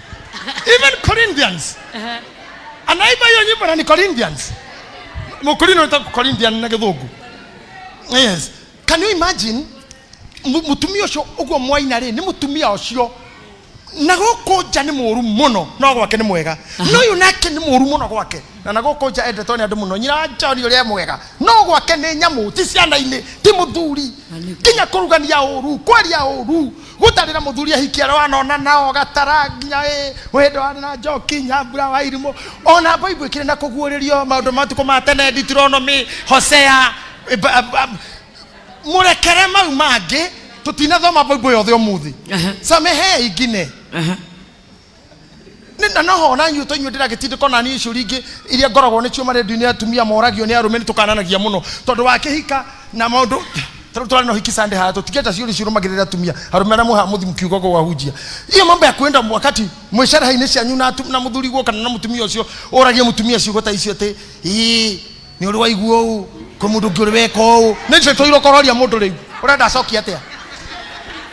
anaiba hiyo nyimbo na ni Corinthians mukulino nta Corinthian na githungu yes can you imagine mutumia ucio uguo mwaina ri ni mutumia ucio na gukunja ni muru muno no gwake ni mwega no yunake ni muru muno gwake na gukunja endetwo ni andu muno nyina njori uria mwega no gwake ni nyamu ti ciana-ini ti muthuri kinya kurugania uru kwaria uru gutarira muthuri ahikia wanona nao gatara nginya wendo na njoki nyambura wa irimo ona Bible kire na kuguuririo maundu matuko ma tene Deuteronomy Hosea murekere mau mangi tutinathoma Bible yothe umuthi samehe igine nenda noho na nyuto nyudira gitindiko na ni icuri ingi iria ngoragwo ni cio maredio-ini atumia moragio ni arume ni tukananagia muno tondu wa kihika na maundu twari no hiki sande hato tiketa ciuri cirumagirira atumia arume na muha muthi mkiugo go wahujia iyo mambo ya kwenda wakati mwishara haine cianyu na muthuri guo kana na mutumia ucio oragia mutumia ciugo ta icio te ni uri waiguo ko mundu ngi uri weko ni nje toiro kororia mundu riu urenda acokia atia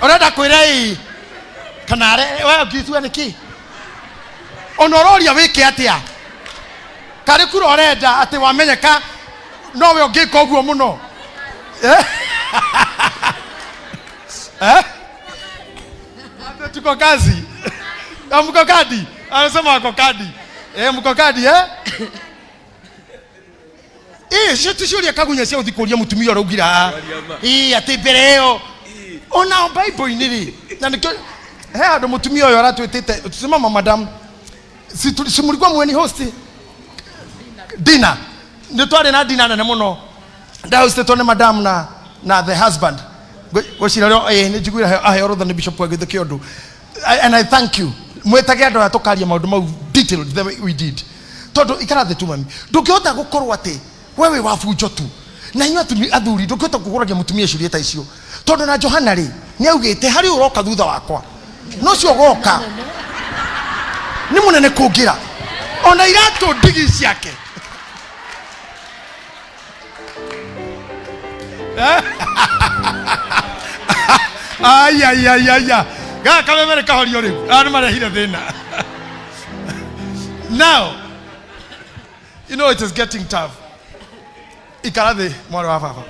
urenda kwira kana we ngitwa niki onororia wike atia kare kuro orenda ati wamenyeka no we ngika oguo muno tuko kazi mko kadi anasema wako kadi mko kadi sio tushuri kagunya cia uthikuria mutumia urugira ati bereo ona Bible iniri na nikyo ando mutumia uyo aratwitite tusema madam si mulikuwa mweni host dinner ndio twari na dinner na muno nda host tone madam na the husband Goshira leo nijiguira ahero than Bishop wa githe kiondu. And I thank you. Mwetage andu atokaria maundu mau detailed the way we did. Tondu ikarathe tu mami. Ndungihota gukorwo ati wewe wafunjo tu. Na inyu athuri ndungihota kuguragia mutumia ciuria ta icio. Tondu na Johana ri ni augite hari uroka thutha wakwa. No cio goka. Ni munene kungira. Ona iratu ndigi ciake. Ay ay ay ay. Ga kamemere kahorio riu. Ani marehire thina. Now, you know it is getting tough. Ikarathe mwana wa baba.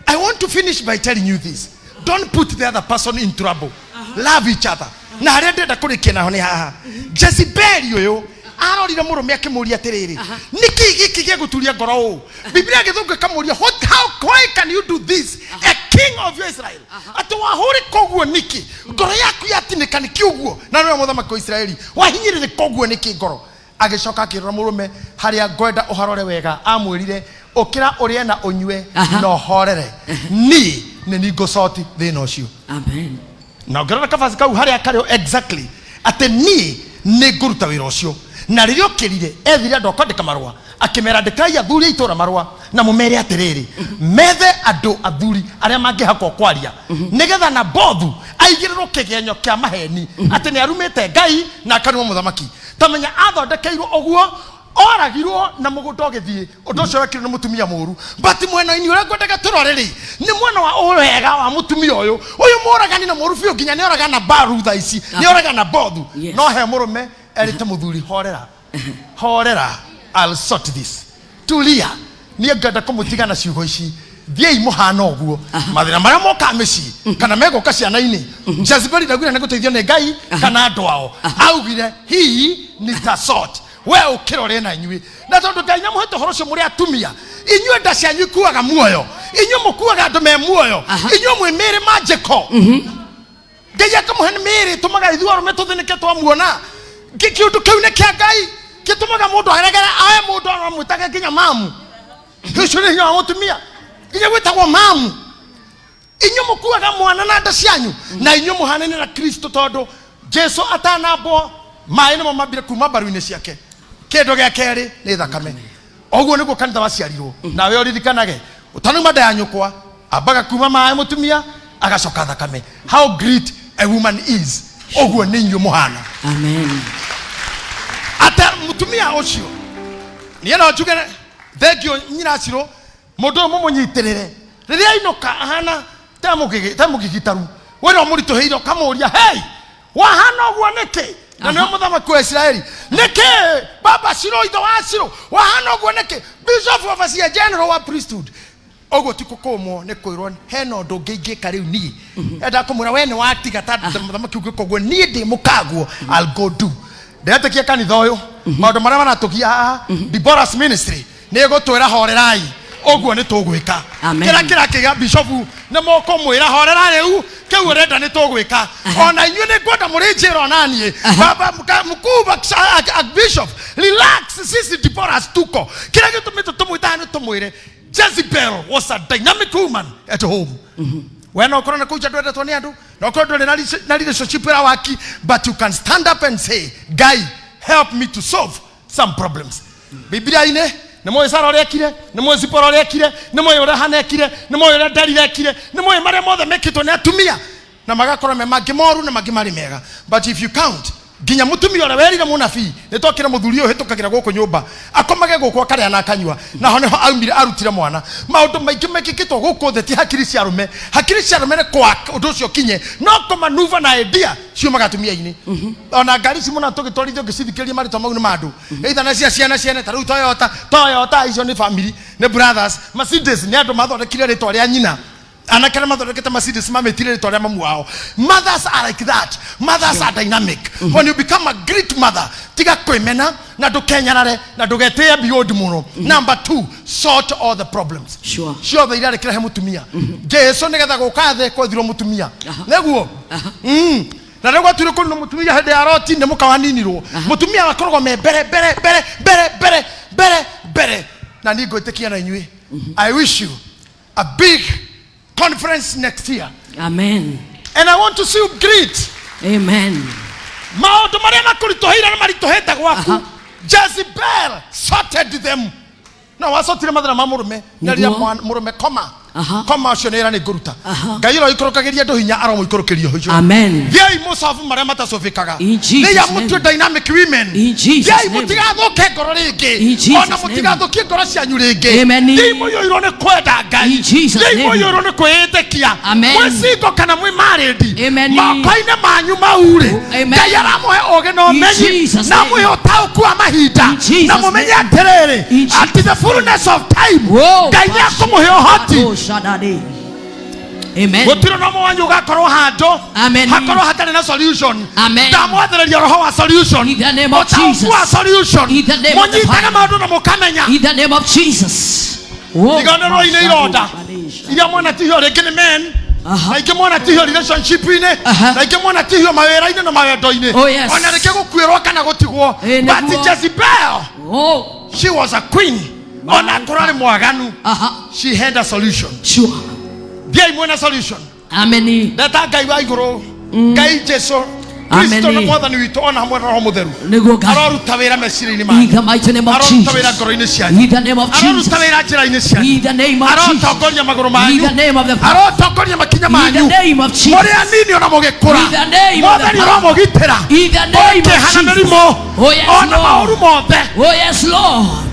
I want to finish by telling you this. Don't put the other person in trouble. Love each other. Na haria ndenda kurikia naho ni haha. Jezebel uyu arorire murume akimuria atiriri. Niki giki giguturia ngoro u. Biblia githunga kamuria why can you do this? A king of Israel. Ati wahuri koguo niki. Ngoro yaku yatinika niki uguo. Na niwe muthamaki wa Israeli. Wahinyirire koguo niki ngoro. Agicoka akirora murume haria ngwenda uharore wega amwirire ukira urie na unywe no horere ni ngocoti thina ucio. Amen. Na ngirora kabazi kau haria kario exactly ate ni nguruta wira ucio na ririo kirire ethire ndo kwandika marua akimera ndikai athuri itura marua na mumere atiriri methe andu athuri aria mangihakwo kwaria nigetha na bothu aigirirwo kigenyo kia maheni ate ni arumite Ngai na kanwa muthamaki tamenya athondekeirwo oguo oragirwo na mugundo githie undu ucio wekirwo ni mutumia muru but mwena ini ura ngwendeka turoreri ni mwena wa urega wa mutumia uyu muragani na muru biu nginya ni oraga na barutha ici ni oraga na bothu no he murume erite muthuri horera I'll sort this tulia ni ngenda kumutiga na ciugo ici thiei muhana oguo mathina maria moka mici kana megoka ciana-ini Jezebel ndagwira ni guteithio ni Ngai kana andu ao augire hii ni ta sort we ukirore na inyui na tondu Ngai nyamuhete horo cio muri atumia inyue nda cianyu kuaga muoyo inyue mukuaga andu me muoyo inyue mwe mere magical Ngai akamuhe mere tumaga ithu arume tuthinike twamuona kiundu kiu ni kia Ngai gitumaga mundu aregera awe mundu amwitaga nginya mamu hicio ni hinya mutumia nginya gwitagwo mamu inyue mukuaga mwana na nda cianyu na inyue muhanene na Kristo tondu Jesu atanambo mai nimo mambire kuma baru-ini ciake kindu gia keri ni thakame oguo niguo kanitha waciarirwo nawe uririkanage utanuma nda ya nyukwa ambaga kuma mai mutumia agacoka thakame. How great a woman is oguo ni inyue muhana. Amen. Ata mutumia ucio ni ena njugere thengio nyina ciro mundu mumunyitirire riria inoka hana tamugigitaru wena murituheiro kamuria hey wahana oguo niki na niwe muthamaki wa Israeli niki baba ciro itho wa ciro wahana oguo niki bishop of Asia general wa priesthood oguo tikukumwo ni kwirwo hena undu ngingika riu ni enda kumura we ni watiga tatu muthamaki ugikoguo ni ndi mukaguo I'll go do ndetekia kanitha uyu maundu maria manatugia haha Dibora's ministry ni gutwira horerai oguo ni tugwika kira kiga bishop ne moko mwira horera riu kiu urenda ni tugwika ona inyu ni ngwenda muri njira nanie baba mkuba Archbishop relax sisi Dibora's tuko kira gitumite tumwitane tumwire Jezebel was a dynamic woman at home. When no corona kuja dwede to ni andu no corona na relationship ra waki but you can stand up and say guy help me to solve some problems. Biblia ine ne moyo sara rekire ne moyo siporo rekire ne moyo rahana rekire ne moyo radari rekire ne moyo mare mothe mekito ne atumia na magakora me magimoru na magimari mega but if you count ginya mutumia ore werire munabii nitokira muthuri uyu hitukagira guku nyumba akomage guku akare ana akanywa na honeho aumire arutire mwana maundu maingi mekikitwo guku theti hakiri cia rume ne kwa undu ucio kinye no kumanuva na idea cio magatumia ini ona ngari cimu na tugitwarithio ngicithikiriria marito mau ni mandu either na ciana taru Toyota icio ni family ne brothers Mercedes ni andu mathondekire ritwa ria nyina anakana mathondekete Mercedes mametire ritwa ria mamu wao. Mothers are like that. Mothers are dynamic. When you become a great mother tiga kwemena na dukenyarare na dugetea beyond muno. Number 2, sort all the problems. Sure the irare kira he mutumia Jesu nigetha gukathe kwethiro mutumia neguo na rego turi ko no mutumia hede aroti ne mukawaninirwo mutumia akorogwo me bere na ni gotekia na inyui. I wish you a big conference next year. Amen. And I want to see you greet. Amen. Maodo maria makuritohira na maritoheta gwaku. Jezebel sorted them. No, wasotire madara mamurume naria murume koma. Koma ocionera ni guruta. Gairo ikorokageria ndo hinya aro muikorokerio hojo. Amen. Thei musafu maria matasofikaga. In Jesus' name. Mutu dynamic women. In Jesus' name. name. Mutigathoke ngoro ringi. In Jesus' Ona mutigathoke ngoro cianyu ringi. Amen. Thei moyo irone kwenda Ngai. In Jesus' name. Thei moyo irone kwetekia. Amen. Mwesigo kana mwi married. Amen. Makoine manyu maure. Amen. Ngai aramuhe oge no menyi. Na muhe utauku wa mahinda. Na mumenye aterere. At the fullness of time. Ngai niakumuhe uhoti. Amen. Gutiro no mwanyu gakorwo hando. Amen. Hakorwo hatari na solution. Amen. Ndamwathereria roho wa solution. In the name of Jesus. Solution. In the name of the Munyitaga maundu na mukamenya. In the name of Jesus. Igano ine iroda. Ira mwana tihyo rekene men. Na ikemwana tihyo relationship ine. Na ikemwana tihyo mawera ine na mawendo ine. Oh yes. Ona reke gukwirwo kana gutigwo. But Jezebel. Oh. She was a queen. Ona kurari mwaganu. She had a solution. Sure. Dia imwena solution. Amen. Data Ngai wa iguru. Ngai Jesu. Kristo na mwathani witu ona hamwe na roho mutheru. Aroruta wira meciria-ini manyu. In the mighty name of Jesus. Aroruta wira ngoro-ini cianyu. In the name of Jesus. Aroruta wira njira-ini cianyu. In the name of Jesus. Arotongoria maguru manyu. In the name of the Father. Arotongoria makinya manyu. In the name of Jesus. Muri anini ona mugikura. In the name of the Mwathani Father. aromugitira. In the name of Jesus. Oh yes, ona mauru mothe. Oh yes, Lord.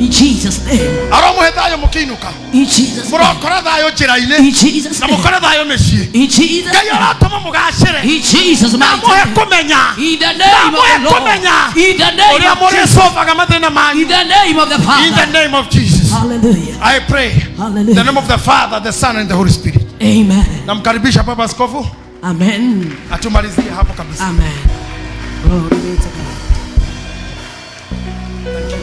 In Jesus' name. Aromuhe thayo mukiinuka. In Jesus' name. Murokora thayo njira-ini. In Jesus' na name. mukora thayo micii. In Jesus' Ngai name. aratuma mugacire. In Jesus' na mighty muhe name. kumenya. In the name of the Lord. In the name Uria of muri Jesus. sofaga mathina manyu. In the name of the Father. In the name of Jesus. Hallelujah. I pray. Hallelujah. In the name of the Father, the Son and the Holy Spirit. Amen. Namkaribisha Baba Askofu Amen. atumalizie hapo kabisa. Amen. Glory be to God.